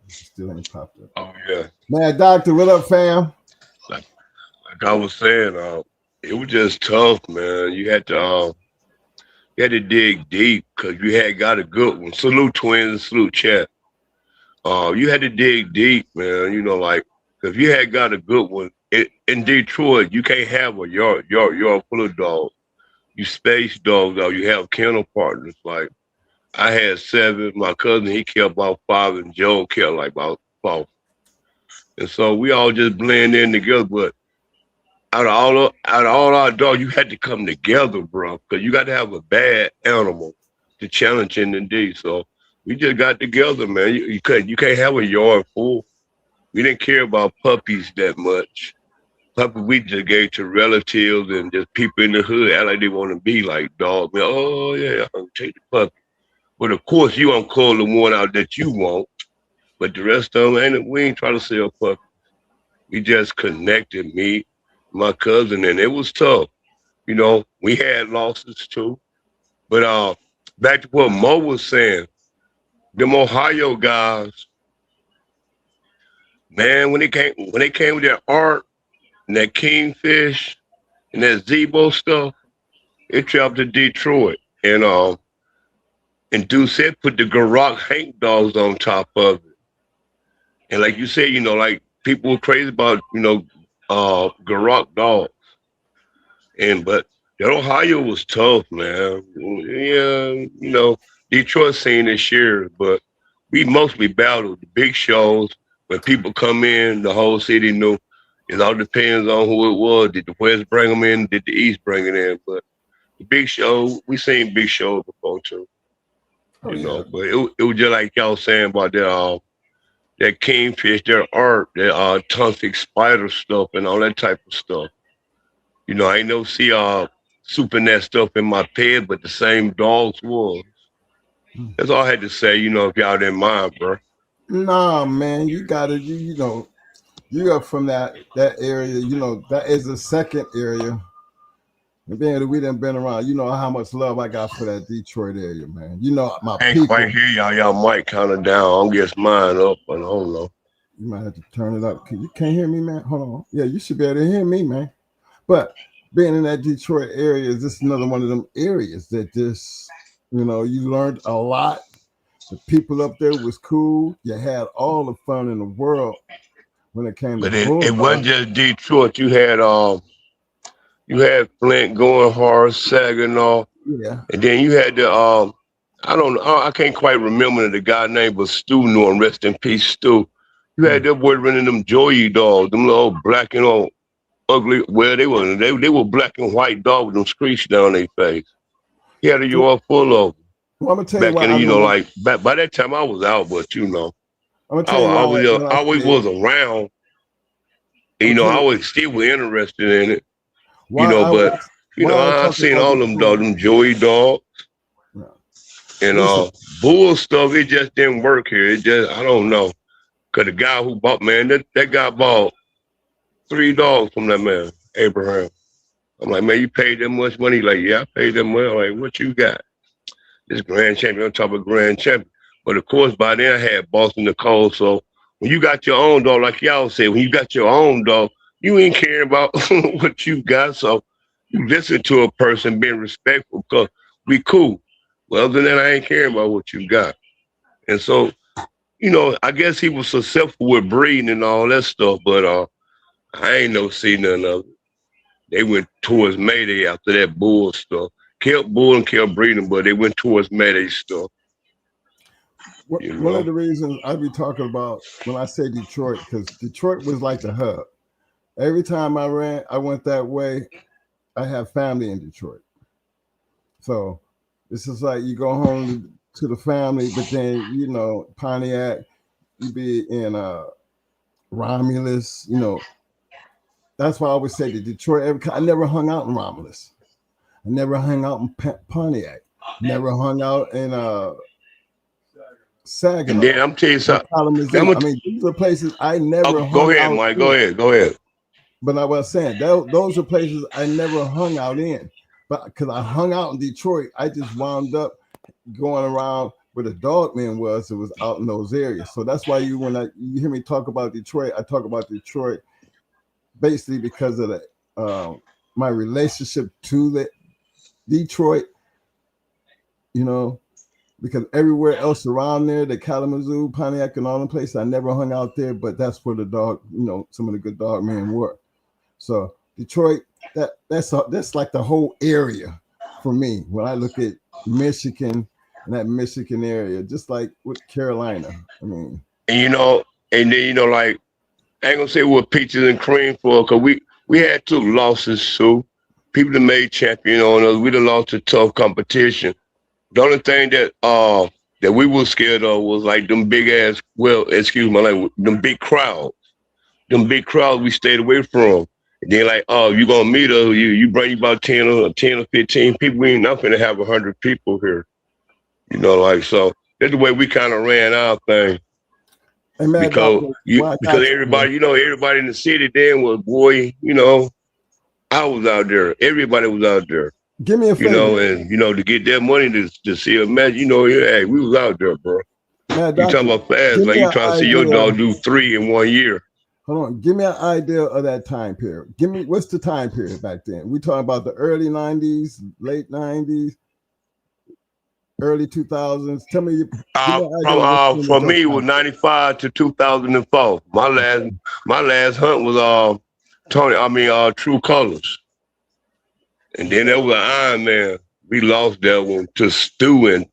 Still ain't popped up. Oh yeah, Mad Doctor, what up, fam? Like I was saying, it was just tough, man. You had to dig deep because you had got a good one. Salute twins, salute chat. You had to dig deep, man. Like if you had got a good one in Detroit, you can't have a yard full of dogs. You space dogs, though. You have kennel partners. Like I had 7. My cousin, he killed about 5, and Joe killed like about 4. And so we all just blend in together. But out of all our dogs, you had to come together, bro, because you got to have a bad animal to challenge in the D. So we just got together, man. You can't have a yard full. We didn't care about puppies that much. Puppies we just gave to relatives and just people in the hood, act like they want to be like dogs. Man, oh yeah, I'll take the puppy. But of course, you don't call the one out that you want. But the rest of them, we ain't trying to sell puppies. We just connected, me, my cousin, and it was tough. We had losses too. But back to what Mo was saying, them Ohio guys, man, when they came with that art and that Kingfish and that Zebo stuff, it traveled to Detroit. and Deuce said put the Garock Hank dogs on top of it. And like you said, like people were crazy about, Garock dogs. But that Ohio was tough, man. Yeah, Detroit scene this year, but we mostly battled the big shows. When people come in, the whole city knew. It all depends on who it was. Did the West bring them in? Did the East bring it in? But the big show, we seen big shows before too, Oh yeah. But it was just like y'all saying about that kingfish, their art, that tonsic spider stuff, and all that type of stuff. I ain't no see souping that stuff in my pet, but the same dogs was. That's all I had to say, if y'all didn't mind, bro. Nah, man, you gotta you are from that area, that is the second area. And then we done been around. You know how much love I got for that Detroit area, man. My I ain't people. quite hear y'all. Y'all mic kind of down. I'm guess mine up, but I don't know. You might have to turn it up. You can't hear me, man. Hold on. Yeah, you should be able to hear me, man. But being in that Detroit area is just another one of them areas that just, you learned a lot. The people up there was cool. You had all the fun in the world when it came But to it wasn't Bulldog. just Detroit. You had Flint going hard, Saginaw, Yeah. and then you had the I don't know, I can't quite remember the guy name, but Stu knew him. Rest in peace, Stu. You had that boy running them Joey dogs, them little black and old ugly. Well, they were black and white dogs with them streaks down their face. He had a yard full of them. Well, I'm gonna tell you Back why in, I know. like back by that time I was out, but I'm gonna tell you why I when I always say was around. I'm I gonna tell you always still was interested in it. why I But why I I talk seen about all them dogs, Detroit. them Joey dogs. Yeah. And Listen, bull stuff, it just didn't work here. It just, I don't know. Cause the guy who bought, man, that guy bought 3 dogs from that man, Abraham. I'm like, man, you paid that much money? He's like, yeah, I paid that money. I'm like, what you got? This grand champion, on top of grand champion. But of course, by then I had Boston Nicole. So when you got your own dog, like y'all said, when you got your own dog, you ain't caring about what you got. So you listen to a person, being respectful, because we cool. Well, other than that, I ain't caring about what you got. And so, I guess he was successful with breeding and all that stuff, but I ain't no see none of it. They went towards Mayday after that bull stuff. Kept bull and kept breeding, but they went towards Mayday stuff. one of the reasons I be talking about when I say Detroit, because Detroit was like the hub. Every time I went that way. I have family in Detroit, so this is like you go home to the family, but then Pontiac, you be in Romulus. That's why I always say the Detroit. I never hung out in Romulus. I never hung out in Pontiac. Never hung out in Saginaw. And then I'm telling you something. I mean, these are places I never hung go ahead, out Mike. in. Go ahead. But I was saying those are places I never hung out in. But because I hung out in Detroit, I just wound up going around where the dog man was. It was out in those areas. So that's why when you hear me talk about Detroit, I talk about Detroit basically because of my relationship to the Detroit. Because everywhere else around there, the Kalamazoo, Pontiac, and all the places, I never hung out there. But that's where the dog, some of the good dog men were. So Detroit, that's like the whole area for me when I look at Michigan and that Michigan area, just like with Carolina. I mean, and then like I ain't gonna say what peaches and cream for, cause we had 2 losses too. People that made champion on us, we done lost to tough competition. The only thing that we were scared of was like them big ass, like them big crowds. Them big crowds we stayed away from. And then like, oh, you gonna meet us? You bring about 10 or 15 people. We ain't not gonna have 100 people here. So that's the way we kind of ran our thing. And man, because everybody, everybody in the city then was I was out there. Everybody was out there. Give me a favor. And to get that money to see a match, hey, we was out there, bro. Man, you talking about fast, like you trying to see your dog do 3 in 1 year. Hold on, give me an idea of that time period. Give me what's the time period back then? We talking about the early 90s, late 90s? early 2000s. Tell me, give me an idea what the From dog me it was time. 95 to 2004. My last hunt was True Colors. And then there was an Iron Man. We lost that one to Stu in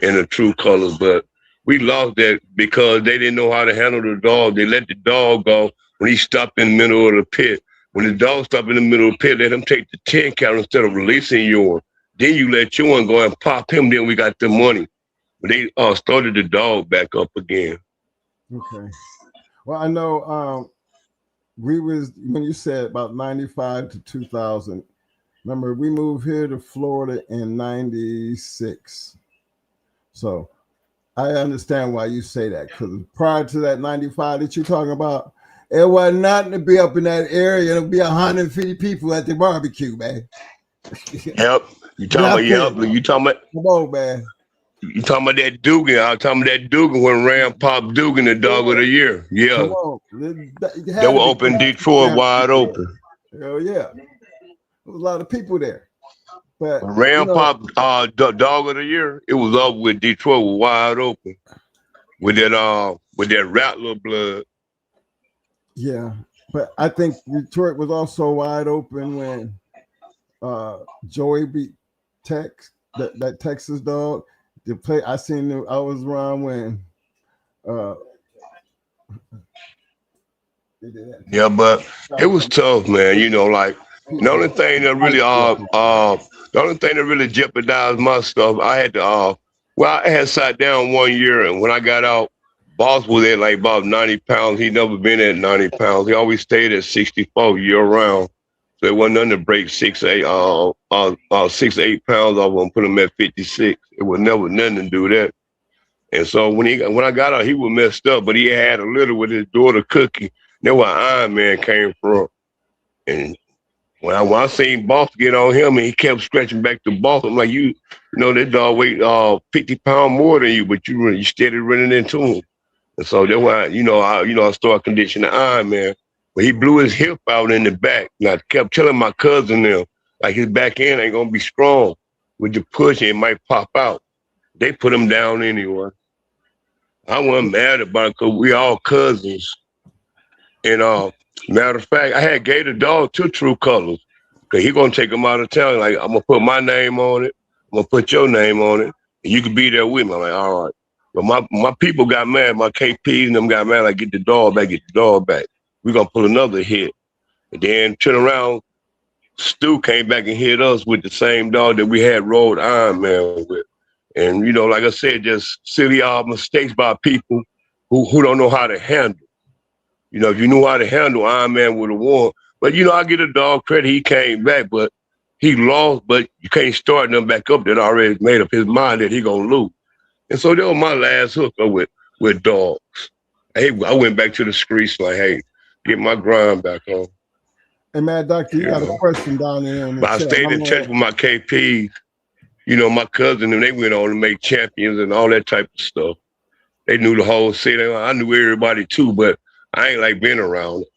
the True Colors, but we lost that because they didn't know how to handle the dog. They let the dog go when he stopped in the middle of the pit. When the dog stopped in the middle of the pit, let him take the 10 count instead of releasing yours. Then you let yours go and pop him. Then we got the money. They started the dog back up again. Okay. Well, I know we was when you said about 95 to 2000. Remember, we moved here to Florida in 96. So I understand why you say that, because prior to that 95 that you're talking about, it was nothing to be up in that area. It'll be 150 people at the barbecue, man. Yep. You talking about Nothing. yep. Come on, man. You talking about that Dugan. I was talking about that Dugan when Ram popped Dugan the dog of the year. Come Yeah. on. It They had were to be open close Detroit to wide people open. there. Hell yeah. There was a lot of people there. But, When you Ram know, popped dog of the year, it was up with Detroit was wide open. With that Rattler blood. yeah. But I think Detroit was also wide open when Joey beat that Texas dog. The play I was around when uh they did that. Yeah, but it was tough, man. Like the only thing that really the only thing that really jeopardized my stuff, I had to I had sat down 1 year, and when I got out, boss was at like about 90 pounds. He never been at 90 pounds. He always stayed at 64 year round. So it wasn't nothing to break 6 8 pounds off and put him at 56. It was never nothing to do that. And so when I got out, he was messed up, but he had a little with his daughter Cookie. That's where Iron Man came from. And when I seen Boss get on him and he kept stretching back to Boss, I'm like, that dog weighed 50 pounds more than you, but you steady running into him. And so that's why, I started conditioning Iron Man. But he blew his hip out in the back. And I kept telling my cousin them, like his back end ain't gonna be strong. With the push, it might pop out. They put him down anyway. I wasn't mad about it because we all cousins. And matter of fact, I had gave the dog two True Colors. Cause he gonna take him out of town. Like, I'm gonna put my name on it. I'm gonna put your name on it. And you can be there with me. I'm like, all right. But my people got mad. My KPs and them got mad. Like, get the dog back. Get the dog back. We gonna pull another hit. And then turn around. Stu came back and hit us with the same dog that we had rolled Iron Man with. And like I said, just silly mistakes by people who don't know how to handle. If you knew how to handle, Iron Man would have won. But I get a dog credit. He came back, but he lost. But you can't start them back up that already made up his mind that he gonna lose. And so that was my last hookup with dogs. Hey, I went back to the streets like, hey, get my grind back on. Hey man, Doctor, you got a question down there in the But I chat. stayed in touch with my KPs. My cousin, and they went on to make champions and all that type of stuff. They knew the whole city. I knew everybody too, but I ain't like being around it.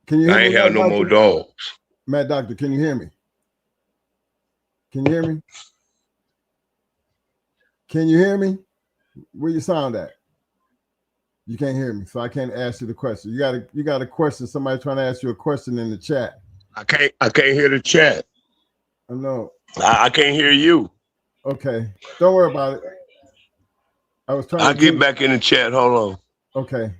Can you hear I ain't me, have no Doctor? more dogs. Mad Doctor, can you hear me? Can you hear me? Can you hear me? Where you sound at? You can't hear me, so I can't ask you the question. You got a question. Somebody trying to ask you a question in the chat. I can't hear the chat. I know. I can't hear you. Okay, don't worry about it. I was trying. I'll get back in the chat. Hold on. Okay.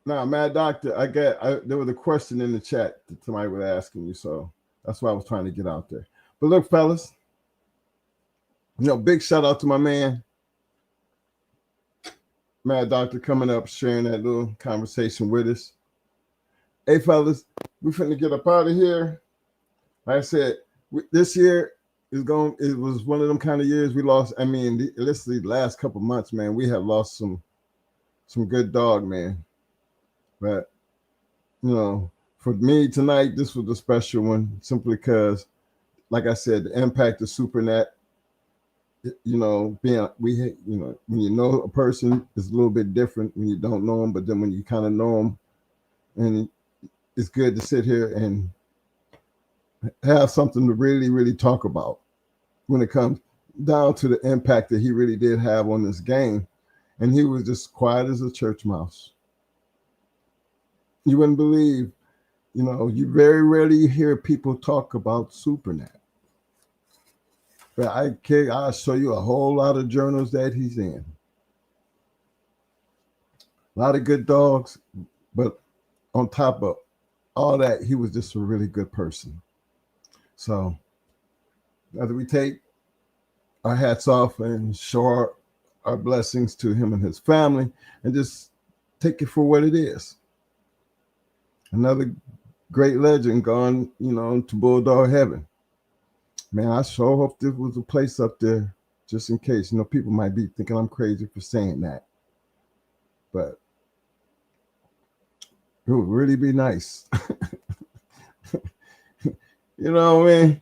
Now, Mad Doctor, there was a question in the chat that somebody was asking you, so that's why I was trying to get out there. But look, fellas, big shout out to my man, Mad Doctor, coming up, sharing that little conversation with us. Hey, fellas, we finna get up out of here. Like I said, this year it was one of them kind of years we lost. I mean, literally the last couple months, man, we have lost some good dog, man. But for me tonight, this was a special one, simply because, like I said, the impact of SuperNet. When you know a person, it's a little bit different when you don't know them, but then when you kind of know them, and it's good to sit here and have something to really, really talk about when it comes down to the impact that he really did have on this game. And he was just quiet as a church mouse. You wouldn't believe, you very rarely hear people talk about Supernat. But I'll show you a whole lot of journals that he's in. A lot of good dogs, but on top of all that, he was just a really good person. So, whether we take our hats off and show our blessings to him and his family, and just take it for what it is. Another great legend gone, to Bulldog heaven. Man, I sure hope there was a place up there, just in case. People might be thinking I'm crazy for saying that, but it would really be nice. You know what I mean?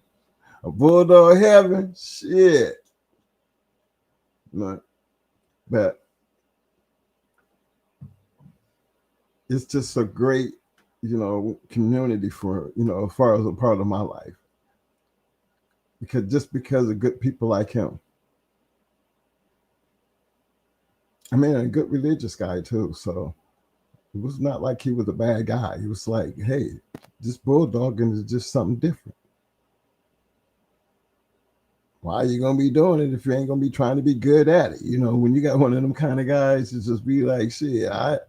A Bulldog heaven, shit. But it's just a great, community for, as far as a part of my life. Because of good people like him. I mean, a good religious guy too. So it was not like he was a bad guy. He was like, hey, this bulldogging is just something different. Why are you going to be doing it if you ain't going to be trying to be good at it? When you got one of them kind of guys, to just be like, shit, I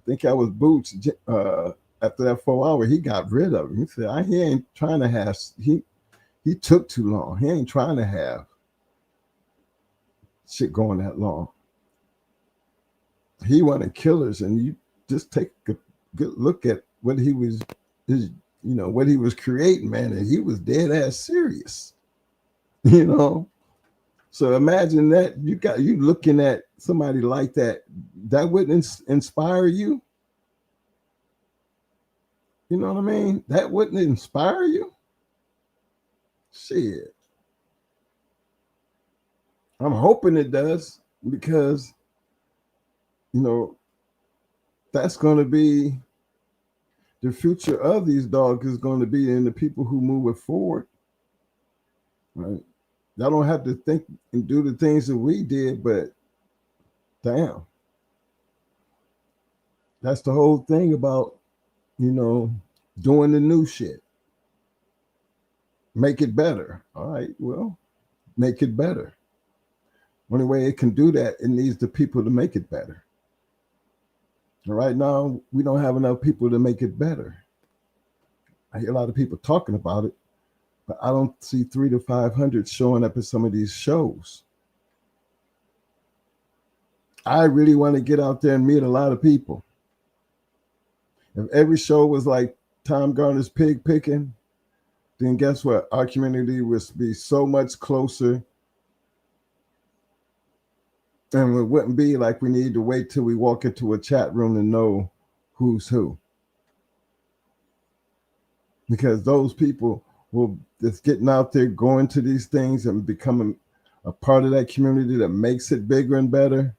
think I was Boots. After that 4 hour, he got rid of him. He said, he ain't trying to have, he took too long. He ain't trying to have shit going that long. He wanted killers, and you just take a good look at what he was, what he was creating, man, and he was dead ass serious. So imagine that you looking at somebody like that wouldn't inspire you. You know what I mean? That wouldn't inspire you. Shit. I'm hoping it does, because, that's going to be the future of these dogs, is going to be in the people who move it forward. Right? Y'all don't have to think and do the things that we did, but damn. That's the whole thing about, doing the new shit. Make it better. All right, well, make it better. Only way it can do that, it needs the people to make it better. And right now, we don't have enough people to make it better. I hear a lot of people talking about it, but I don't see 300 to 500 showing up at some of these shows. I really want to get out there and meet a lot of people. If every show was like Tom Garner's pig picking, then guess what? Our community would be so much closer, and it wouldn't be like we need to wait till we walk into a chat room to know who's who. Because those people will just getting out there, going to these things and becoming a part of that community that makes it bigger and better.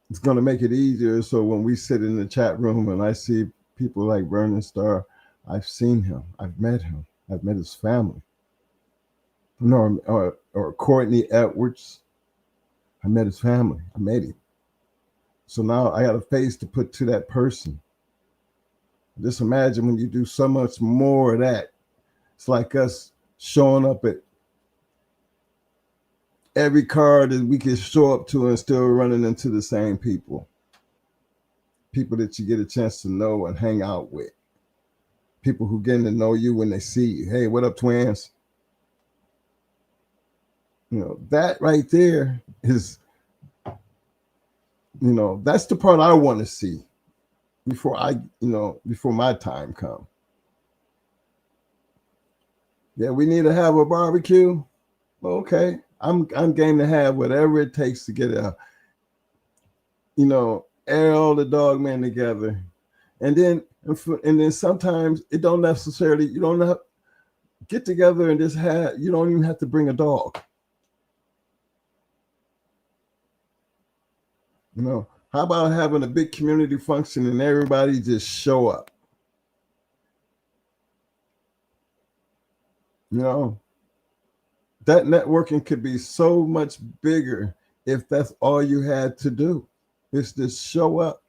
It's going to make it easier. So when we sit in the chat room and I see people like Vernon Starr, I've seen him, I've met him, I've met his family. Or Courtney Edwards, I met his family, I met him. So now I got a face to put to that person. Just imagine when you do so much more of that. It's like us showing up at every car that we can show up to and still running into the same people. People that you get a chance to know and hang out with. People who getting to know you when they see you. Hey, what up, twins? That right there is, that's the part I want to see before my time comes. Yeah, we need to have a barbecue. Okay, I'm game to have whatever it takes to get air all the dog men together, and then sometimes it don't necessarily, you don't have get together and just have, you don't even have to bring a dog. How about having a big community function and everybody just show up? You know, that networking could be so much bigger if that's all you had to do. Is just show up,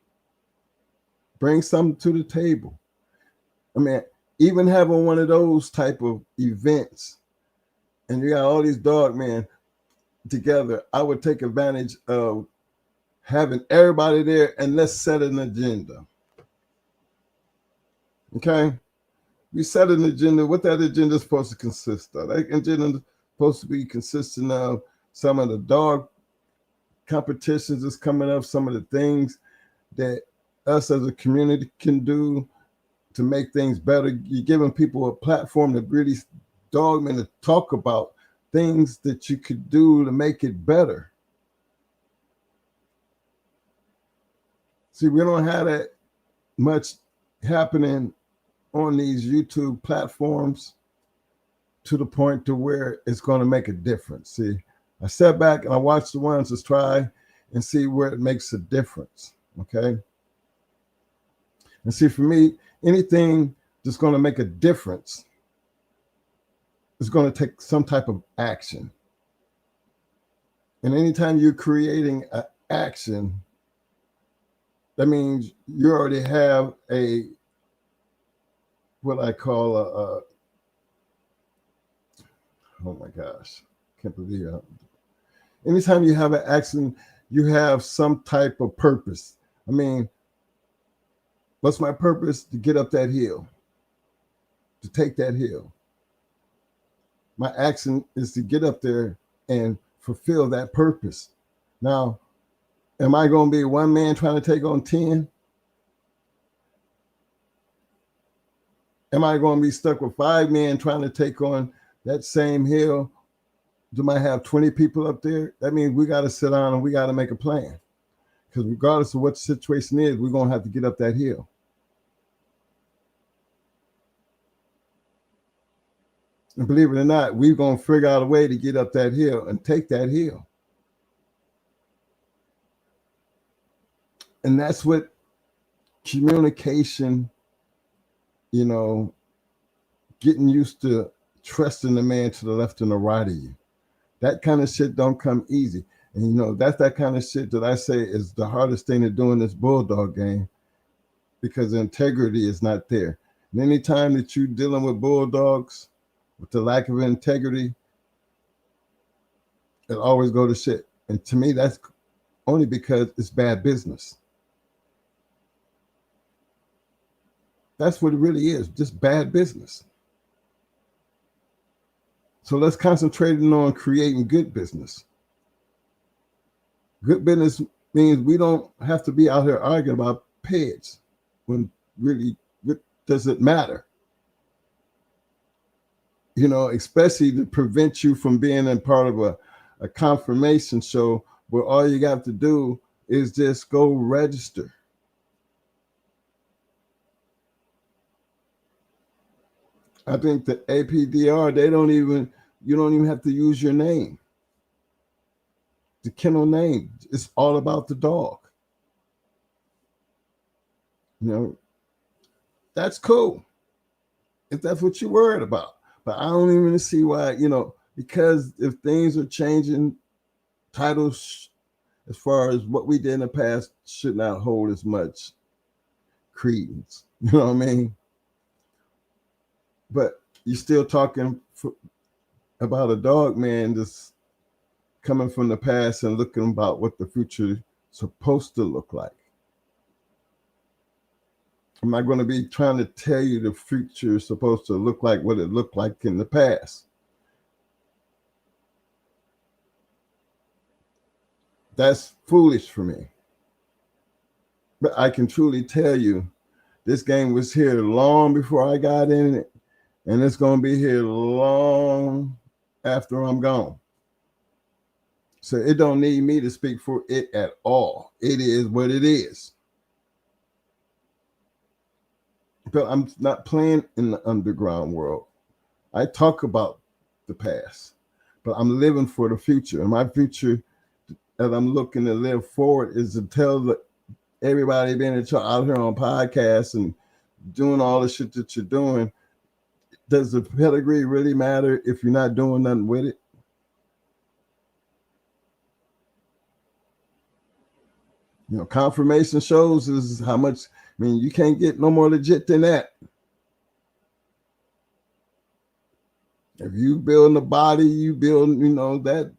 bring something to the table. I mean, even having one of those type of events, and you got all these dog men together, I would take advantage of having everybody there and let's set an agenda. Okay? We set an agenda. What that agenda is supposed to consist of? That agenda is supposed to be consisting of some of the dog competitions that's coming up, some of the things that us as a community can do to make things better. You're giving people a platform to really dogmen to talk about things that you could do to make it better. See, we don't have that much happening on these YouTube platforms to the point to where it's going to make a difference. See, I sat back and I watched the ones to try and see where it makes a difference. Okay. And see, for me, anything that's going to make a difference is going to take some type of action. And anytime you're creating an action, that means you already have a, what I call a oh my gosh, can't believe it. Anytime you have an action, you have some type of purpose. I mean, what's my purpose? To get up that hill, to take that hill. My action is to get up there and fulfill that purpose. Now, am I going to be one man trying to take on 10? Am I going to be stuck with 5 men trying to take on that same hill? Do I have 20 people up there? That means we got to sit down and we got to make a plan. Because regardless of what the situation is, we're going to have to get up that hill. And believe it or not, we're going to figure out a way to get up that hill and take that hill. And that's what communication, you know, getting used to trusting the man to the left and the right of you. That kind of shit don't come easy. And, you know, that's that kind of shit that I say is the hardest thing to do in this bulldog game, because integrity is not there. And anytime that you're dealing with bulldogs with the lack of integrity, it always go to shit. And to me, that's only because it's bad business. That's what it really is, just bad business. So let's concentrate on creating good business. Good business means we don't have to be out here arguing about pets when really it doesn't matter. You know, especially to prevent you from being in part of a confirmation show where all you got to do is just go register. I think the APDR, you don't even have to use your name. The kennel name, it's all about the dog. You know, that's cool if that's what you're worried about. But I don't even see why, you know, because if things are changing, titles as far as what we did in the past should not hold as much credence. You know what I mean? But you're still talking about a dog man that's coming from the past and looking about what the future is supposed to look like. I'm not going to be trying to tell you the future is supposed to look like what it looked like in the past. That's foolish for me. But I can truly tell you, this game was here long before I got in it, and it's going to be here long after I'm gone. So it don't need me to speak for it at all. It is what it is. But I'm not playing in the underground world. I talk about the past, but I'm living for the future. And my future that I'm looking to live forward is to tell everybody being out here on podcasts and doing all the shit that you're doing, does the pedigree really matter if you're not doing nothing with it? Confirmation shows is how much. I mean, you can't get no more legit than that. If you build a body, you build, that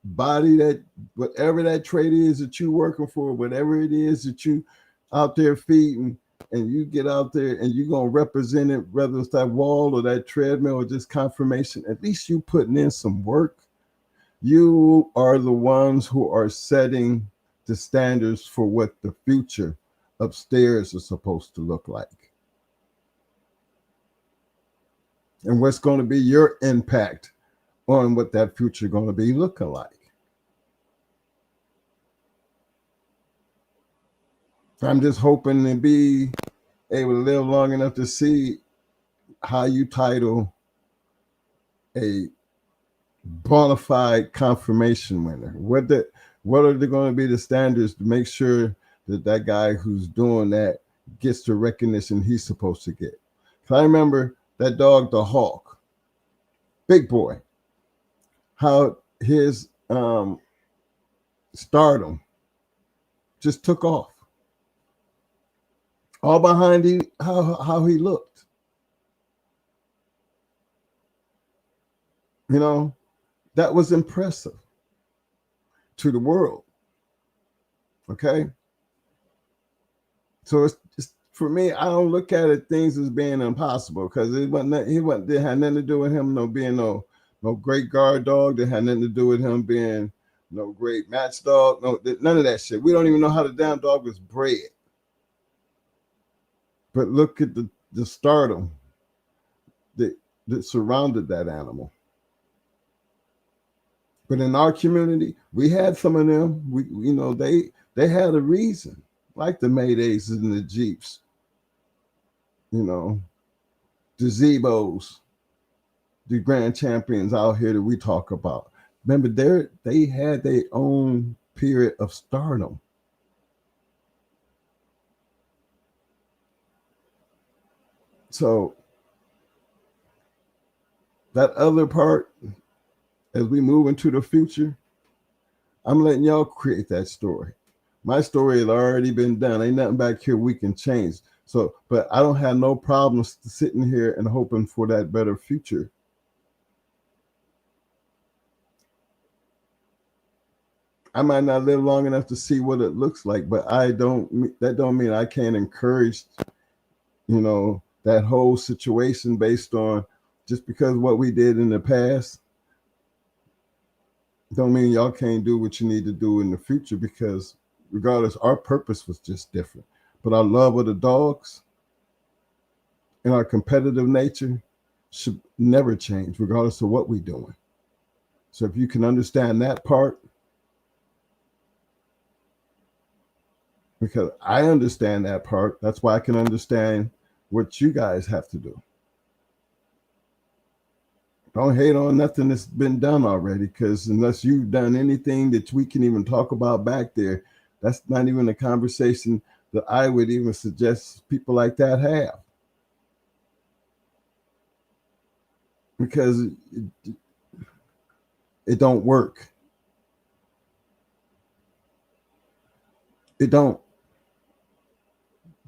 body, that whatever that trait is that you're working for, whatever it is that you out there feeding, and you get out there and you're going to represent it, whether it's that wall or that treadmill or just confirmation, at least you putting in some work. You are the ones who are setting the standards for what the future upstairs is supposed to look like. And what's going to be your impact on what that future is going to be looking like. I'm just hoping to be able to live long enough to see how you title a bona fide confirmation winner. What are they going to be the standards to make sure that that guy who's doing that gets the recognition he's supposed to get? I remember that dog, the Hawk, big boy, how his stardom just took off. All behind how he looked. That was impressive to the world. Okay? So it's for me, I don't look at it things as being impossible, because it had nothing to do with him being no great guard dog. That had nothing to do with him being no great match dog. No, none of that shit. We don't even know how the damn dog was bred. But look at the stardom that surrounded that animal. But in our community, we had some of them. They had a reason, like the Maydays and the Jeeps. The Zebos, the grand champions out here that we talk about. Remember, they had their own period of stardom. So that other part, as we move into the future, I'm letting y'all create that story. My story has already been done. Ain't nothing back here we can change. So, but I don't have no problems sitting here and hoping for that better future. I might not live long enough to see what it looks like, but that don't mean I can't encourage, that whole situation based on just because what we did in the past. Don't mean y'all can't do what you need to do in the future, because regardless, our purpose was just different. But our love of the dogs and our competitive nature should never change, regardless of what we're doing. So if you can understand that part, because I understand that part, that's why I can understand what you guys have to do. Don't hate on nothing that's been done already, because unless you've done anything that we can even talk about back there, that's not even a conversation that I would even suggest people like that have. Because it don't work. It don't.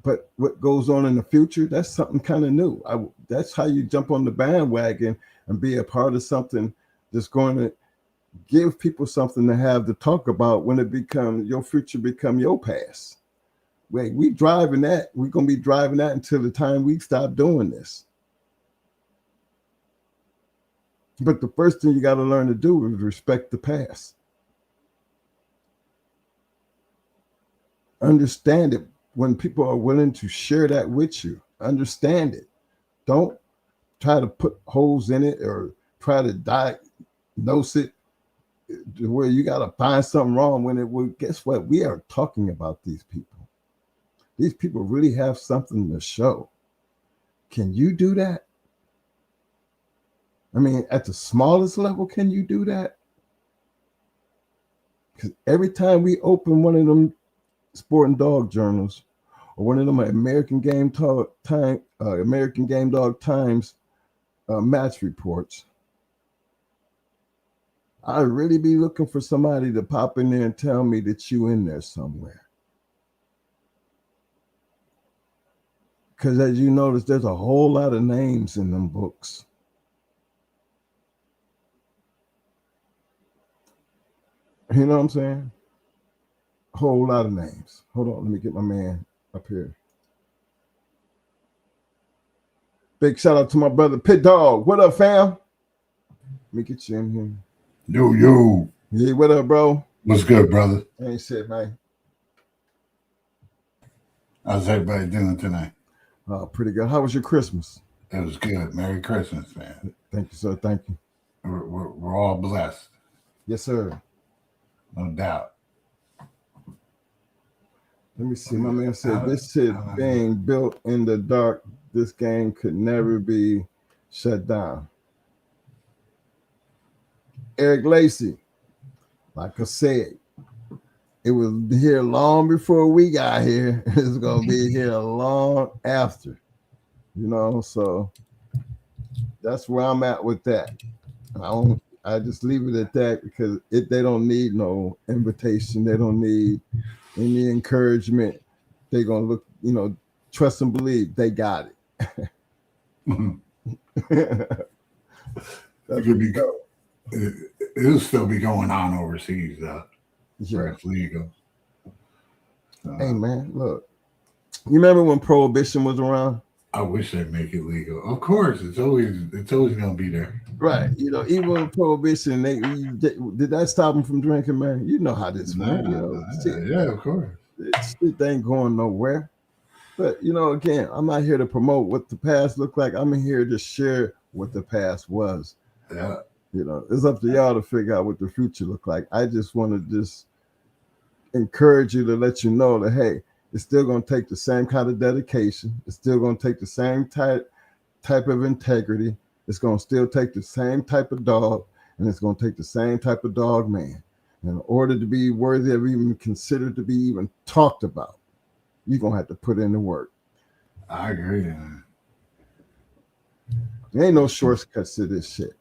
But what goes on in the future, that's something kind of new. That's how you jump on the bandwagon and be a part of something that's going to give people something to have to talk about when your future become your past. Wait, we're going to be driving that until the time we stop doing this. But the first thing you got to learn to do is respect the past. Understand it. When people are willing to share that with you, understand it. Don't try to put holes in it or try to diagnose it to where you got to find something wrong when guess what? We are talking about these people. These people really have something to show. Can you do that? I mean, at the smallest level, can you do that? Because every time we open one of them sport and dog journals, or one of them American Game Dog Times match reports, I'd really be looking for somebody to pop in there and tell me that you in there somewhere. Because as you notice, there's a whole lot of names in them books. You know what I'm saying? A whole lot of names. Hold on, let me get my man up here. Big shout out to my brother Pit Dog. What up, fam? Let me get you in here. Yo. Yeah, what up, bro? What's good, brother? Ain't shit, man. How's everybody doing tonight? Oh, pretty good. How was your Christmas? It was good. Merry Christmas, man. Thank you, sir. Thank you. We're all blessed. Yes, sir. No doubt. Let me see. My man said this shit being built in the dark, this game could never be shut down. Eric Lacey, like I said, it was here long before we got here. It's gonna be here long after, you know. So that's where I'm at with that. I just leave it at that because they don't need no invitation. They don't need any encouragement. They're gonna look, you know, trust and believe. They got it. It could be. It'll still be going on overseas, though. Yeah. Where it's legal. Hey man, look. You remember when prohibition was around? I wish they'd make it legal. Of course, it's always gonna be there. Right. You know, even with prohibition, did that stop them from drinking, man? You know how this went. You know, yeah, of course. It ain't going nowhere. But you know, again, I'm not here to promote what the past looked like. I'm here to share what the past was. Yeah. You know, it's up to y'all to figure out what the future look like. I just want to just encourage you to let you know that, hey, it's still going to take the same kind of dedication. It's still going to take the same type of integrity. It's going to still take the same type of dog, and it's going to take the same type of dog man. In order to be worthy of even considered to be even talked about, you're going to have to put in the work. I agree, man. There ain't no shortcuts to this shit.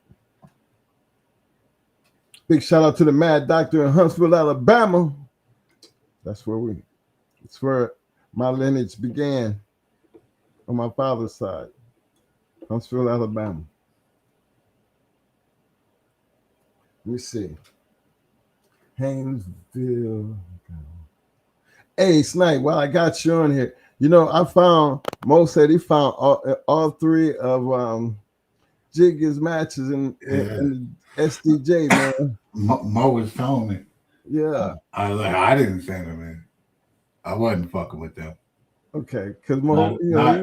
Big shout out to the Mad Doctor in Huntsville, Alabama. It's where my lineage began on my father's side. Huntsville, Alabama. Let me see. Haynesville. Hey, Snipe, while I got you on here, you know, I found, Mo said he found all three of Jiggy's matches in the SDJ, man. Mo was telling me. Yeah. I was like, I didn't send them in. I wasn't fucking with them. Okay, because Mo, not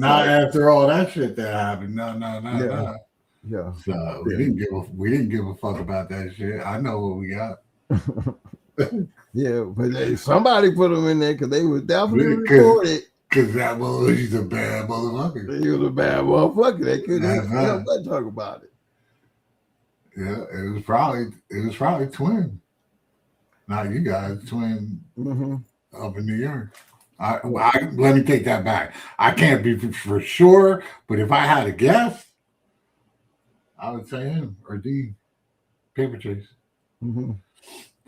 after all that shit that happened. No. Yeah. So we didn't give a fuck about that shit. I know what we got. Yeah, but somebody put them in there because they was definitely reported. Because that was, he's a bad motherfucker. He was a bad motherfucker. They couldn't help but talk about it. Yeah, it was probably Twin. Not you guys, Twin up in New York. Let me take that back. I can't be for sure, but if I had a guess, I would say him or D. Paper Chase.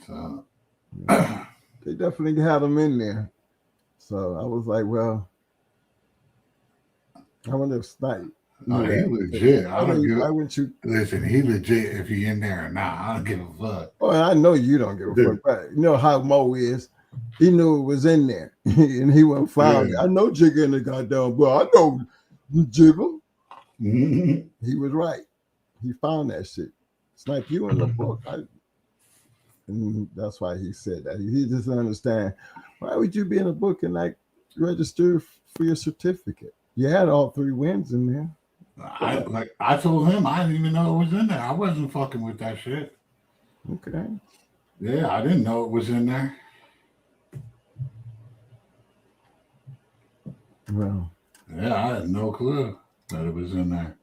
So they definitely had them in there. So I was like, well, I wonder if Snipe. He legit. Why wouldn't you listen? He legit. If he in there or not, I don't give a fuck. Oh, I know you don't give a fuck. Right? You know how Mo is. He knew it was in there, and he went found it. I know Jigger in the goddamn book. I know Jigger. He was right. He found that shit. Snipe, you in the book. And that's why he said that. He just doesn't understand. Why would you be in a book and like register for your certificate? You had all three wins in there. I told him I didn't even know it was in there. I wasn't fucking with that shit. Okay. Yeah, I didn't know it was in there. Well. Yeah, I had no clue that it was in there.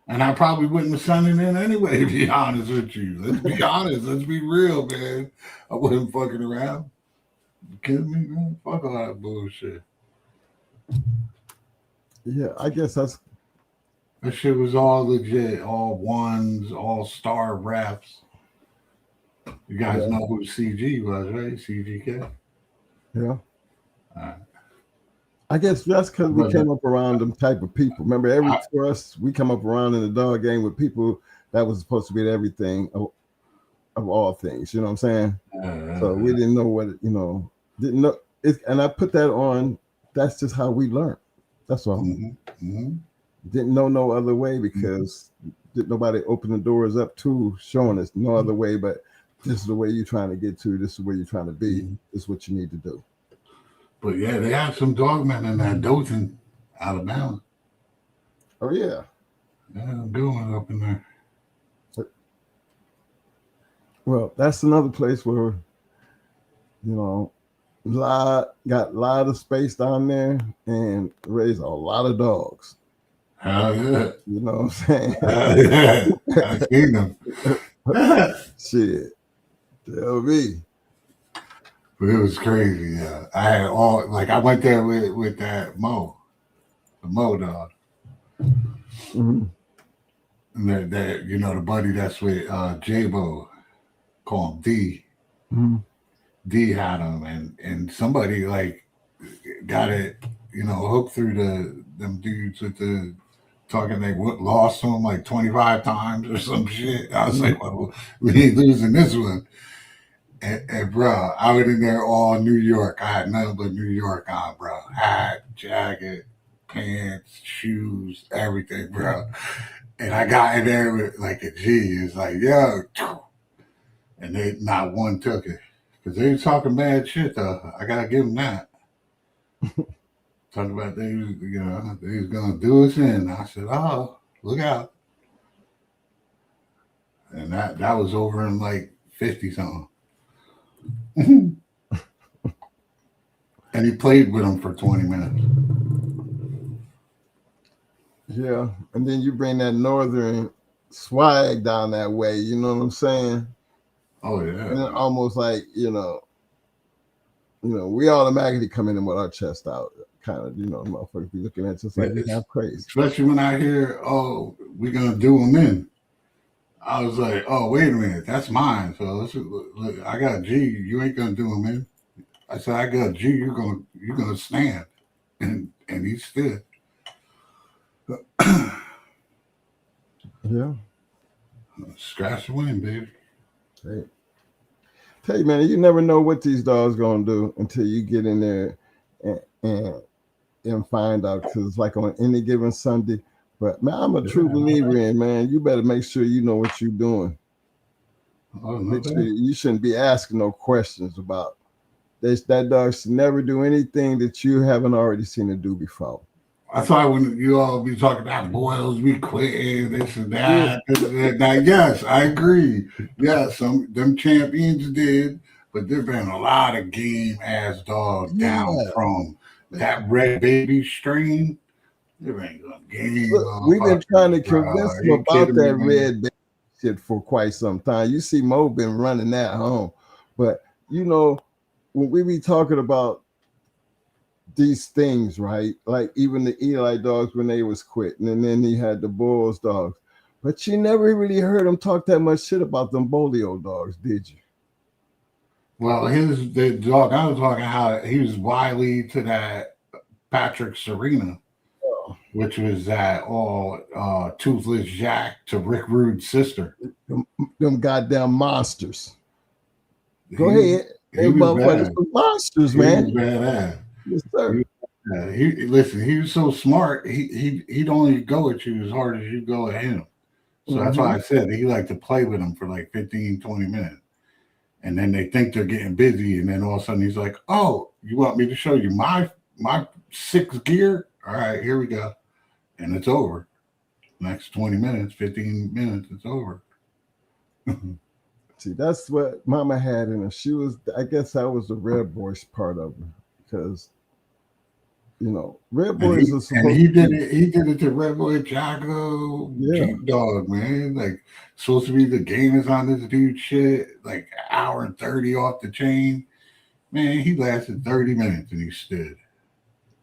And I probably wouldn't have sent it in anyway, to be honest with you. Let's be honest. Let's be real, man. I wasn't fucking around. You kidding me, man? Fuck all that bullshit. Yeah, I guess that's That shit was all legit, all ones, all star reps. You guys yeah, know who CG was, right? CGK. yeah. Uh, I guess that's because we but came up around them type of people. Remember, I, for us, we come up around in the dog game with people that was supposed to be everything of all things. You know what I'm saying? So we didn't know what didn't know it, and I put that on. That's just how we learned. That's all. Didn't know no other way because didn't nobody open the doors up to showing us no other way. But this is the way you're trying to get to. This is where you're trying to be. This is what you need to do. But yeah, they have some dogmen in that Dothan, Alabama. Oh yeah. Yeah, I'm doing it up in there. Well, that's another place where got a lot of space down there and raised a lot of dogs. Hell yeah. You know what I'm saying? Yeah. I seen them. Shit. Tell me. But it was crazy. Yeah. I had I went there with that Mo, the Mo dog. Mm-hmm. And that the buddy that's with J-Bo, call him D. Mm-hmm. D had him, and somebody got it, hooked through them dudes with the talking. They lost him like 25 times or some shit. I was like, well, we ain't losing this one. And bro, I was in there all New York. I had nothing but New York on, bro. Hat, jacket, pants, shoes, everything, bro. And I got in there with like a G. It's like, yo, and they not one took it. Because they was talking bad shit, though. I got to give them that. Talking about they was going to do us in. I said, oh, look out. And that was over in like 50-something. And he played with them for 20 minutes. Yeah. And then you bring that northern swag down that way. You know what I'm saying? Oh, yeah. And almost like, we automatically come in with our chest out. Kind of, motherfuckers be looking at us like we have crazy. Especially when I hear, oh, we're going to do them in. I was like, oh, wait a minute. That's mine. So look, I got a G. You ain't going to do them in. I said, I got a G. You're gonna stand. And he stood. Yeah. Scratch the win, baby. Hey. Tell you, man, you never know what these dogs gonna do until you get in there and find out. Because it's like on any given Sunday. But man, I'm a true believer in, man. You better make sure you know what you're doing. Make sure you shouldn't be asking no questions about this. That dog should never do anything that you haven't already seen it do before. I thought when you all be talking about boils, we quitting this and that. Yeah. Now, yes, I agree. Yes, them champions did, but there's been a lot of game ass dogs down from that red baby strain. There ain't gonna game. Look, we've been trying to convince them about that red baby shit for quite some time. You see, Mo been running that home, but when we be talking about these things, right? Like even the Eli dogs when they was quitting, and then he had the Bulls dogs. But you never really heard him talk that much shit about them Bolio dogs, did you? Well, the dog I was talking how he was wily to that Patrick Serena, which was that all toothless Jack to Rick Rude's sister. Them goddamn monsters. Go ahead. They motherfuckers were monsters, man. He was badass. Yes, sir. He was so smart. He'd only go at you as hard as you go at him. So that's why I said he liked to play with him for like 15, 20 minutes. And then they think they're getting busy. And then all of a sudden he's like, oh, you want me to show you my 6th gear? All right, here we go. And it's over. Next 20 minutes, 15 minutes, it's over. See, that's what Mama had in her. I guess that was the red voice part of her. Because red boys are supposed and he did it to Red Boy Jocko, Jeep Dog, man. Like supposed to be the game is on this dude shit, like an hour and 30 off the chain. Man, he lasted 30 minutes and he stood.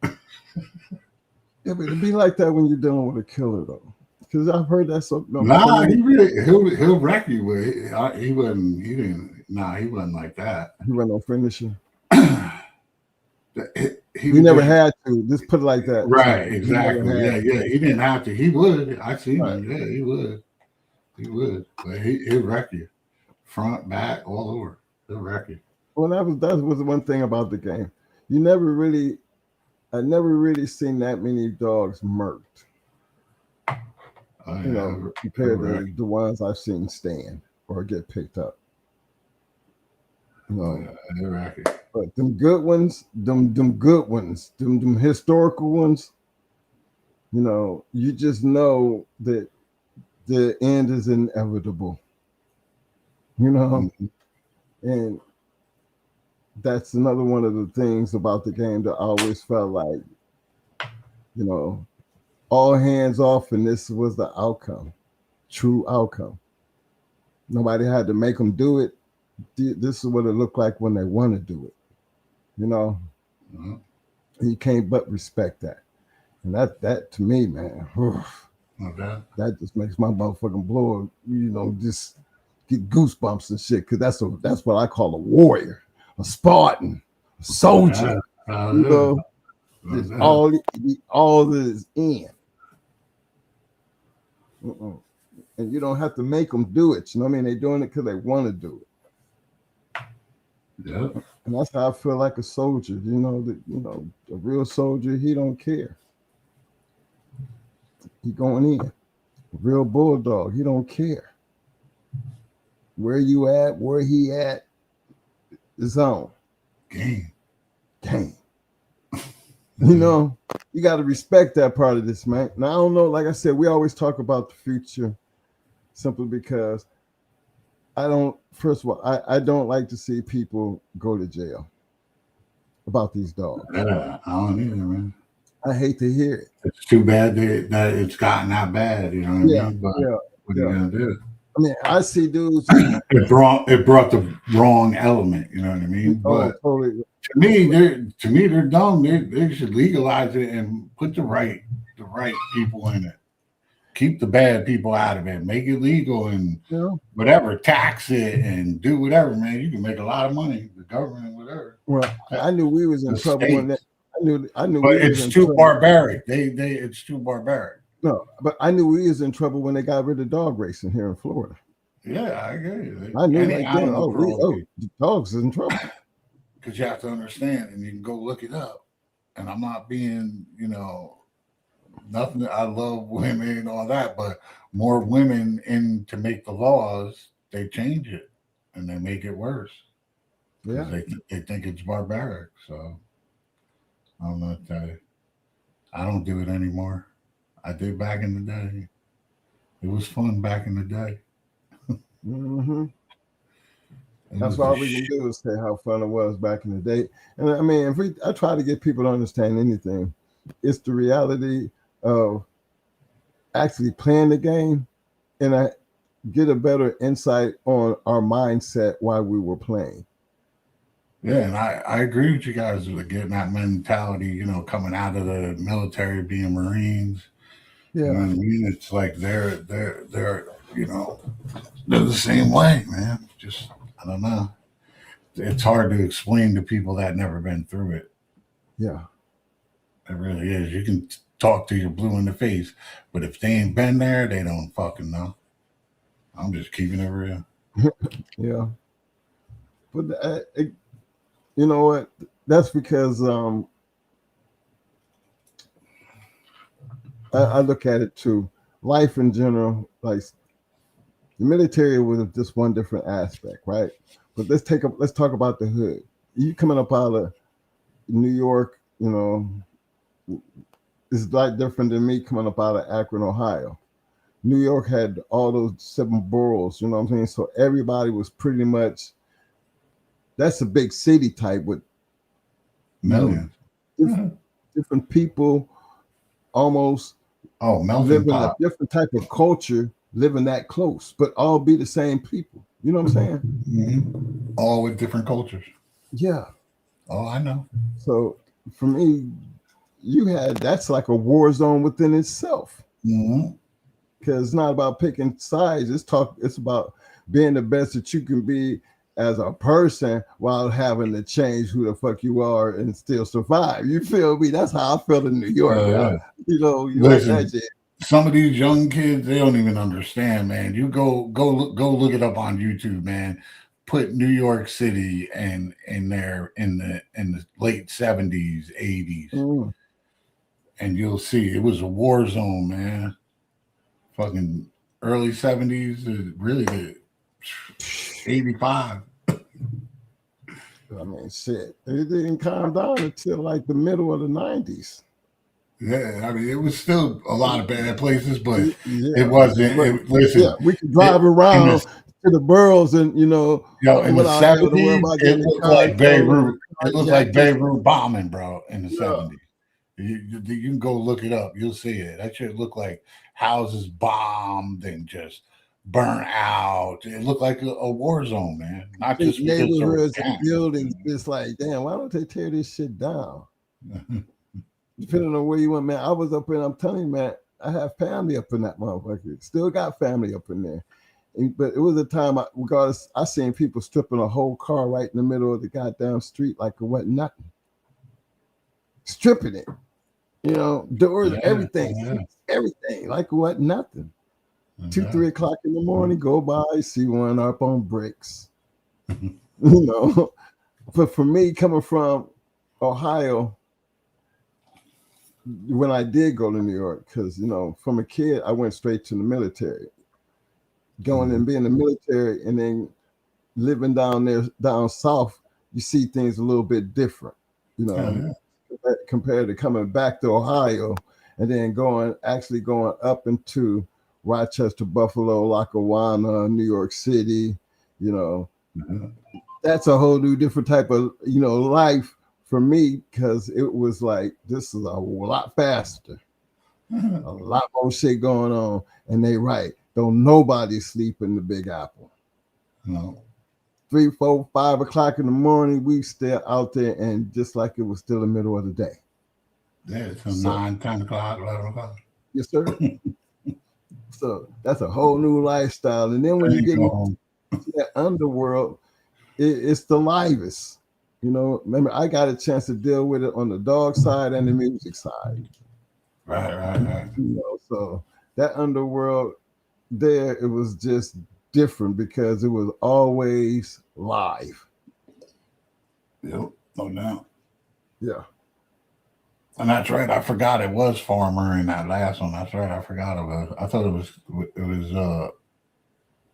Yeah, but it'd be like that when you're dealing with a killer, though. Because I've heard that so. No, Nah, he'll wreck you with it. He wasn't like that. He wasn't no finisher. He He never had to. Just put it like that. Right, exactly. Yeah. He didn't have to. He would. I seen Right. him. Yeah, he would. He would. But he'll wreck you. Front, back, all over. He'll wreck you. Well, that was one thing about the game. I never really seen that many dogs murked. Compared to the ones I've seen stand or get picked up. They're wreck you. But them good ones, them good ones, them historical ones, you just know that the end is inevitable. And that's another one of the things about the game that I always felt like, all hands off, and this was the outcome, true outcome. Nobody had to make them do it. This is what it looked like when they want to do it. You can't but respect that. And that to me, man, that just makes my motherfucking blood, just get goosebumps and shit. Because that's what I call a warrior, a Spartan, a soldier. Just all that is in. And you don't have to make them do it. You know what I mean? They're doing it because they want to do it. Yeah. And that's how I feel like a soldier. A real soldier, he don't care. He going in. A real bulldog, he don't care. Where you at, where he at, it's on. Game. You got to respect that part of this, man. Now, I don't know, like I said, we always talk about the future simply because first of all, I don't like to see people go to jail about these dogs. Yeah, I don't either, man. I hate to hear it. It's too bad that it's gotten that bad, you know what I mean? But what are you going to do? I mean, I see dudes. It brought the wrong element, you know what I mean? But totally. To me, they're dumb. They should legalize it and put the right people in it. Keep the bad people out of it. Make it legal and whatever. Tax it and do whatever, man. You can make a lot of money. The government, whatever. Well, I knew we was in trouble when that. I knew. But it's too barbaric. It's too barbaric. No, but I knew we was in trouble when they got rid of dog racing here in Florida. Yeah, I agree. I knew the dogs is in trouble. Because you have to understand, and you can go look it up. And I'm not being, nothing. I love women and all that, but more women in to make the laws, they change it and they make it worse. Yeah, they think it's barbaric. So I don't know what to tell you. I don't do it anymore. I did back in the day. It was fun back in the day. Mm-hmm. That's all we can do is say how fun it was back in the day. And I mean, I try to get people to understand anything, it's the reality of actually playing the game, and I get a better insight on our mindset while we were playing. Yeah, and I agree with you guys with getting that mentality, coming out of the military, being Marines. Yeah, you know what I mean? It's like they're the same way, man. Just I don't know. It's hard to explain to people that never been through it. Yeah, it really is. You can talk to your blue in the face, but if they ain't been there, they don't fucking know. I'm just keeping it real. Yeah, but you know what? That's because I look at it too. Life in general, like the military was just one different aspect, right? But let's talk about the hood. You coming up out of New York, it's a lot different than me coming up out of Akron, Ohio. New York had all those 7 boroughs, you know what I'm saying? So everybody was pretty much, that's a big city type with millions. Different people almost living a different type of culture, living that close, but all be the same people. You know what I'm saying? Mm-hmm. All with different cultures. Yeah. Oh, I know. So for me, that's like a war zone within itself. Mm-hmm. Because it's not about picking sides. It's about being the best that you can be as a person while having to change who the fuck you are and still survive. You feel me? That's how I feel in New York. Yeah. You like that Listen, shit. some of these young kids, they don't even understand, man. You go look it up on YouTube, man. Put New York City and in there in the late 70s, 80s, Mm. and you'll see it was a war zone, man. Fucking early 70s, really the 85. I mean, shit. It didn't calm down until like the middle of the 90s. Yeah, I mean, it was still a lot of bad places, but it Yeah. wasn't. But yeah, Listen, we could drive in around the to the boroughs and, in the without having to worry 70s, about it getting the looked car like stolen or Beirut. It looked like carjacked. Beirut bombing, bro. In the Yeah. 70s, you can go look it up. You'll see it. That shit looked like houses bombed and just burnt out. It looked like a war zone, man. Not just because there was Neighborhoods and gangs. buildings, it's like, damn, why don't they tear this shit down? Depending on where you went, man. I was up in, I'm telling you, man, I have family up in that motherfucker. Still got family up in there. But it was a time, regardless, I seen people stripping a whole car right in the middle of the goddamn street like it wasn't nothing. Stripping it. Doors, everything, like it wasn't nothing. 2, 3 o'clock in the morning, go by, see one up on bricks. But for me, coming from Ohio, when I did go to New York, because from a kid, I went straight to the military. Going and being in the military and then living down south, you see things a little bit different, compared to coming back to Ohio and then going up into Rochester, Buffalo, Lackawanna, New York City. That's a whole new different type of life for me, because it was like, this is a lot faster, a lot more shit going on. And they right, don't nobody sleep in the Big Apple. No. 3, 4, 5 o'clock in the morning, we still out there, and just like it was still the middle of the day. Yeah, so 9, 10 o'clock, 11 o'clock. Yes, sir. So that's a whole new lifestyle. And then when you get into that underworld, it's the livest. Remember, I got a chance to deal with it on the dog side and the music side. Right. So that underworld there, it was just different because it was always live. Yep, no doubt. Yeah. And that's right. I forgot it was Farmer in that last one. That's right. I forgot about it. I thought it was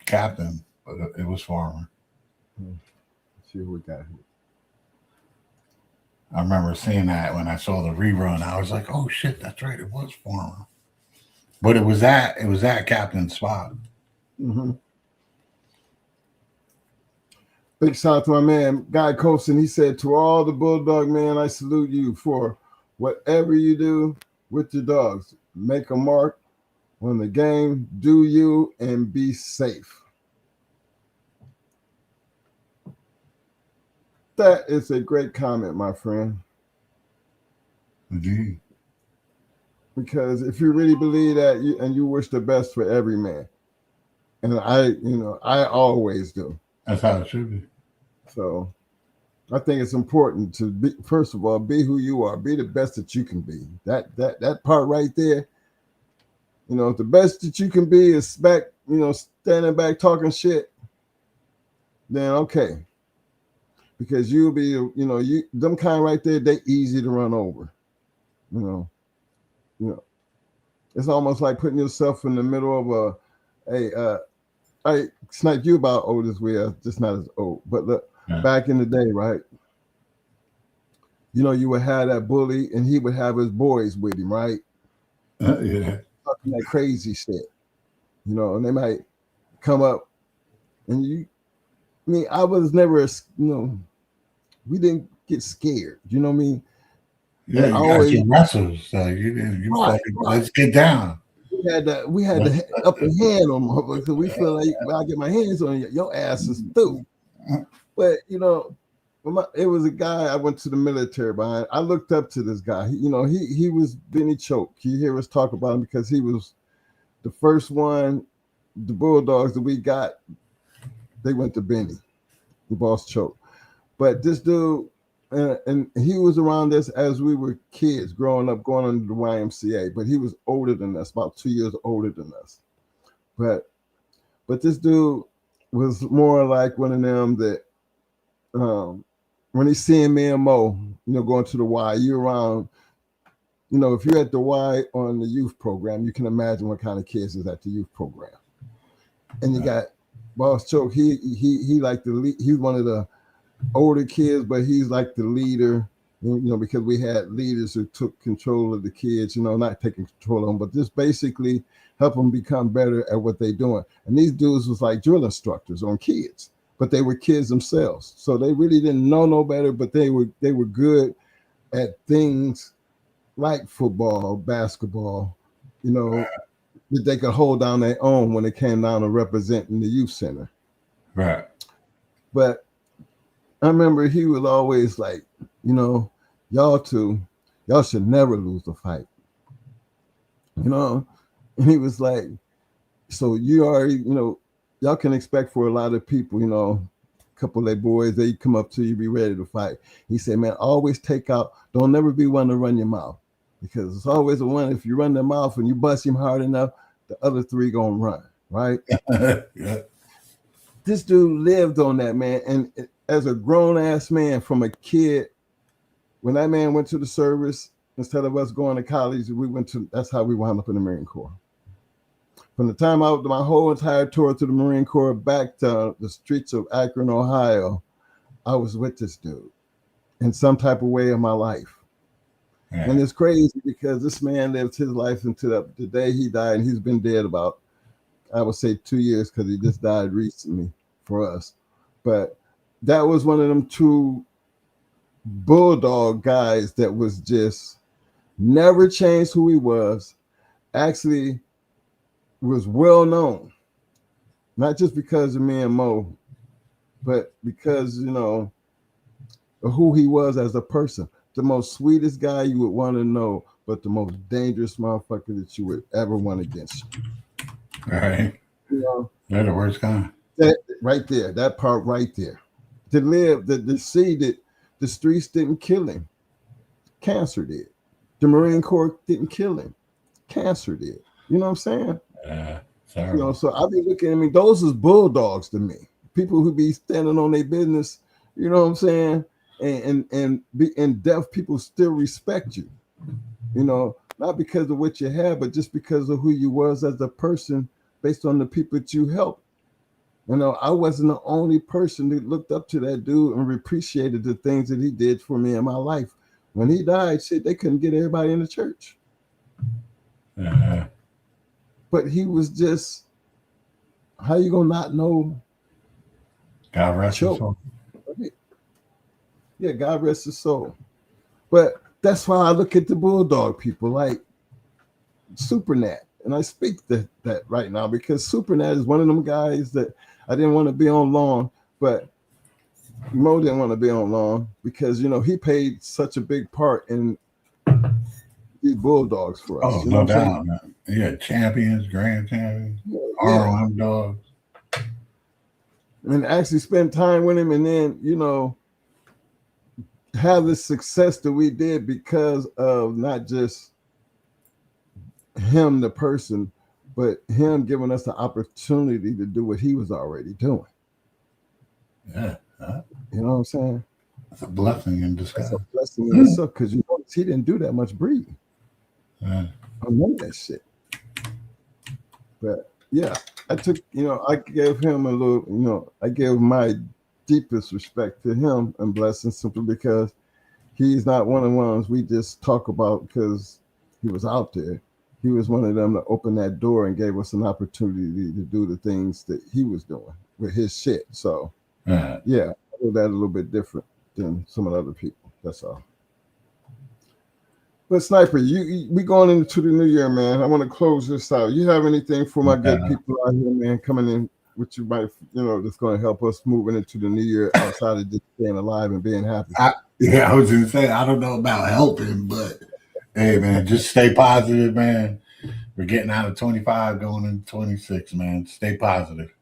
Captain, but it was Farmer. Let's see what we got here. I remember seeing that when I saw the rerun. I was like, "Oh shit, that's right. It was Farmer." But it was that Captain's spot. Mm-hmm. Big shout out to my man Guy Colson. He said, "To all the Bulldog men, I salute you for whatever you do with your dogs. Make a mark on the game. Do you and be safe." That is a great comment, my friend. Indeed. Because if you really believe that, you wish the best for every man, and I always do. That's how it should be. So I think it's important to be, first of all, be who you are, be the best that you can be. That part right there, if the best that you can be is standing back talking shit, then okay. Because you'll be, them kind right there, they easy to run over. It's almost like putting yourself in the middle of I Snipe, you about old as we are, just not as old. But look, back in the day, right? You would have that bully, and he would have his boys with him, right? Yeah. Talking that crazy shit, and they might come up, and I was never, we didn't get scared. You know what I mean? Yeah, you guys are wrestlers, so right. Let's get down. We had the upper hand on motherfuckers, so we feel like when I get my hands on you, your ass is through. But it was a guy I went to the military behind. I looked up to this guy. He was Benny Choke. You hear us talk about him because he was the first one. The Bulldogs that we got, they went to Benny, the boss Choke. But this dude, and he was around us as we were kids growing up, going under the YMCA. But he was older than us, about 2 years older than us. But this dude was more like one of them that when he's seeing me and Mo, going to the Y, you're around, if you're at the Y on the youth program, you can imagine what kind of kids is at the youth program. And you got Boss Choke, he like the lead, he's one of the older kids, but he's like the leader, because we had leaders who took control of the kids, not taking control of them, but just basically help them become better at what they're doing. And these dudes was like drill instructors on kids, but they were kids themselves. So they really didn't know no better, but they were good at things like football, basketball, that they could hold down their own when it came down to representing the youth center. Right. But I remember he was always like, y'all should never lose a fight. And he was like, so you already, y'all can expect for a lot of people, a couple of their boys, they come up to you, be ready to fight. He said, man, always take out, don't never be one to run your mouth. Because it's always the one, if you run their mouth and you bust him hard enough, the other three gonna run, right? Yeah. This dude lived on that, man. And as a grown-ass man from a kid, when that man went to the service, instead of us going to college, that's how we wound up in the Marine Corps. From the time my whole entire tour through the Marine Corps back to the streets of Akron, Ohio, I was with this dude in some type of way in my life. Yeah. And it's crazy because this man lived his life until the day he died, and he's been dead about, I would say, 2 years because he just died recently for us. But that was one of them true bulldog guys that was just never changed who he was, actually was well known, not just because of me and Mo, but because, of who he was as a person. The most sweetest guy you would want to know, but the most dangerous motherfucker that you would ever want against you. All right. They're the worst kind. That right there, that part right there. To live, to see that the streets didn't kill him. Cancer did. The Marine Corps didn't kill him. Cancer did. You know what I'm saying? So I be looking, those is bulldogs to me. People who be standing on their business, you know what I'm saying? And deaf people still respect you, not because of what you have, but just because of who you was as a person based on the people that you helped. I wasn't the only person that looked up to that dude and appreciated the things that he did for me in my life. When he died, shit, they couldn't get everybody in the church. Uh-huh. But he was just, how you gonna not know? God rest his soul. Yeah, God rest his soul. But that's why I look at the bulldog people like Supernat. And I speak that right now because Supernat is one of them guys that I didn't want to be on long, but Mo didn't want to be on long because, he paid such a big part in these bulldogs for us. Oh, no doubt. Yeah, champions, grand champions, ROM dogs. And actually spend time with him and then, have the success that we did because of not just him, the person, but him giving us the opportunity to do what he was already doing. Yeah. You know what I'm saying? It's a blessing in disguise. It's a blessing in itself because he didn't do that much breeding. Yeah. I know that shit. But yeah, I took, I gave him a little, I gave my deepest respect to him and blessings simply because he's not one of the ones we just talk about because he was out there. He was one of them that opened that door and gave us an opportunity to do the things that he was doing with his shit. So yeah, I do that a little bit different than some of the other people. That's all. But Sniper, we going into the new year, man. I want to close this out. You have anything for my good people out here, man, coming in what you might, that's going to help us moving into the new year outside of just staying alive and being happy? Yeah, I was gonna say I don't know about helping, but hey, man, just stay positive, man. We're getting out of 25, going into 26, man. Stay positive.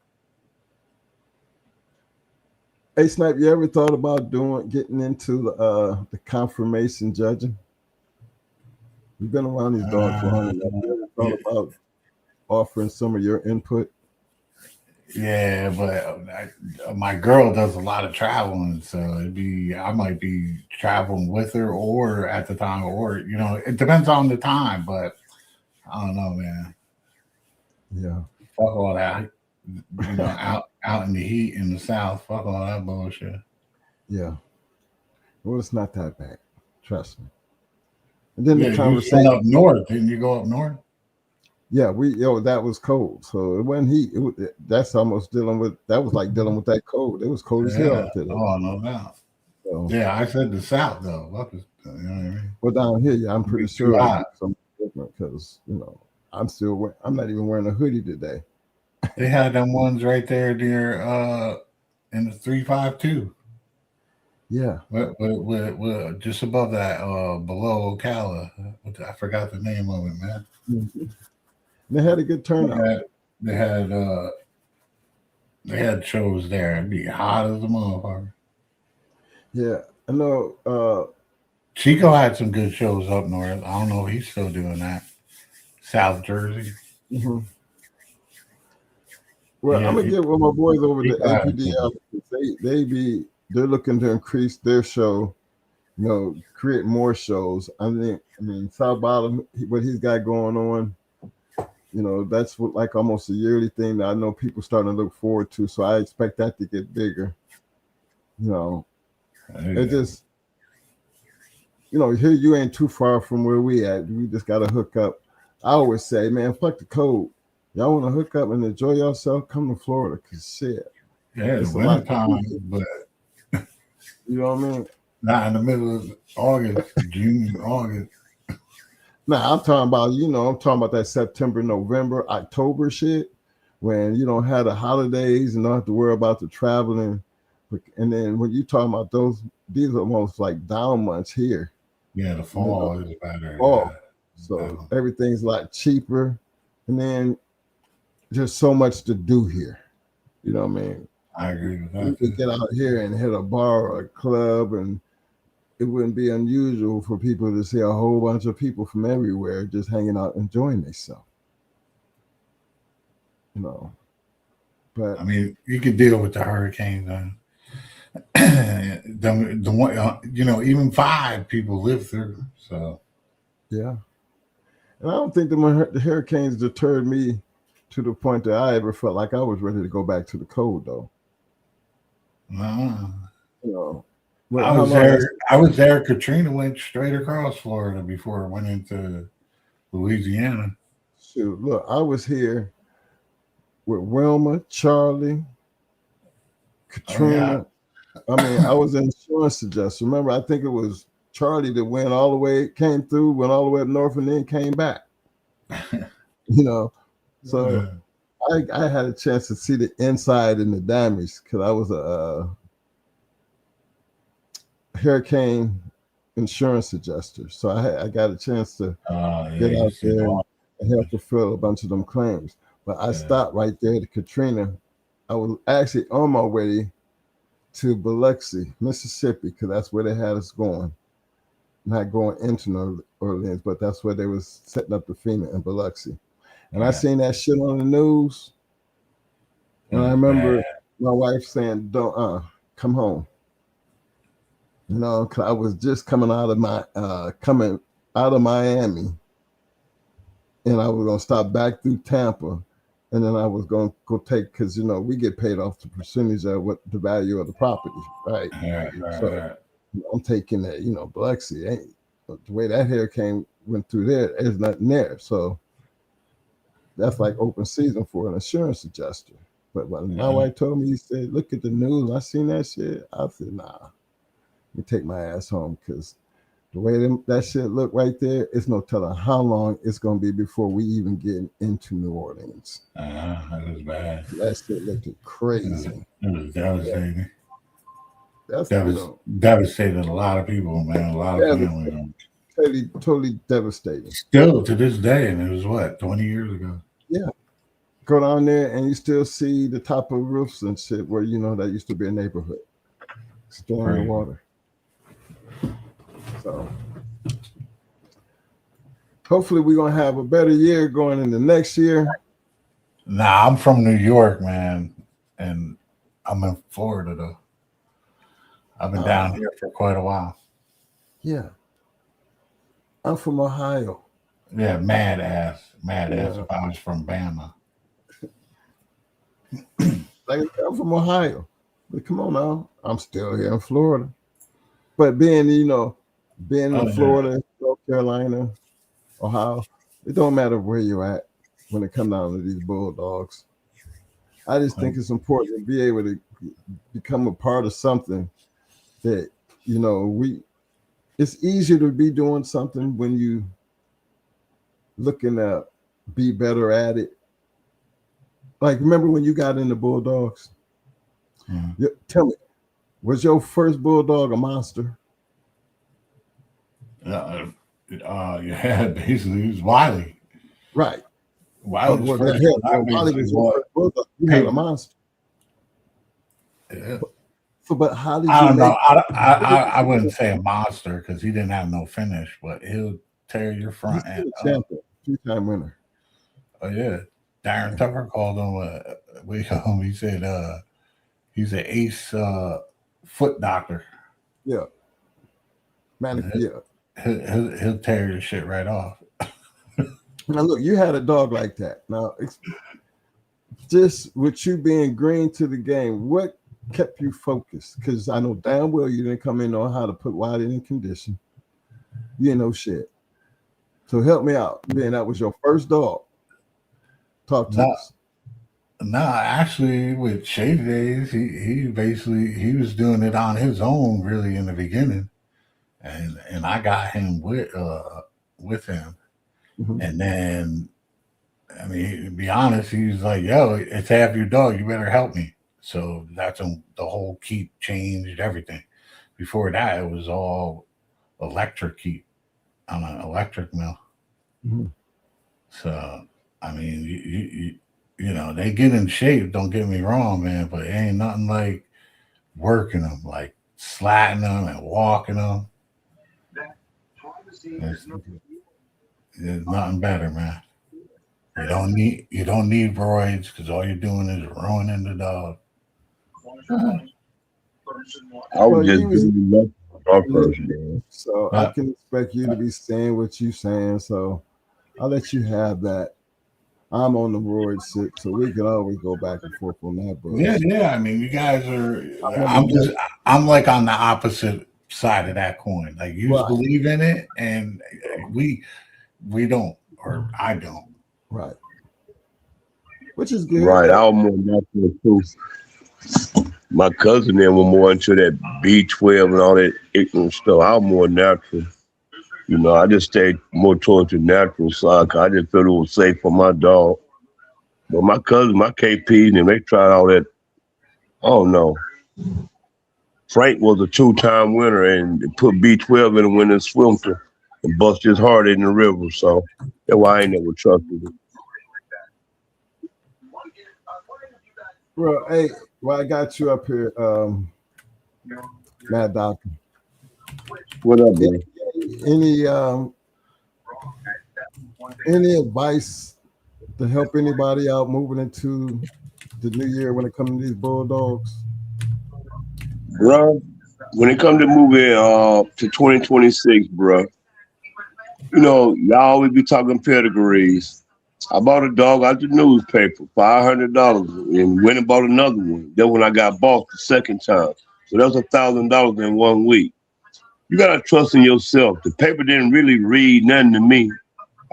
Hey, Snipe, you ever thought about getting into the confirmation judging? You've been around these dogs long enough. You ever thought about offering some of your input? Yeah, but my girl does a lot of traveling, so I might be traveling with her, or at the time, or it depends on the time. But I don't know, man. Yeah. Fuck all that. Out in the heat in the South. Fuck all that bullshit. Yeah. Well, it's not that bad. Trust me. And then Yeah, the you conversation. went up north. Didn't you go up north? Yeah, that was cold. So it wasn't heat. That's almost dealing with, that was like dealing with that cold. It was cold as hell Yeah. out there. Oh, no doubt. So, Yeah, I said the South though. What I mean? well, down here, yeah, I'm pretty It's too sure hot. it's something different because, I'm not even wearing a hoodie today. They had them ones right there near in the 352. Yeah. Just above that, below Ocala. I forgot the name of it, man. Mm-hmm. They had a good turnout. They had they had shows there. It'd be hot as a motherfucker. Yeah. I know Chico had some good shows up north. I don't know if he's still doing that. South Jersey. mhm. Well, I'm gonna Yeah, get with my boys over the Chico had some good. APDL. They're looking to increase their show, create more shows. I mean, South Bottom, what he's got going on, that's what, like almost a yearly thing that I know people starting to look forward to. So I expect that to get bigger. It just, here you ain't too far from where we at. We just got to hook up. I always say, man, fuck the cold. Y'all want to hook up and enjoy yourself? Come to Florida, cause shit, Yeah, it's a winter lot. time, but You know what I mean? not in the middle of August, June, August. Now I'm talking about that September, November, October shit when you don't have the holidays and don't have to worry about the traveling. And then when you talking about these are almost like down months here. Yeah, the fall is better. Fall. Yeah. So everything's a lot cheaper. And then there's so much to do here. You know what I mean? I agree with You that. could get out here and hit a bar or a club, and it wouldn't be unusual for people to see a whole bunch of people from everywhere just hanging out enjoying themselves. But I mean, you could deal with the hurricanes. The one, even 5 people live through. So yeah, and I don't think the hurricanes deterred me to the point that I ever felt like I was ready to go back to the cold, though. I was there. I was there. Katrina went straight across Florida before it went into Louisiana. Shoot, look, I was here with Wilma, Charlie, Katrina. I mean, I was an insurance adjuster. Remember, I think it was Charlie that went all the way, came through, went all the way up north, and then came back. So I had a chance to see the inside and the damage because I was a hurricane insurance adjuster. So I got a chance to get out there and help fulfill a bunch of them claims. But I stopped right there to Katrina. I was actually on my way to Biloxi, Mississippi, because that's where they had us going. Not going into New Orleans, but that's where they was setting up the FEMA in Biloxi. And I seen that shit on the news. And I remember my wife saying, "Don't come home." Cause I was just coming out of Miami, and I was gonna stop back through Tampa, and then I was gonna go take, because we get paid off the percentage of what the value of the property, right? So I'm taking that, Biloxi. The way that hurricane went through there's nothing there. So that's like open season for an insurance adjuster. But when my wife told me, he said, "Look at the news." I seen that shit. I said, "Nah, let me take my ass home," because The way that shit look right there, it's no telling how long it's gonna be before we even get into New Orleans. That was bad. That shit looked crazy. It was devastating. That's Devastated a lot of people, man. A lot of families. Totally devastating. Still to this day, and it was what, 20 years ago. Yeah. Go down there and you still see the top of roofs and shit where that used to be a neighborhood. Still in the water. So hopefully we're gonna have a better year going into next year. Nah, I'm from New York, man, and I'm in Florida though. I've been down here for quite a while. Yeah. I'm from Ohio. Yeah, mad ass if I was from Bama. Like I'm from Ohio. But come on now. I'm still here in Florida. But being in Florida, North Carolina, Ohio, it don't matter where you're at when it comes down to these Bulldogs. I just think it's important to be able to become a part of something that, it's easier to be doing something when you looking to be better at it. Like, remember when you got into Bulldogs? Tell me, was your first Bulldog a monster? Yeah, basically, it was Wiley. Right. Wiley was first. Wiley was your first Bulldog. You had a monster. Yeah. So, but how did I don't know. I wouldn't say a monster because he didn't have no finish, but he'll tear your front end up. Two-time winner. Oh yeah, Darren Tucker called him. He said he's an ace foot doctor. Yeah. Man, he'll tear your shit right off. Now look, you had a dog like that. Now, just with you being green to the game, what kept you focused? Because I know damn well you didn't come in knowing how to put Wiley in condition. You didn't know shit. So help me out. Being that was your first dog. Talk to us. Nah, actually, with Shady Days, he was doing it on his own really in the beginning, and I got him with him, and then I mean, to be honest, he was like, "Yo, it's half your dog. You better help me." So that's when the whole keep changed everything. Before that, it was all electric keep on an electric mill. So I mean, they get in shape. Don't get me wrong, man, but it ain't nothing like working them, like slatting them and walking them. There's nothing better, man. You don't need roids because all you're doing is ruining the dog. I was just doing dog person. So I can expect you to be saying what you're saying. So I'll let you have that. I'm on the roid shit, so we can always go back and forth on that. But yeah. I mean, you guys are. I'm like on the opposite side of that coin. Like you believe in it, and we don't, or I don't. Right. Which is good. Right. I was more natural too. My cousin then was more into that B12 and all that ignorant stuff. I was more natural. I just stayed more towards the natural side because I just felt it was safe for my dog. But my cousin, my KPs, and they tried all that. Oh no. Frank was a 2-time winner and put B12 in the winner's swimmer and bust his heart in the river. So that's why I ain't never trusted him. Well, hey, I got you up here, Mad Doctor. What up, man? Any advice to help anybody out moving into the new year when it comes to these Bulldogs? Bro, when it comes to moving to 2026, bro, y'all always be talking pedigrees. I bought a dog out the newspaper, $500, and went and bought another one. Then when I got bought the second time, so that was $1,000 in 1 week. You gotta trust in yourself. The paper didn't really read nothing to me.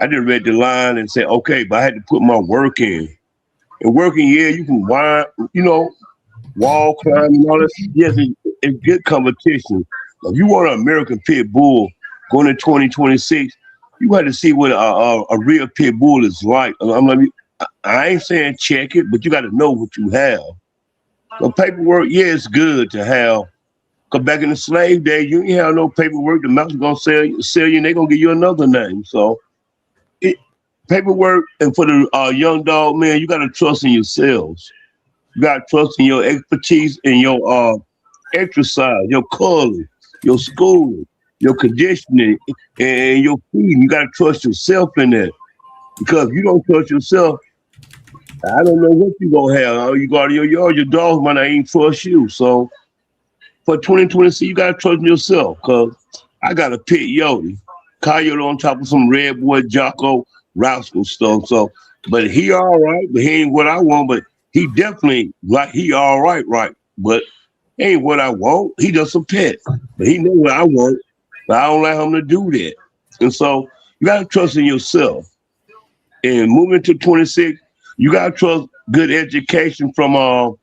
I just read the line and said, okay, but I had to put my work in. And working, you can wall climb and all that. Yes, it's good competition. If you want an American Pit Bull, going to 2026, you got to see what a real pit bull is like. I'm like, I ain't saying check it, but you got to know what you have. The paperwork, yeah, it's good to have. Cause back in the slave day, you ain't have no paperwork. The mouse gonna sell you, and they gonna give you another name. So, paperwork, and for the young dog, man, you gotta trust in yourselves. You gotta trust in your expertise and your exercise, your color, your schooling, your conditioning, and your feeding. You gotta trust yourself in that. Because if you don't trust yourself, I don't know what you gonna have. You go out of your yard, your dog might not even trust you. So for 2026, you gotta trust yourself. Cause I got a pit Yodi, coyote on top of some red boy Jocko rascal stuff. So, but he all right, but he ain't what I want. But he definitely like he all right, right. But ain't what I want. He just a pet, but he know what I want. But I don't allow him to do that. And so you gotta trust in yourself. And moving to 26, you gotta trust good education from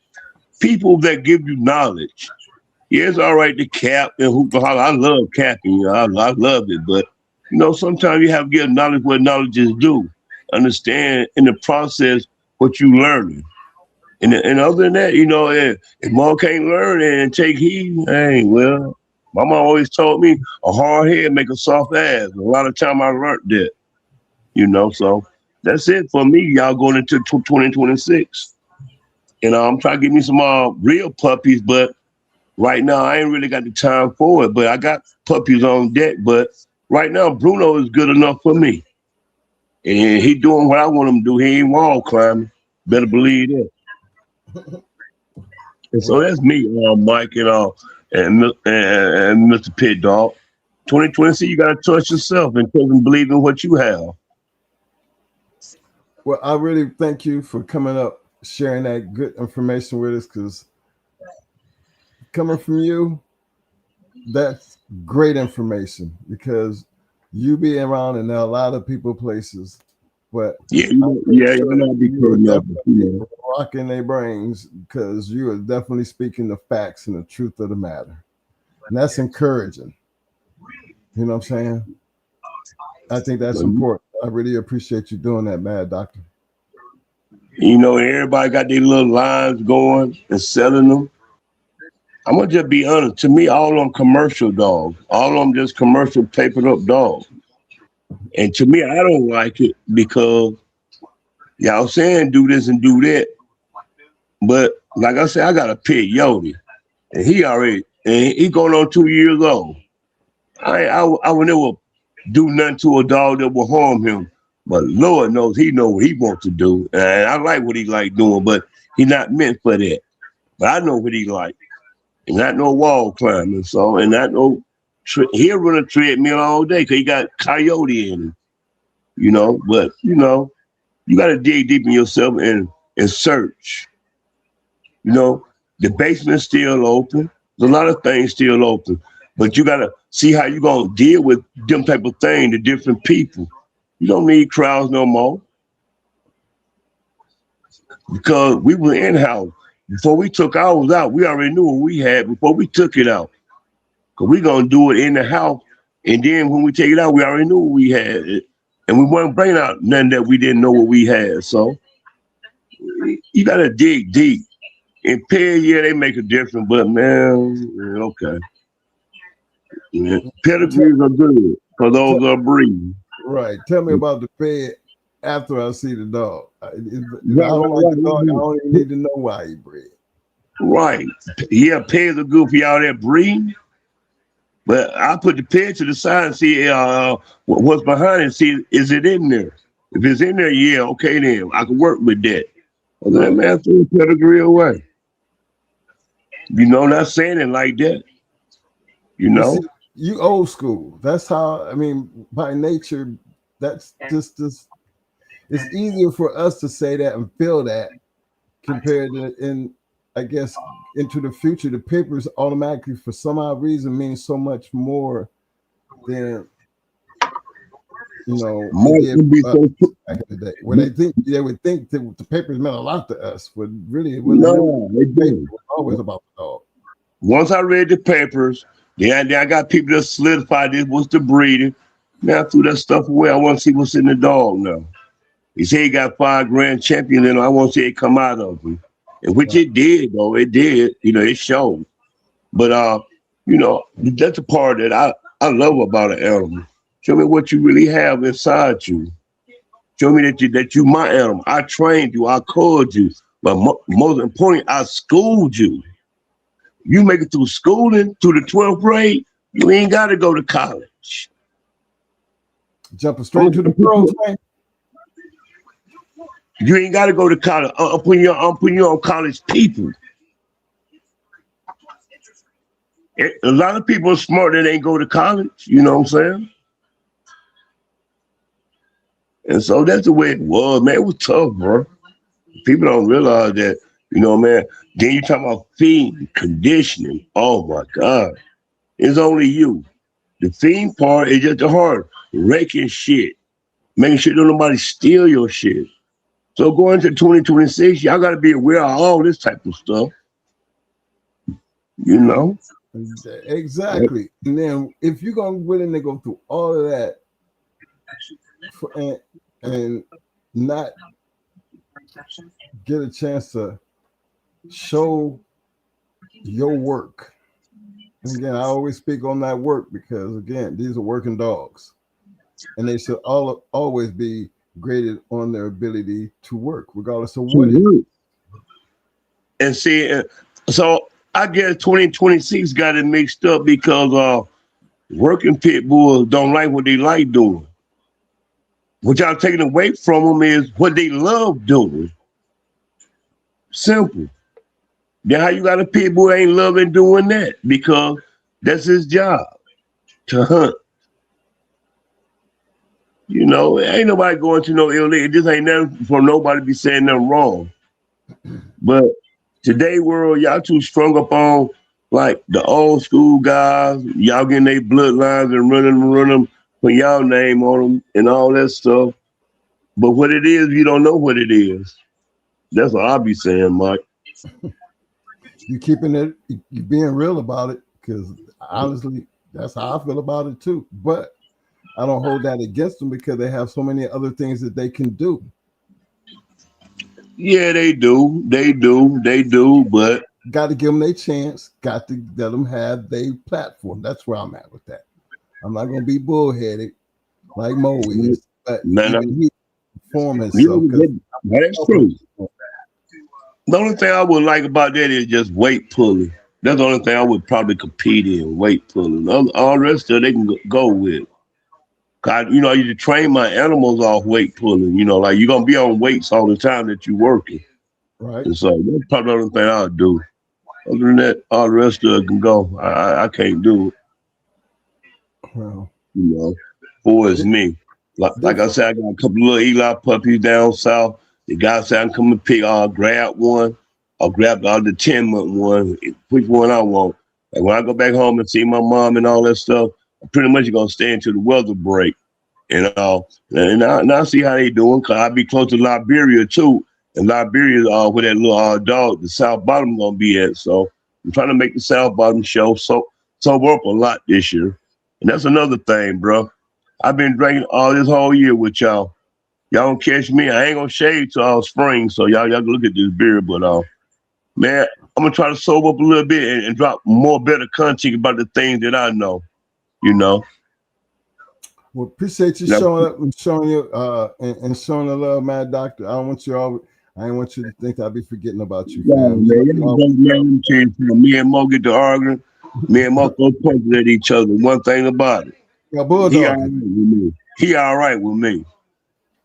people that give you knowledge. Yeah, it's all right to cap and hoop and holler. I love capping, I love it. But sometimes you have to give knowledge what knowledge is due. Understand in the process what you learning. And other than that, if mom can't learn and take heed, hey, well, mama always told me a hard head make a soft ass. A lot of time I learned that, so that's it for me, y'all, going into 2026. And I'm trying to get me some real puppies, but right now I ain't really got the time for it. But I got puppies on deck. But right now Bruno is good enough for me. And he doing what I want him to do. He ain't wall climbing. Better believe that. And so that's me, Mike, and Mr. Pit Dog. 2026, you got to trust yourself and trust and believe in what you have. Well, I really thank you for coming up, sharing that good information with us, because coming from you, that's great information, because you be around and there are a lot of people, places, but rocking their brains, because you are definitely speaking the facts and the truth of the matter, and that's encouraging. You know what I'm saying? I think that's important. I really appreciate you doing that, Mad Doctor. Everybody got their little lines going and selling them. I'm gonna just be honest. To me, all of them commercial dogs. All of them just commercial papered up dogs. And to me, I don't like it because y'all saying do this and do that. But like I said, I got a pit Yodi, and he going on 2 years old. I would never do nothing to a dog that will harm him. But Lord knows he know what he wants to do. And I like what he like doing, but he not meant for that. But I know what he like. And not no wall climbing. So, and not no, he'll run a treadmill all day because he got coyote in him. But, you got to dig deep in yourself and search. The basement's still open. There's a lot of things still open. But you got to see how you going to deal with them type of things to different people. You don't need crowds no more. Because we were in-house. Before we took ours out, we already knew what we had before we took it out. Because we're going to do it in the house. And then when we take it out, we already knew what we had. And we weren't bringing out nothing that we didn't know what we had. So you got to dig deep. In pair, yeah, they make a difference. But, man, okay. Yeah. Pedigrees are good because those are breeds. Right. Tell me about the ped after I see the dog. I don't like the dog. I don't even need to know why he bred. Right. Yeah, peds are good for y'all that breed. But I put the ped to the side and see what's behind it. See, is it in there? If it's in there, yeah, okay, then I can work with that. And then, man, throw the pedigree away. Not saying it like that. See, you old school. That's how, by nature, that's just it's easier for us to say that and feel that compared to, I guess, into the future. The papers automatically, for some odd reason, mean so much more than, back in the day. When they would think that the papers meant a lot to us, but really, it was always about the dog. Once I read the papers, Then I got people that solidify this was the breeding. Now I threw that stuff away. I want to see what's in the dog now. He said he got 5 grand champion in him. I want to see it come out of him. And which it did, though. It did. It showed. But that's the part that I love about an animal. Show me what you really have inside you. Show me that you my animal. I trained you. I called you. But most importantly, I schooled you. You make it through schooling, through the 12th grade, you ain't got to go to college. Jumping straight to the pros, man. You ain't got to go to college. I'm putting you on college people. A lot of people are smart that ain't go to college. You know what I'm saying? And so that's the way it was, man. It was tough, bro. People don't realize that, man. Then you talking about feeding, conditioning. Oh my God. It's only you. The feeding part is just the hard. Raking shit. Making sure don't nobody steal your shit. So going to 2026, y'all got to be aware of all this type of stuff. Exactly. And then if you're going to willingly go through all of that and not get a chance to show your work. And again, I always speak on that work because, again, these are working dogs. And they should always be graded on their ability to work, regardless of what it is. And see, so I guess 2026 got it mixed up because working pit bulls don't like what they like doing. What y'all taking away from them is what they love doing. Simple. Then how you got a pit bull ain't loving doing that because that's his job, to hunt. Ain't nobody going to no illegal. This ain't nothing for nobody to be saying nothing wrong. But today world, y'all too strung up on like the old school guys. Y'all getting their bloodlines and running them, put y'all name on them and all that stuff. But what it is, you don't know what it is. That's what I'll be saying, Mike. You keeping it, you being real about it, because honestly, that's how I feel about it too. But I don't hold that against them because they have so many other things that they can do. Yeah, they do. But got to give them their chance. Got to let them have their platform. That's where I'm at with that. I'm not going to be bullheaded like Mo is, but he perform himself. That's true. The only thing I would like about that is just weight pulling. That's the only thing I would probably compete in, weight pulling. All the rest of it they can go with. I used to train my animals off weight pulling. Like you're gonna be on weights all the time that you're working. Right. And so that's probably the only thing I'll do. Other than that, all the rest of it can go. I can't do it. Well, for it's me. Like I said, I got a couple of little Eli puppies down south. The guy said I can come and pick. I'll grab one. I'll grab the 10-month one. Which one I want. Like when I go back home and see my mom and all that stuff, I'm pretty much gonna stay until the weather break. And I see how they doing. Cause I be close to Liberia too, and Liberia is where that little dog, the South Bottom, gonna be at. So I'm trying to make the South Bottom show. So we're up a lot this year, and that's another thing, bro. I've been drinking all this whole year with y'all. Y'all don't catch me. I ain't gonna shave till all spring, so y'all can look at this beer. But man, I'm gonna try to sober up a little bit and drop more better content about the things that I know. Well, appreciate you showing up and showing you and showing the love, Mad Doctor. I don't want you to think I'll be forgetting about you. Me and Mo get to arguing. Me and Mo go punching at each other. One thing about it, he all right with me.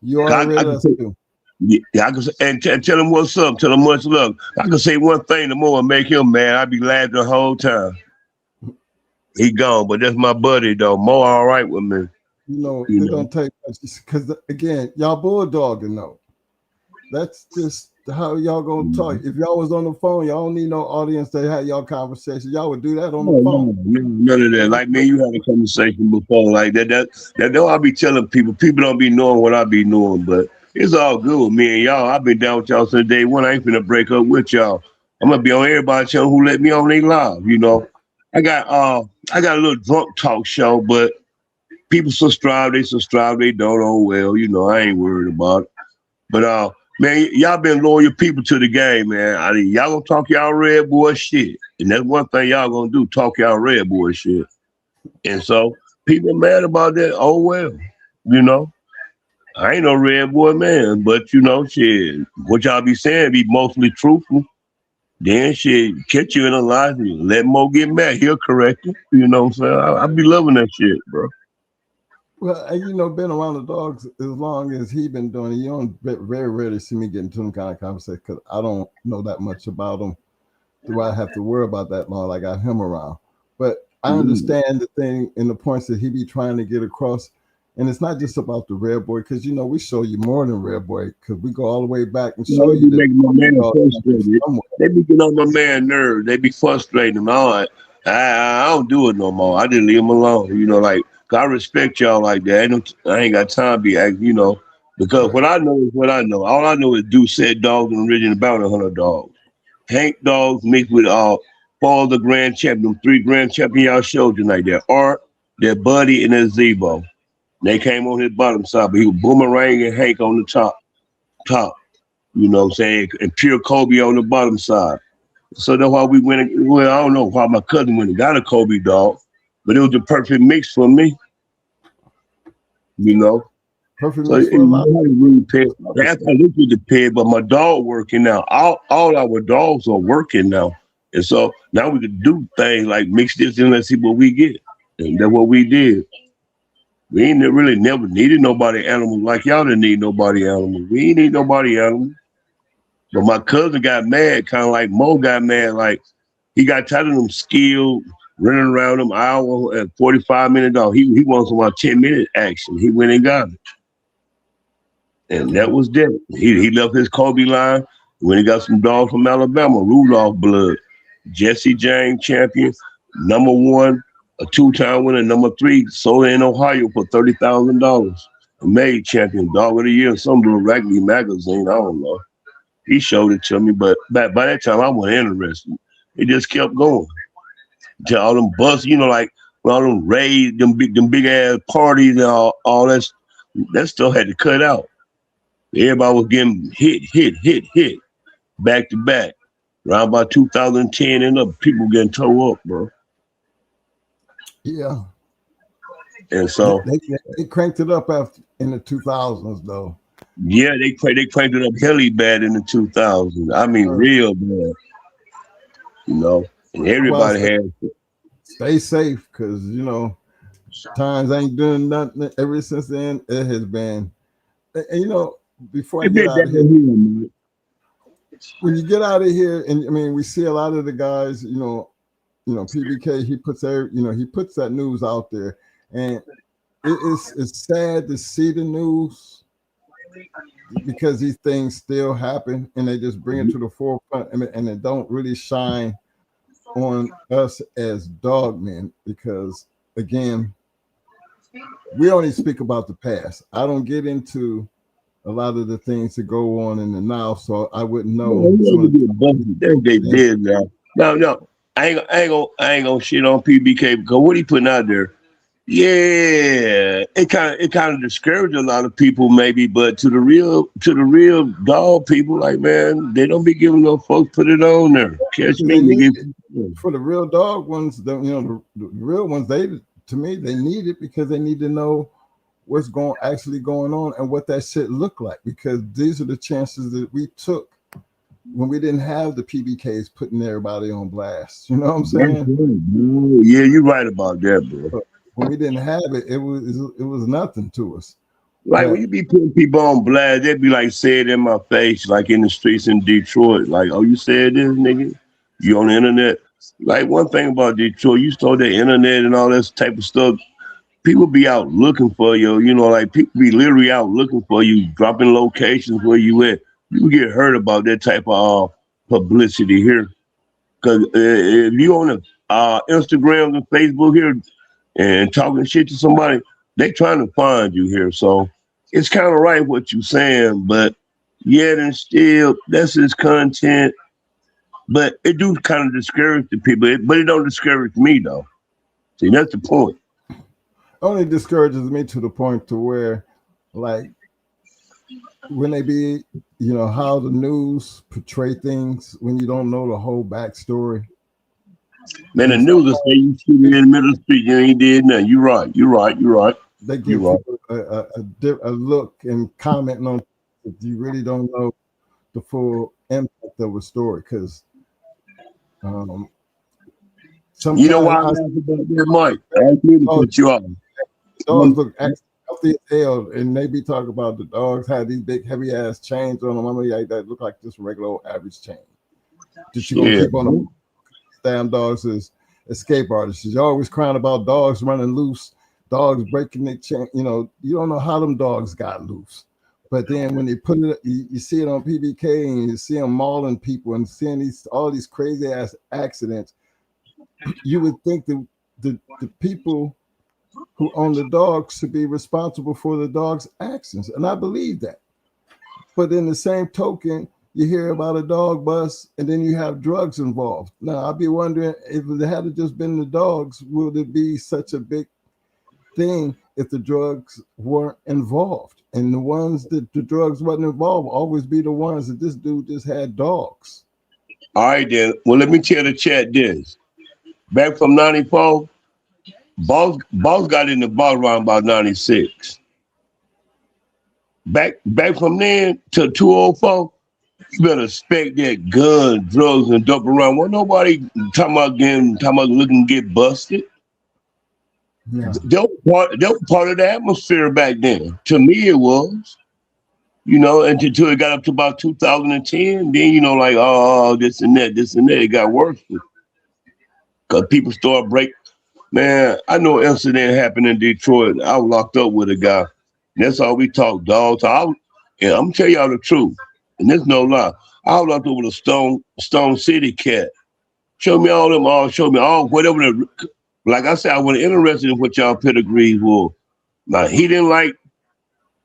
You all right with us too. Yeah, I can say, and tell him what's up. Tell him much love. I can say one thing to Mo and make him mad. I'd be laughing the whole time. He gone, but that's my buddy though. Mo all right with me. It don't take much because again, y'all bulldogging though. That's just how y'all gonna talk. If y'all was on the phone, y'all don't need no audience to have y'all conversation. Y'all would do that on the phone. None of that. Like me, you had a conversation before like that. That I be telling people. People don't be knowing what I be knowing, but it's all good with me and y'all. I've been down with y'all since day one. I ain't finna break up with y'all. I'm gonna be on everybody's channel who let me on their live, I got a little drunk talk show, but people subscribe, they don't. Oh well, I ain't worried about it. But man, y'all been loyal people to the game, man. I mean, y'all gonna talk y'all red boy shit. And that's one thing y'all gonna do, talk y'all red boy shit. And so people mad about that. Oh well, you know. I ain't no red boy man, but shit, what y'all be saying be mostly truthful. Then shit, catch you in a lie, let Mo get mad. He'll correct you. You know what I'm saying? I be loving that shit, bro. Well, been around the dogs as long as he been doing it. You don't very rarely see me get into them kind of conversation because I don't know that much about them. Do I have to worry about that long? I got him around. But I understand the thing and the points that he be trying to get across. And it's not just about the red boy, because we show you more than red boy, because we go all the way back and show you that my man frustrated. They be getting on my man nerves. They be frustrating him. I don't do it no more. I just leave him alone. Like I respect y'all like that. I ain't got time to be acting, because what I know is what I know. All I know is do said dogs and original bounty hunter dogs. Hank dogs mixed with Paul the grand champion, 3 grand champion y'all showed tonight. Their Art, their Buddy, and their Zebo. They came on his bottom side, but he was Boomerang and Hank on the top. You know what I'm saying? And pure Kobe on the bottom side. So that's why we went. Well, I don't know why my cousin went and got a Kobe dog, but it was the perfect mix for me. Perfect So mix for a lot. After I looked at the pet, but my dog working now. All our dogs are working now. And so now we can do things like mix this and let's see what we get. And that's what we did. We ain't really never needed nobody animals like y'all didn't need nobody animals. We ain't need nobody animals. But my cousin got mad, kind of like Mo got mad. Like he got tired of them skilled running around them hour and 45-minute dog. He wants about 10-minute action. He went and got it. And that was that. He left his Kobe line when he got some dogs from Alabama, Rudolph blood, Jesse James champion, #1, a 2-time winner, #3, sold in Ohio for $30,000. Made champion, dog of the year, some little Raggy magazine. I don't know. He showed it to me, but by that time I wasn't interested. It just kept going. To all them buses, like when all them raids, them big ass parties and all that stuff had to cut out. Everybody was getting hit, back to back. Around about 2010 and up, people getting towed up, bro. Yeah. And so they cranked it up in the 2000s, though. Yeah, they cranked it up hella bad in the 2000s. I mean, real bad. And everybody has to stay safe, because times ain't doing nothing. Ever since then, it has been. And before I get out of here, when you get out of here, and I mean, we see a lot of the guys. PBK. He puts that news out there, and it's sad to see the news, because these things still happen, and they just bring it to the forefront, and it don't really shine on us as dog men, because again, we only speak about the past. I don't get into a lot of the things that go on in the now, so I wouldn't know. They did now. No, I ain't gonna shit on PBK, because what he putting out there, yeah, it kind of discouraged a lot of people maybe, but to the real dog people, like, man, they don't be giving no folks put it on there. Catch me, for the real dog ones, the real ones, they need it, because they need to know what's actually going on and what that shit look like, because these are the chances that we took when we didn't have the PBKs putting everybody on blast. You know what I'm saying? Yeah, you're right about that, bro. When we didn't have it, it was nothing to us. Like, when you be putting people on blast, they'd be like, say it in my face, like in the streets in Detroit. Like, oh, you said this, nigga? You on the internet? Like, one thing about Detroit, you stole the internet and all this type of stuff. People be out looking for you, like people be literally out looking for you, dropping locations where you at. You get hurt about that type of publicity here. Because if you on the Instagram and Facebook here and talking shit to somebody, they trying to find you here. So it's kind of right what you saying, but yet and still, that's his content. but it do kind of discourage the people. But it don't discourage me though. See, that's the point. Only discourages me to the point to where, like, when they be, how the news portray things when you don't know the whole backstory. Man, the news will say you shoot in the middle of the street, you ain't did nothing. You're right. They give you a look and commenting on if you really don't know the full impact of a story. Because sometimes you know why I'm asking about that, Mike? Ask me to put you on. Dogs look healthy as hell, and they be talking about the dogs had these big heavy ass chains on them. I mean, like that look like just regular old average chain. That you gonna keep on them? Damn dogs is escape artists. You're always crying about dogs running loose, dogs breaking their chain. You don't know how them dogs got loose. But then when they put it, you see it on PBK and you see them mauling people and seeing all these crazy ass accidents. You would think that the people who own the dogs should be responsible for the dog's actions. And I believe that. But in the same token, you hear about a dog bust and then you have drugs involved. Now, I'd be wondering if it had just been the dogs, would it be such a big thing if the drugs weren't involved? And the ones that the drugs wasn't involved will always be the ones that this dude just had dogs. All right, then. Well, let me tell the chat this. Back from 94, Boss got in the box around about 96. Back from then to 204, you better expect that gun, drugs, and dope around. Wasn't nobody talking about looking to get busted. Yeah. They were part of the atmosphere back then. To me, it was. Until it got up to about 2010, then, this and that, it got worse. Because people started breaking. Man, I know an incident happened in Detroit. I was locked up with a guy. And that's all we talk, dogs. I'm going to tell y'all the truth. And there's no lie. I was locked up with a Stone City cat. Show me all them, whatever. Like I said, I wasn't interested in what y'all pedigrees were. Now, he didn't like,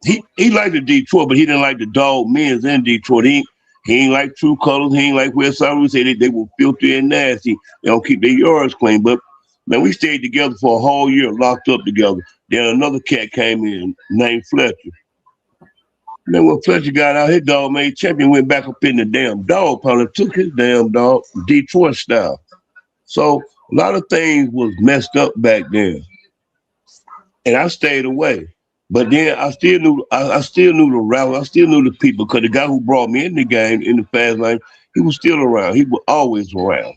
he liked the Detroit, but he didn't like the dog men's in Detroit. He ain't like True Colors. He ain't like West Side. We say they were filthy and nasty. They don't keep their yards clean. But man, we stayed together for a whole year, locked up together. Then another cat came in named Fletcher. Man, when Fletcher got out, his dog made champion, went back up in the damn dog pound and took his damn dog, Detroit style. So a lot of things was messed up back then. And I stayed away. But then I still knew the route. I still knew the people, because the guy who brought me in the game in the fast lane, he was still around. He was always around.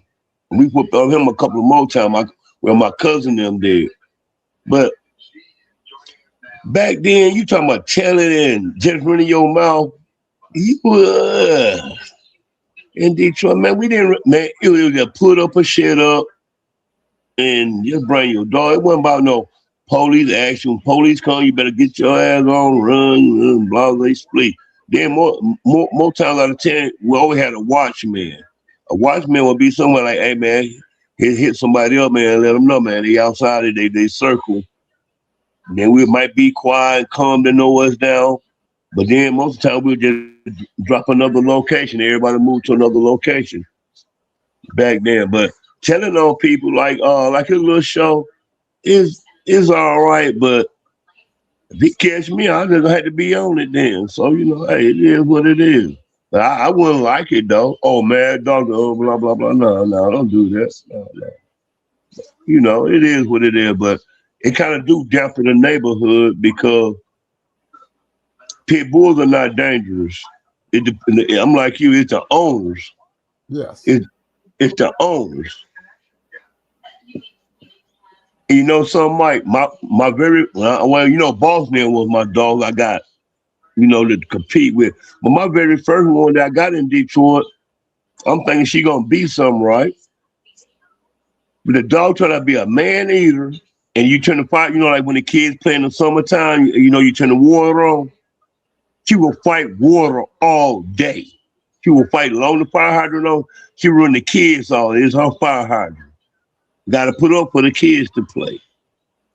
And we whooped on him a couple of more times when my cousin them did. But back then, you talking about telling and just running your mouth. You were in Detroit, man. We didn't, man. It was just put up a shit up and just bring your dog. It wasn't about no police action. Police come, you better get your ass on, run, blah, blah, split. Then more times out of 10, we always had a watchman. A watchman would be somewhere like, hey, man, hit somebody up, man, let them know, man. They outside, they circle. Then we might be quiet, calm to know us down. But then most of the time we'll just drop another location. Everybody move to another location back then. But telling on people like his little show is all right, but if he catch me, I just had to be on it then. So, hey, it is what it is. But I wouldn't like it though. Oh, man, dog, blah, blah, blah. No, don't do that. No. It is what it is, but it kind of do dampen the neighborhood because pit bulls are not dangerous. I'm like you, it's the owners. Yes. It's the owners. Something, Mike, my very, Boston was my dog I got, to compete with. But my very first one that I got in Detroit, I'm thinking she gonna be something, right? But the dog turned out to be a man eater, and you turn the fire, like when the kids play in the summertime, you turn the water on. She will fight water all day. She will fight along the fire hydrant on. She run the kids all. It's her fire hydrant. Got to put up for the kids to play.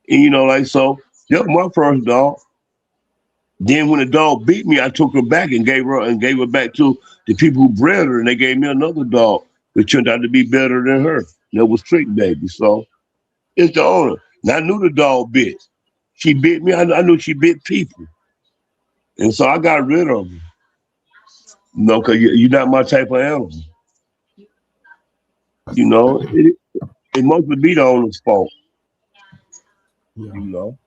And so, that was my first dog. Then when the dog beat me, I took her back and gave her back to the people who bred her, and they gave me another dog. It turned out to be better than her. That was Trick Baby. So it's the owner. And I knew the dog bit. She bit me. I knew she bit people. And so I got rid of her. No, because you're not my type of animal. You know, it mostly be the owner's fault. Yeah. You know.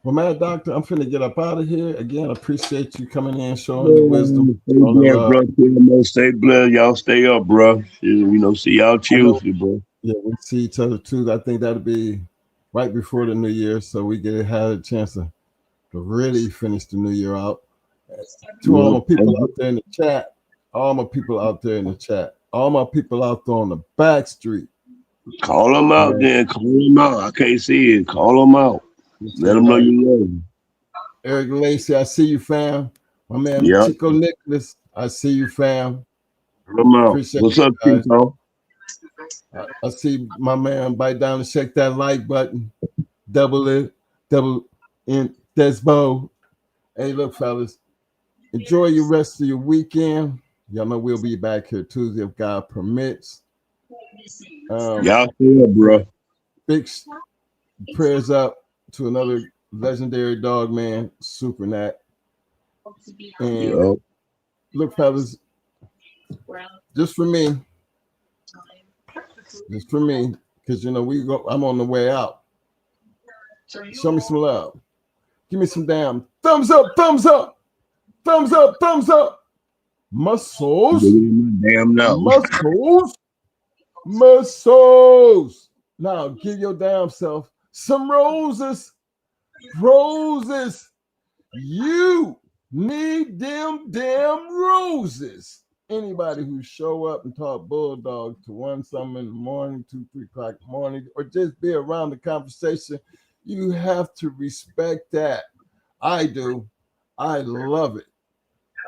Well, man, Doctor, I'm finna get up out of here. Again, appreciate you coming in, showing the wisdom, Stay showing the blessed, love. bro. Stay blessed. Y'all stay up, bro. You know, see y'all I know, Tuesday, bro. yeah, we see each other too. I think that'll be right before the new year, so we have a chance to really finish the new year out. To all Yeah. my people out there in the chat, all my people out there in the chat, all my people out there on the back street. Call them out, Man, then. Call them out. I can't see it. Call them out. Let them know everybody. you love them. Eric Lacey, I see you, fam. My man Yeah. Chico Nicholas, I see you, fam. Call them out. Appreciate What's you up, guys. Chico? I see my man bite down and shake that like button. Double it, double in Desbo. Hey, look, fellas, enjoy your rest of your weekend. Y'all know we'll be back here Tuesday if God permits. Y'all stay up, bro. Big prayers up to another legendary dog man, Super Nat. And Yeah. look, fellas, just for me, because you know I'm on the way out. Show me some love. Give me some damn thumbs up, thumbs up, thumbs up, thumbs up. Muscles, Damn no. muscles, muscles. Now give your damn self some roses, roses. You need them damn roses. Anybody who show up and talk bulldog to 1 something in the morning, 2, 3 o'clock in the morning, or just be around the conversation, you have to respect that. I do. I love it.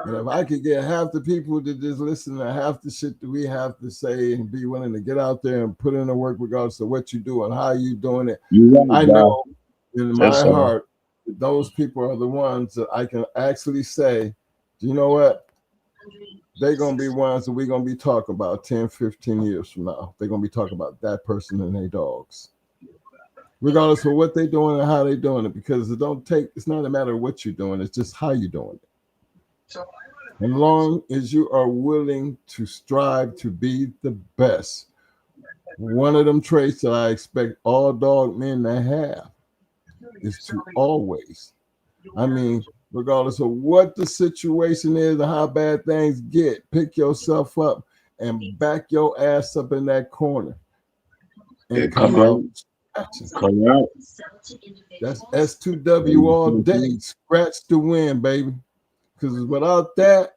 And if I could get half the people to just listen to half the shit that we have to say and be willing to get out there and put in the work regardless of what you do and how you doing it, You right, I bro. know in my That's all. heart those people are the ones that I can actually say, you know what? They're going to be ones that we're going to be talking about 10, 15 years from now. They're going to be talking about that person and their dogs. Regardless of what they're doing and how they're doing it, because it's not a matter of what you're doing, it's just how you're doing it. And as long as you are willing to strive to be the best, one of them traits that I expect all dog men to have is to always, regardless of what the situation is and how bad things get, pick yourself up and back your ass up in that corner and come out. Come out. That's S2W all day. Scratch to win, baby. Because without that,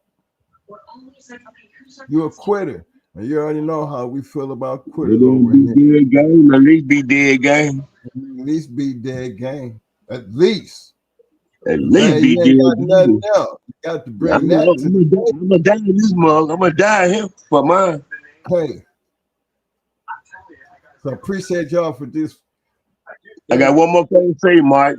you're a quitter. And you already know how we feel about quitters over here. Dead game. At least be dead game. At least be dead game. At least. At least be You ain't got dead nothing game. else. You got to bring I'm that to the gonna die in this mug. I'm gonna die here for mine. hey. So appreciate y'all for this. I got one more thing to say, Mike.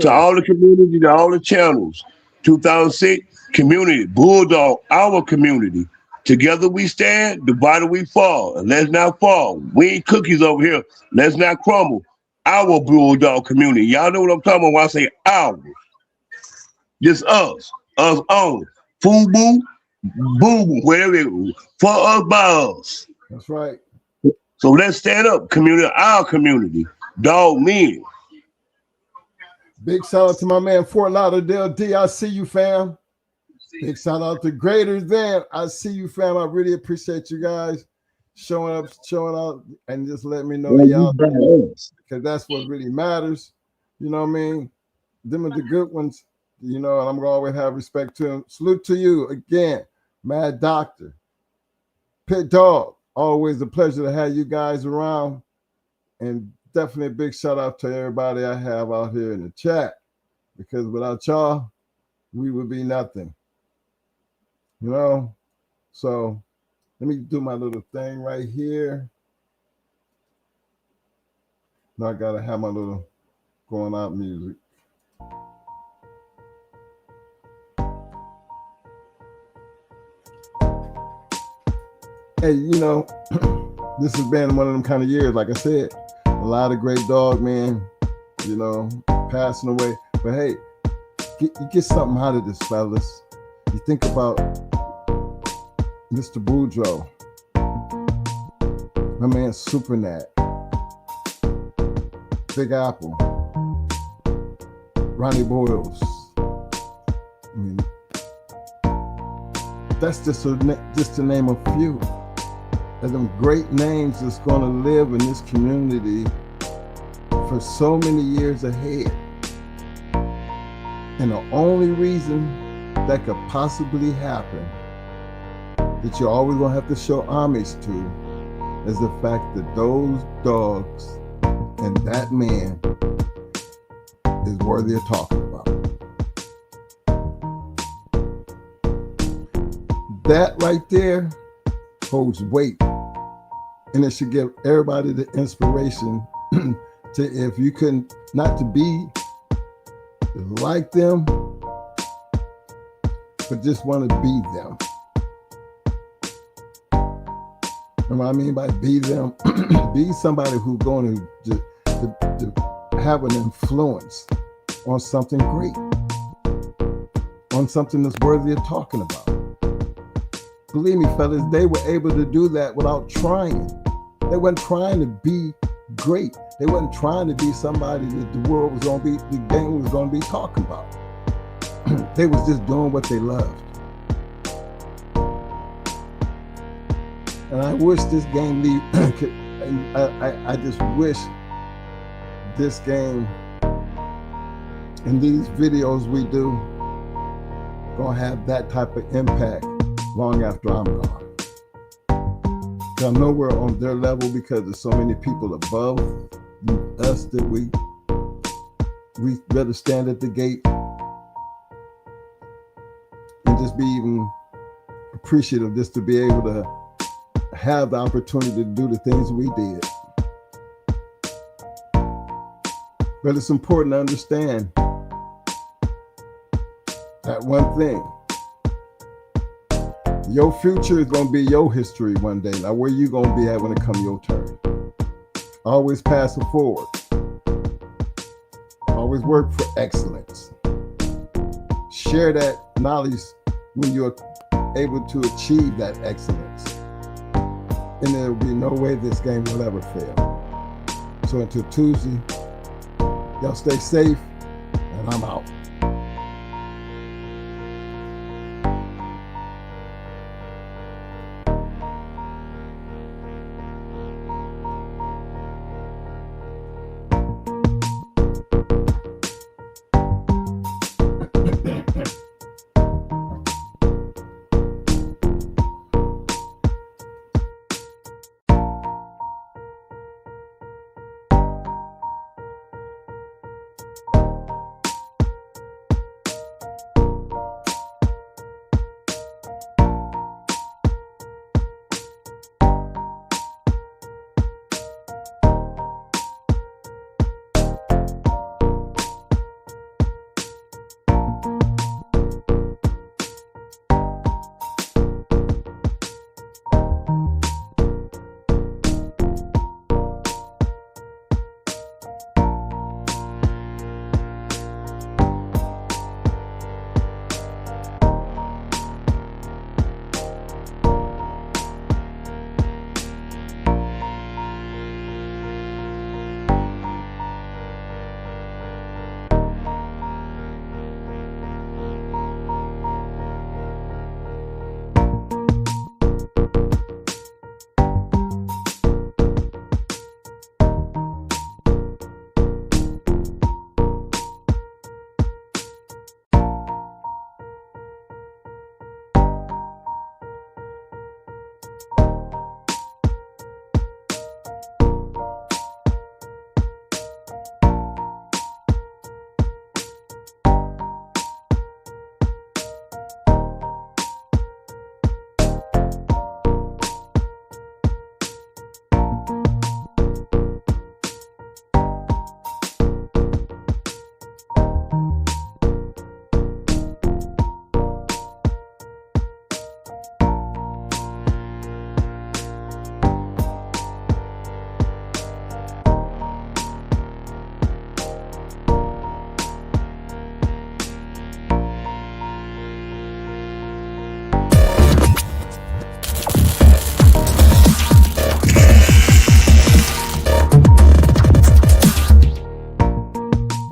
To all the community, to all the channels. 2006 community, Bulldog, our community. Together we stand, divided we fall. And let's not fall. We ain't cookies over here. Let's not crumble. Our Bulldog community. Y'all know what I'm talking about when I say ours. Just us. Us only. Fubu, boo, whatever it is. For us, by us. That's right. So let's stand up, community, our community. Dog men. Big shout out to my man Fort Lauderdale D. I see you, fam. Big shout out to Greater Than. I see you, fam. I really appreciate you guys showing up, showing out, and just let me know y'all, because that's what really matters. You know what I mean? Them are the good ones, you know, and I'm gonna always have respect to them. Salute to you again, Mad Doctor, Pit Dog. Always a pleasure to have you guys around, and definitely a big shout out to everybody I have out here in the chat, because without y'all, we would be nothing. You know? So let me do my little thing right here. Now I gotta have my little going out music. Hey, this has been one of them kind of years. Like I said, a lot of great dog men, passing away. But hey, you get something out of this, fellas. You think about Mr. Boudreaux, my man Supernat, Big Apple, Ronnie Boyles. I mean, that's just to name a few of them great names that's going to live in this community for so many years ahead. And the only reason that could possibly happen, that you're always going to have to show homage to, is the fact that those dogs and that man is worthy of talking about. That right there holds weight, and it should give everybody the inspiration to, if you can, not to be like them, but just want to be them. And what I mean by be them, be somebody who's going to have an influence on something great, on something that's worthy of talking about. Believe me, fellas, they were able to do that without trying. They weren't trying to be great. They weren't trying to be somebody that the game was going to be talking about. They was just doing what they loved. And I wish this game I just wish this game and these videos we do gonna have that type of impact long after I'm gone. I know we're on their level because there's so many people above us that we better stand at the gate and just be even appreciative just to be able to have the opportunity to do the things we did. But it's important to understand that one thing. Your future is going to be your history one day. Now, where you going to be at when it comes your turn? Always pass it forward. Always work for excellence. Share that knowledge when you're able to achieve that excellence. And there will be no way this game will ever fail. So until Tuesday, y'all stay safe, and I'm out.